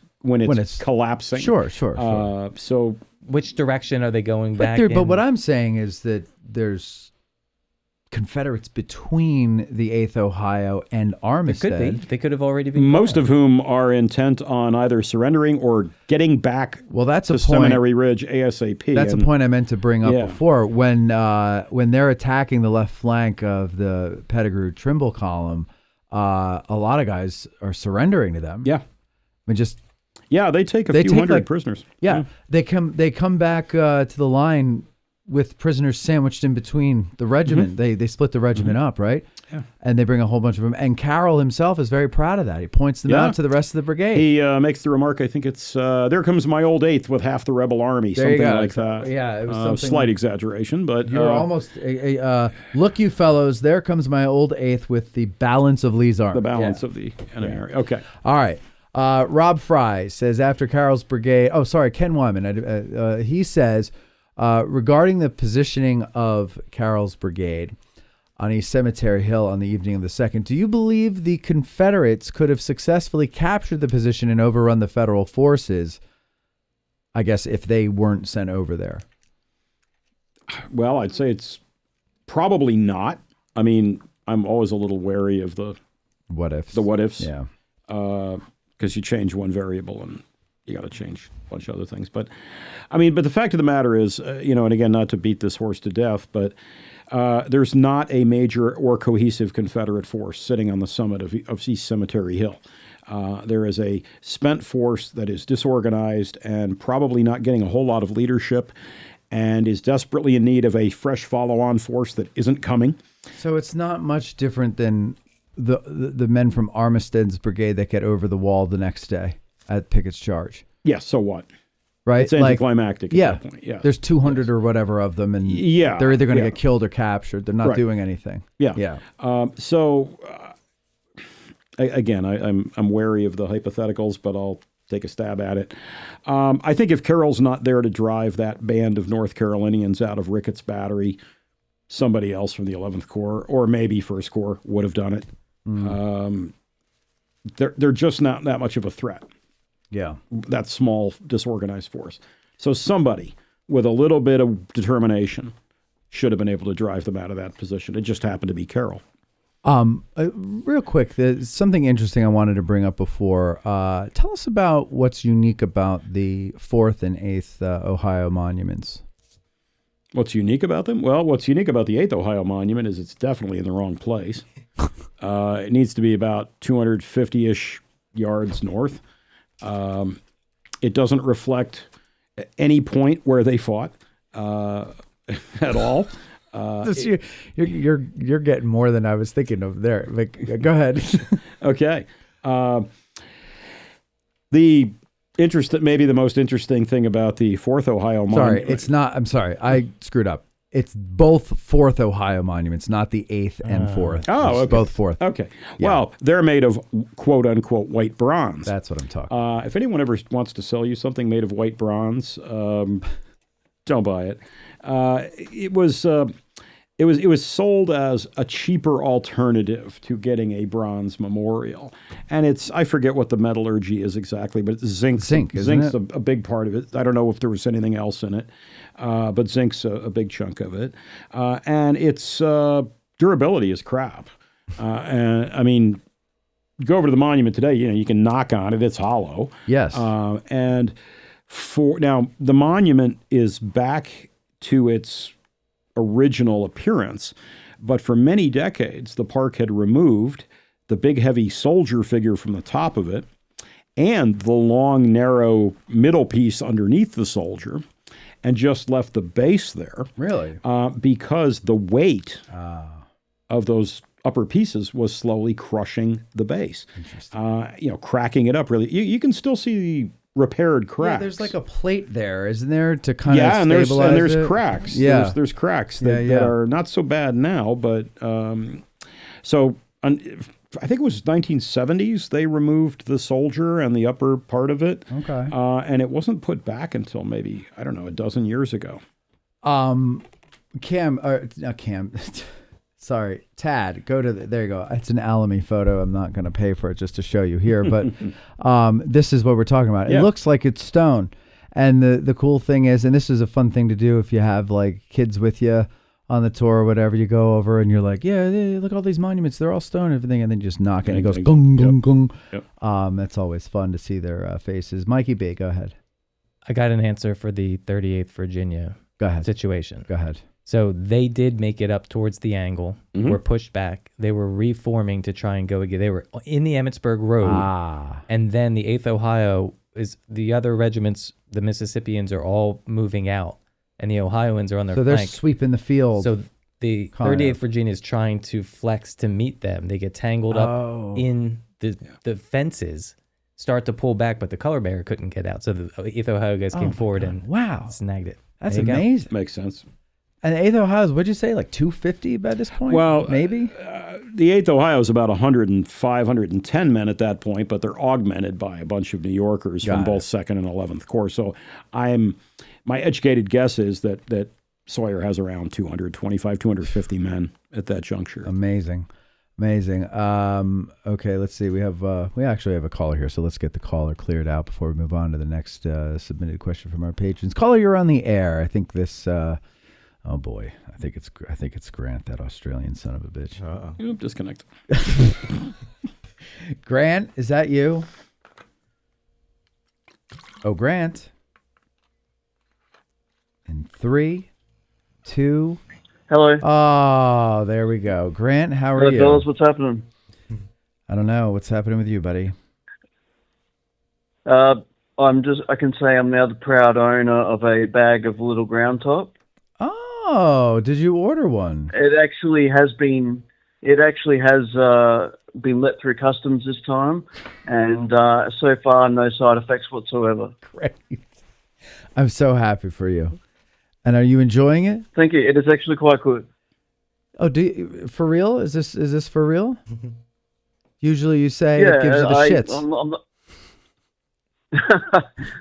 collapsing. Sure. So, which direction are they going back? But what I'm saying is that there's Confederates between the 8th Ohio and Armistead. It could be. They could have already been. Most of whom are intent on either surrendering or getting back. Well, that's to a point. Seminary Ridge ASAP. That's a point I meant to bring up before. When they're attacking the left flank of the Pettigrew Trimble column, a lot of guys are surrendering to them. Yeah, I mean, they take a few hundred prisoners. Yeah, they come back to the line with prisoners sandwiched in between the regiment. Mm-hmm. They split the regiment up, right? Yeah. And they bring a whole bunch of them. And Carroll himself is very proud of that. He points them out to the rest of the brigade. He makes the remark, I think it's, there comes my old 8th with half the rebel army, something like that. Yeah, it was something. Slight exaggeration, but... You're almost... look, you fellows, there comes my old 8th with the balance of Lee's army. The balance of the enemy army. Okay. All right. Rob Fry says, after Carroll's brigade... Oh, sorry, Ken Wyman. He says... regarding the positioning of Carroll's brigade on East Cemetery Hill on the evening of the 2nd, do you believe the Confederates could have successfully captured the position and overrun the Federal forces, I guess, if they weren't sent over there? Well, I'd say it's probably not. I mean, I'm always a little wary of the what ifs. The what ifs. Yeah. Because you change one variable and you got to change a bunch of other things. But the fact of the matter is, and again, not to beat this horse to death, but there's not a major or cohesive Confederate force sitting on the summit of East Cemetery Hill. There is a spent force that is disorganized and probably not getting a whole lot of leadership and is desperately in need of a fresh follow-on force that isn't coming. So it's not much different than the men from Armistead's brigade that get over the wall the next day at Pickett's charge. Yes, so what? Right? It's anticlimactic at that point. Yeah. There's 200 or whatever of them, and they're either going to get killed or captured. They're not doing anything. Yeah. Again, I'm wary of the hypotheticals, but I'll take a stab at it. I think if Carroll's not there to drive that band of North Carolinians out of Ricketts Battery, somebody else from the 11th Corps, or maybe 1st Corps, would have done it. They're just not that much of a threat. Yeah. That small, disorganized force. So somebody with a little bit of determination should have been able to drive them out of that position. It just happened to be Carroll. Real quick, there's something interesting I wanted to bring up before. Tell us about what's unique about the 4th and 8th Ohio monuments. What's unique about them? Well, what's unique about the 8th Ohio Monument is it's definitely in the wrong place. It needs to be about 250-ish yards north. It doesn't reflect any point where they fought at all. You're getting more than I was thinking of there. Like, go ahead. Okay. Maybe the most interesting thing about the 4th Ohio Monument. Sorry, it's not. I'm sorry. I screwed up. It's both 4th Ohio monuments, not the 8th and 4th. Oh, okay. Both 4th. Okay. Yeah. Well, they're made of quote unquote white bronze. That's what I'm talking about. If anyone ever wants to sell you something made of white bronze, don't buy it. It was sold as a cheaper alternative to getting a bronze memorial, and I forget what the metallurgy is exactly, but it's zinc. Zinc's a big part of it. I don't know if there was anything else in it, but zinc's a big chunk of it, and its durability is crap. And I mean, go over to the monument today. You can knock on it; it's hollow. Yes, and now the monument is back to its original appearance, but for many decades the park had removed the big heavy soldier figure from the top of it and the long narrow middle piece underneath the soldier and just left the base there. Really? Because the weight of those upper pieces was slowly crushing the base. Interesting. Cracking it up really. You can still see repaired cracks. Yeah, there's like a plate there, isn't there, to kind of and stabilize there's it? cracks. Yeah, there's cracks that are not so bad now, but I think it was 1970s they removed the soldier and the upper part of it. Okay, and it wasn't put back until maybe a dozen years ago. Sorry, Tad, go to there you go. It's an Alamy photo. I'm not going to pay for it just to show you here, but this is what we're talking about. It looks like it's stone. And the cool thing is, and this is a fun thing to do if you have like kids with you on the tour or whatever, you go over and you're like, yeah, look at all these monuments. They're all stone and everything. And then you just knock it and it goes gung, gung, gung. Yep. That's always fun to see their faces. Mikey B, go ahead. I got an answer for the 38th Virginia situation. Go ahead. So they did make it up towards the angle, were pushed back. They were reforming to try and go again. They were in the Emmitsburg Road. And then the 8th Ohio the other regiments, the Mississippians are all moving out. And the Ohioans are on their flank. So they're sweeping the field. So the 38th Virginia is trying to flex to meet them. They get tangled up in the fences, start to pull back, but the color bearer couldn't get out. So the 8th Ohio guys came forward and snagged it. That's amazing. Makes sense. And the 8th Ohio is, what'd you say, like 250 by this point? Well, maybe? The 8th Ohio is about 105, 110 men at that point, but they're augmented by a bunch of New Yorkers from both 2nd and 11th Corps. So my educated guess is that Sawyer has around 225, 250 men at that juncture. Amazing. Okay, let's see. We actually have a caller here, so let's get the caller cleared out before we move on to the next submitted question from our patrons. Caller, you're on the air. I think this... oh boy, I think it's Grant, that Australian son of a bitch. Oop, disconnected. Grant, is that you? Oh, Grant. In 3, 2. Hello. Oh, there we go. Grant, how are you? Fellas, what's happening? I don't know. What's happening with you, buddy? I can say I'm now the proud owner of a bag of Little Ground Top. Oh, did you order one? It actually has been let through customs this time, and so far no side effects whatsoever. Great. I'm so happy for you. And are you enjoying it? Thank you. It is actually quite good. Oh, for real? Is this for real? Usually you say it gives you the shits.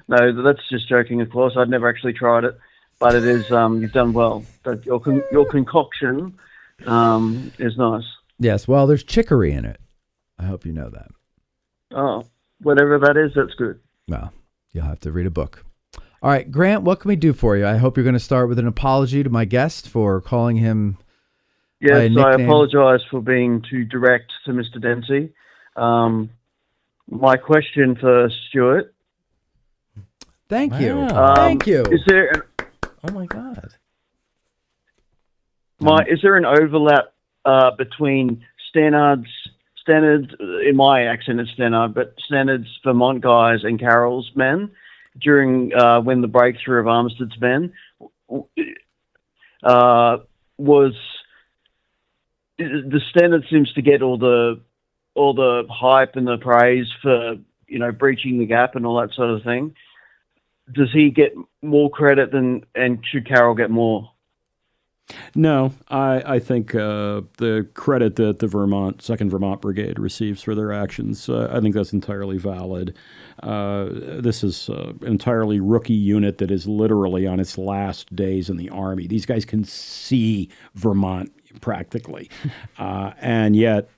No, that's just joking, of course. I'd never actually tried it. But it is, you've done well. Your concoction is nice. Yes, well, there's chicory in it. I hope you know that. Oh, whatever that is, that's good. Well, you'll have to read a book. All right, Grant, what can we do for you? I hope you're going to start with an apology to my guest for calling him by a nickname. I apologize for being too direct to Mr. Dempsey. My question for Stuart. Thank you. Wow. Thank you. Is there... Oh my God! Is there an overlap between Stannard's, in my accent it's Stannard, but Stannard's Vermont guys and Carroll's men during when the breakthrough of Armistead's men was the Stannard seems to get all the hype and the praise for breaching the gap and all that sort of thing. Does he get more credit and should Carroll get more? No, I think the credit that the 2nd Vermont Brigade receives for their actions, I think that's entirely valid. This is an entirely rookie unit that is literally on its last days in the Army. These guys can see Vermont practically, and yet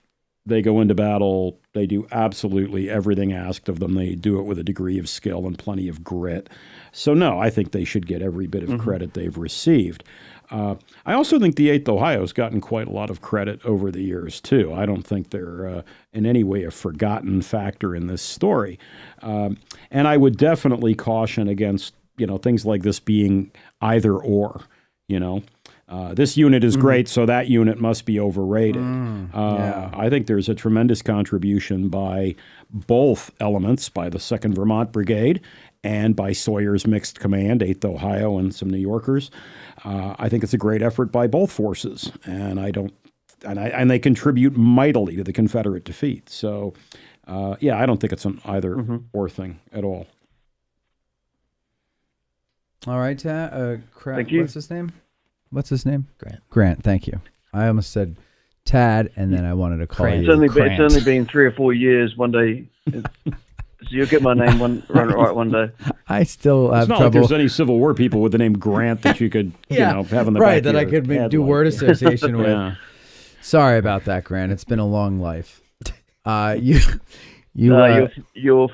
they go into battle. They do absolutely everything asked of them. They do it with a degree of skill and plenty of grit. So, no, I think they should get every bit of credit they've received. I also think the 8th Ohio's gotten quite a lot of credit over the years, too. I don't think they're in any way a forgotten factor in this story. And I would definitely caution against, things like this being either or, this unit is great, so that unit must be overrated. I think there's a tremendous contribution by both elements, by the 2nd Vermont Brigade and by Sawyer's Mixed Command, 8th Ohio, and some New Yorkers. I think it's a great effort by both forces, and and they contribute mightily to the Confederate defeat. So, I don't think it's an either or thing at all. All right, thank you. What's his name? Grant, thank you. I almost said Tad, and then I wanted to call you It's only been 3 or 4 years. One day, so you'll get my name right one day. I still have it's not trouble. Like there's any Civil War people with the name Grant that you could have in the right back that I could do word association with. Yeah. Sorry about that, Grant. It's been a long life. You're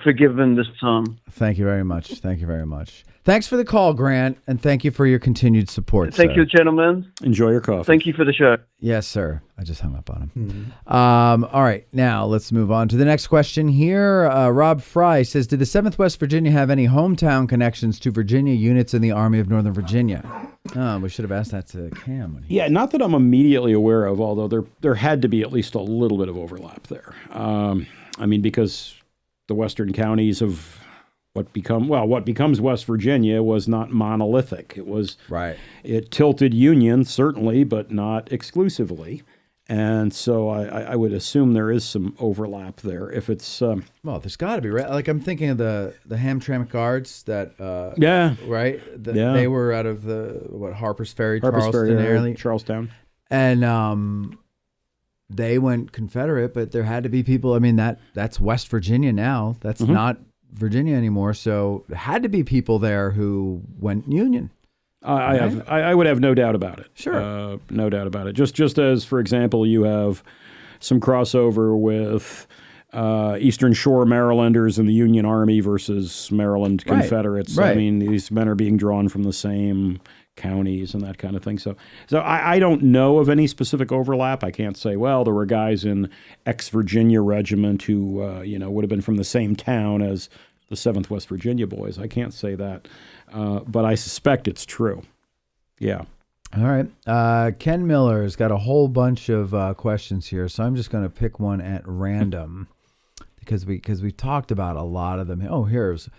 forgiven this time. Thank you very much. Thanks for the call, Grant, and thank you for your continued support. Thank you, gentlemen. Enjoy your coffee. Thank you for the show. Yes, sir. I just hung up on him. All right, now let's move on to the next question here. Rob Fry says, did the 7th West Virginia have any hometown connections to Virginia units in the Army of Northern Virginia? We should have asked that to Cam. Yeah, not that I'm immediately aware of, although there had to be at least a little bit of overlap there. Because the western counties of what becomes West Virginia was not monolithic. It was It tilted Union, certainly, but not exclusively. And so I would assume there is some overlap there. If it's there's got to be, right? Like I'm thinking of the Hamtramck Guards that they were out of the Harper's Ferry, Charlestown, and they went Confederate, but there had to be people. I mean that's West Virginia now. That's not Virginia anymore. So there had to be people there who went Union. I would have no doubt about it. Sure. No doubt about it. Just as, for example, you have some crossover with Eastern Shore Marylanders in the Union Army versus Maryland Confederates. Right. I mean, these men are being drawn from the same counties and that kind of thing. So I don't know of any specific overlap. I can't say, well, there were guys in ex-Virginia Regiment who, would have been from the same town as the 7th West Virginia boys. I can't say that. But I suspect it's true. Yeah. All right. Ken Miller's got a whole bunch of questions here, so I'm just going to pick one at random because we talked about a lot of them. Oh, here's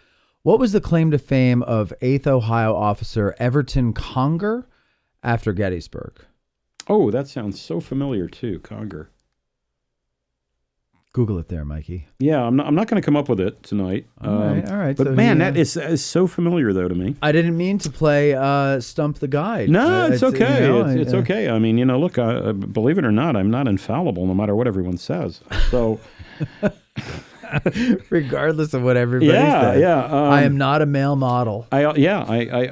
what was the claim to fame of 8th Ohio officer Everton Conger after Gettysburg? Oh, that sounds so familiar too, Conger. Google it there, Mikey. Yeah, I'm not going to come up with it tonight. All right. But so that is so familiar, though, to me. I didn't mean to play Stump the Guide. No, it's okay. It's okay. I mean, look, believe it or not, I'm not infallible no matter what everyone says. So... regardless of what everybody says. Yeah. I am not a male model. I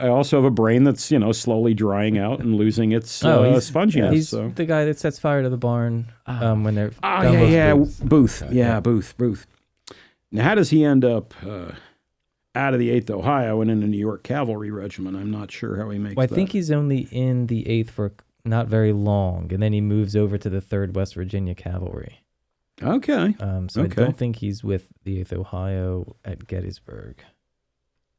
also have a brain that's slowly drying out and losing its sponginess. He's the guy that sets fire to the barn when they're Booth. Booth. Now, how does he end up out of the 8th Ohio and in the New York Cavalry Regiment? I'm not sure how he makes that. I think he's only in the 8th for not very long, and then he moves over to the 3rd West Virginia Cavalry. Okay. I don't think he's with the 8th Ohio at Gettysburg.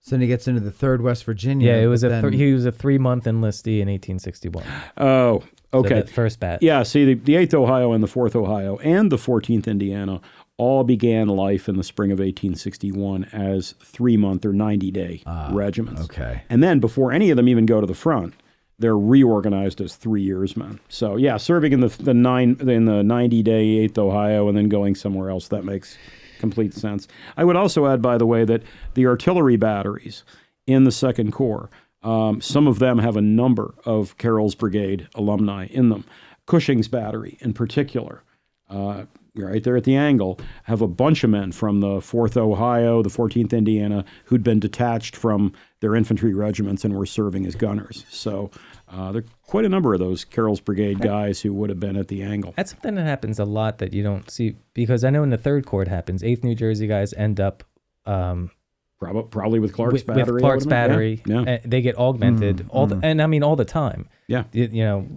So then he gets into the 3rd West Virginia. Yeah, he was a 3-month enlistee in 1861. Oh, So Okay. that first batch. Yeah, see, the 8th Ohio and the 4th Ohio and the 14th Indiana all began life in the spring of 1861 as 3-month or 90-day regiments. Okay. And then before any of them even go to the front, they're reorganized as 3-yearsmen. So yeah, serving in the 90-day 8th Ohio and then going somewhere else, that makes complete sense. I would also add, by the way, that the artillery batteries in the Second Corps, some of them have a number of Carroll's Brigade alumni in them. Cushing's battery in particular, right there at the angle, have a bunch of men from the 4th Ohio, the 14th Indiana, who'd been detached from their infantry regiments and were serving as gunners. So there are quite a number of those Carroll's Brigade guys who would have been at the angle. That's something that happens a lot that you don't see, because I know in the 3rd Corps it happens. 8th New Jersey guys end up probably with Clark's battery. With Clark's battery, yeah. They get augmented all the time. Yeah,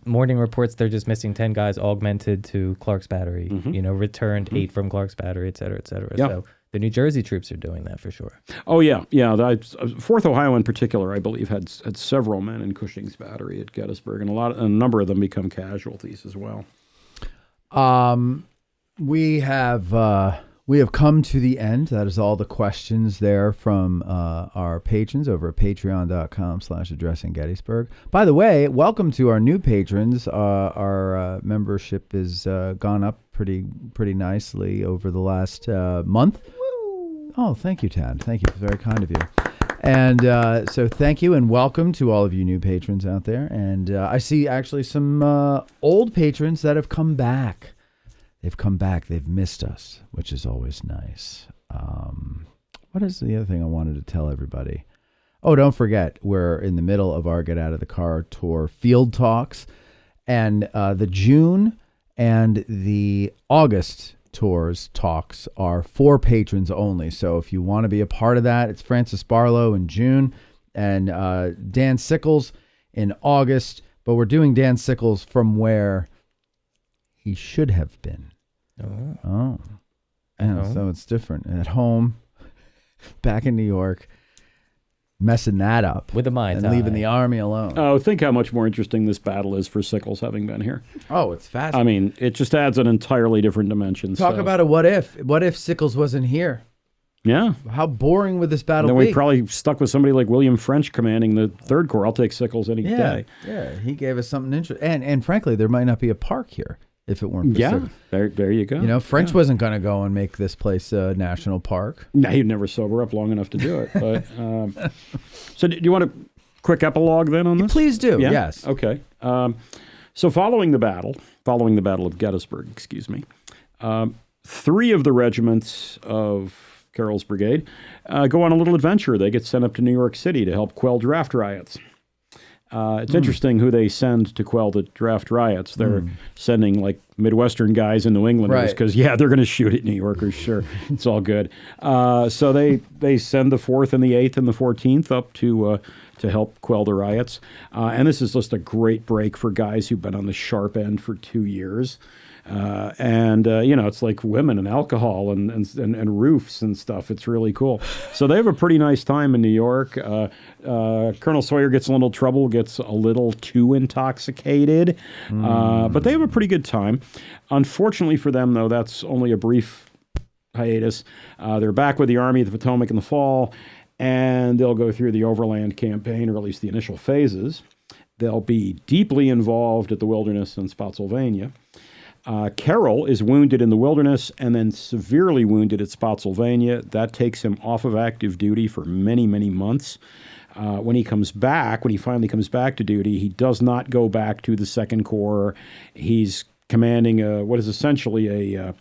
morning reports they're just missing 10 guys, augmented to Clark's battery. Returned 8 from Clark's battery, et cetera, et cetera. Yeah. So the New Jersey troops are doing that for sure. Oh yeah. The 4th Ohio in particular, I believe, had several men in Cushing's battery at Gettysburg, and a number of them become casualties as well. We have come to the end. That is all the questions there from our patrons over at patreon.com/addressinggettysburg. By the way, welcome to our new patrons. Our membership has gone up pretty nicely over the last month. Woo! Oh, thank you, Tad. Thank you. Very kind of you. And so thank you and welcome to all of you new patrons out there. And I see actually some old patrons that have come back. They've come back. They've missed us, which is always nice. What is the other thing I wanted to tell everybody? Oh, don't forget, we're in the middle of our Get Out of the Car tour field talks. And the June and the August tours talks are for patrons only. So if you want to be a part of that, it's Francis Barlow in June and Dan Sickles in August. But we're doing Dan Sickles from where he should have been. Oh. Yeah, so it's different. At home, back in New York, messing that up. With a Mai Tai. And leaving the Army alone. Oh, think how much more interesting this battle is for Sickles having been here. Oh, it's fascinating. I mean, it just adds an entirely different dimension. Talk about a what if. What if Sickles wasn't here? Yeah. How boring would this battle then be? we probably stuck with somebody like William French commanding the 3rd Corps. I'll take Sickles any day. Yeah, he gave us something interesting. And frankly, there might not be a park here if it weren't for Sickles. There you go. You know, French wasn't going to go and make this place a national park. No, he'd never sober up long enough to do it. But so do you want a quick epilogue then on this? Please do, Yeah? yes. Okay. So following the Battle of Gettysburg, 3 of the regiments of Carroll's Brigade go on a little adventure. They get sent up to New York City to help quell draft riots. It's interesting who they send to quell the draft riots. They're sending like Midwestern guys and New Englanders because, they're going to shoot at New Yorkers. Sure, it's all good. So they send the 4th and the 8th and the 14th up to help quell the riots. And this is just a great break for guys who've been on the sharp end for 2 years. It's like women and alcohol and roofs and stuff. It's really cool. So they have a pretty nice time in New York. Colonel Sawyer gets in a little trouble, gets a little too intoxicated, but they have a pretty good time. Unfortunately for them, though, that's only a brief hiatus. They're back with the Army of the Potomac in the fall, and they'll go through the Overland Campaign, or at least the initial phases. They'll be deeply involved at the Wilderness and Spotsylvania. Carroll is wounded in the Wilderness and then severely wounded at Spotsylvania. That takes him off of active duty for many, many months. When he finally comes back to duty, he does not go back to the Second Corps. He's commanding what is essentially a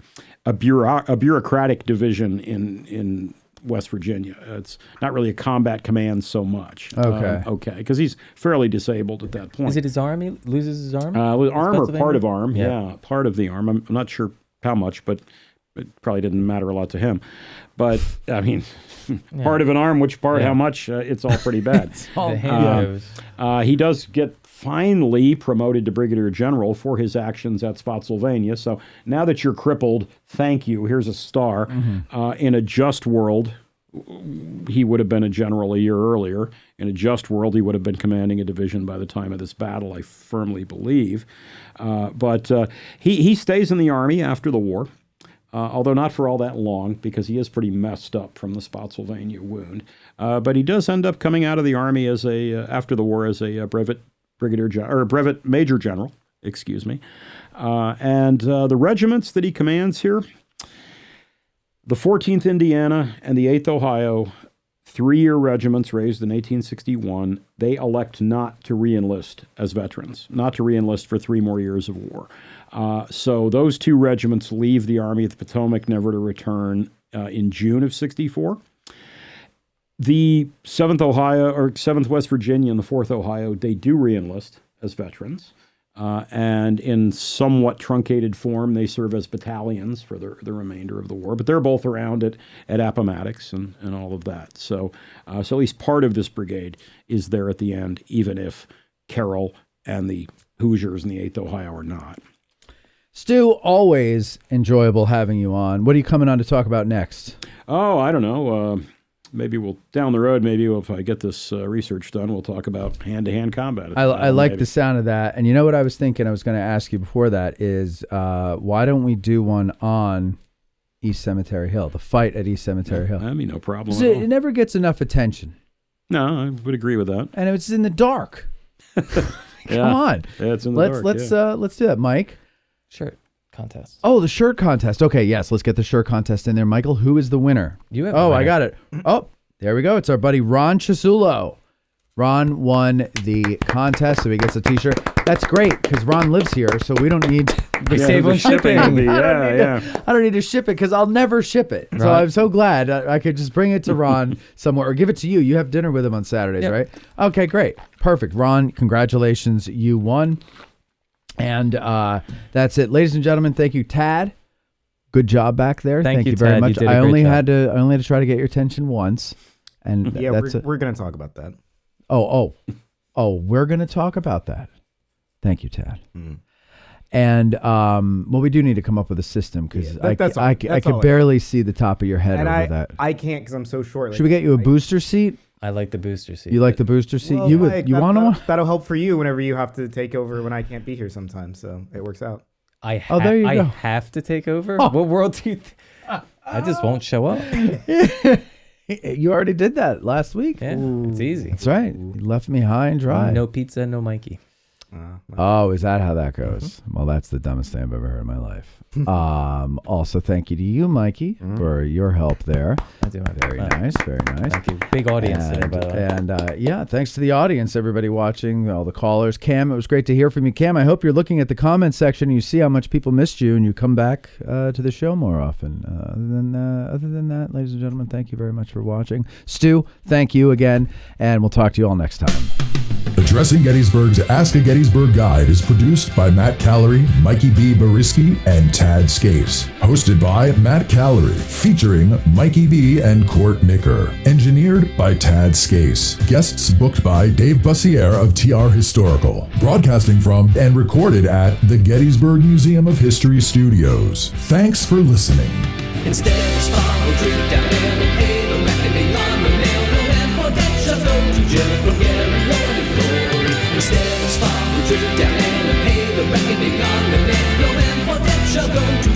bureaucratic division in West Virginia. It's not really a combat command so much. Okay. Because he's fairly disabled at that point. Is it his arm? He loses his arm? Arm or part of arm. Yeah, part of the arm. I'm not sure how much, but it probably didn't matter a lot to him. But, I mean, part of an arm, which part, how much, it's all pretty bad. He does get finally promoted to Brigadier General for his actions at Spotsylvania. So now that you're crippled, thank you. Here's a star. In a just world, he would have been a general a year earlier. In a just world, he would have been commanding a division by the time of this battle, I firmly believe. But he stays in the Army after the war, although not for all that long, because he is pretty messed up from the Spotsylvania wound. But he does end up coming out of the Army as after the war as a brevet major general, excuse me. And the regiments that he commands here, the 14th Indiana and the 8th Ohio, 3-year regiments raised in 1861, they elect not to re-enlist as veterans, not to re-enlist for 3 more years of war. So those 2 regiments leave the Army of the Potomac, never to return in June of 64. The 7th Ohio, or 7th West Virginia and the 4th Ohio, they do re-enlist as veterans. And in somewhat truncated form, they serve as battalions for the remainder of the war. But they're both around at Appomattox and all of that. So at least part of this brigade is there at the end, even if Carroll and the Hoosiers and the 8th Ohio are not. Stu, always enjoyable having you on. What are you coming on to talk about next? Oh, I don't know. Maybe we'll, down the road, maybe if I get this research done, we'll talk about hand-to-hand combat. I like the sound of that. And you know what I was thinking I was going to ask you before that is why don't we do one on East Cemetery Hill, the fight at East Cemetery Hill? I mean, no problem at all. It never gets enough attention. No, I would agree with that. And it's in the dark. Come on. Yeah, it's in the dark. Let's do that, Mike. Shirt contest. Oh, the shirt contest. Okay, yes, let's get the shirt contest in there. Michael, who is the winner? You have. I got it. Oh, there we go. It's our buddy Ron Chisulo. Ron won the contest, so he gets a T-shirt. That's great because Ron lives here, so we don't need. We save on shipping. I don't need to ship it because I'll never ship it. So I'm so glad I could just bring it to Ron somewhere or give it to you. You have dinner with him on Saturdays, right? Okay, great, perfect. Ron, congratulations, you won. And that's it, ladies and gentlemen. Thank you, Tad. Good job back there. Thank you very much. I only had to try to get your attention once, and yeah, we're going to talk about that. Oh, we're going to talk about that. Thank you, Tad. And well, we do need to come up with a system because I could barely see the top of your head over that. I can't because I'm so short. Should we get you a booster seat? I like the booster seat. You like the booster seat? Well, you want one? That'll help for you whenever you have to take over when I can't be here sometimes. So it works out. There you go. I have to take over? Oh. What world do you I just won't show up. You already did that last week. Yeah, it's easy. That's right. You left me high and dry. No pizza, no Mikey. Oh, is that how that goes? Well, that's the dumbest thing I've ever heard in my life. Also, thank you to you, Mikey, for your help there. Very nice, very nice. Thank you. Big audience today, by the way. And yeah, thanks to the audience, everybody watching, all the callers. Cam, it was great to hear from you. Cam, I hope you're looking at the comment section and you see how much people missed you and you come back to the show more often. Other than that, ladies and gentlemen, thank you very much for watching. Stu, thank you again, and we'll talk to you all next time. Addressing Gettysburg's Ask a Gettysburg Guide is produced by Matt Callery, Mikey B. Bariski, and Tad Skase. Hosted by Matt Callery, featuring Mikey B. and Court Nicker. Engineered by Tad Skase. Guests booked by Dave Bussiere of TR Historical. Broadcasting from and recorded at the Gettysburg Museum of History Studios. Thanks for listening. Instead of small drink down in the paper, reckoning on the mail, no man forget shall go to jail for Gary Road glory. Instead of small drink down in the paper, reckoning on the mail, no man forget shall go to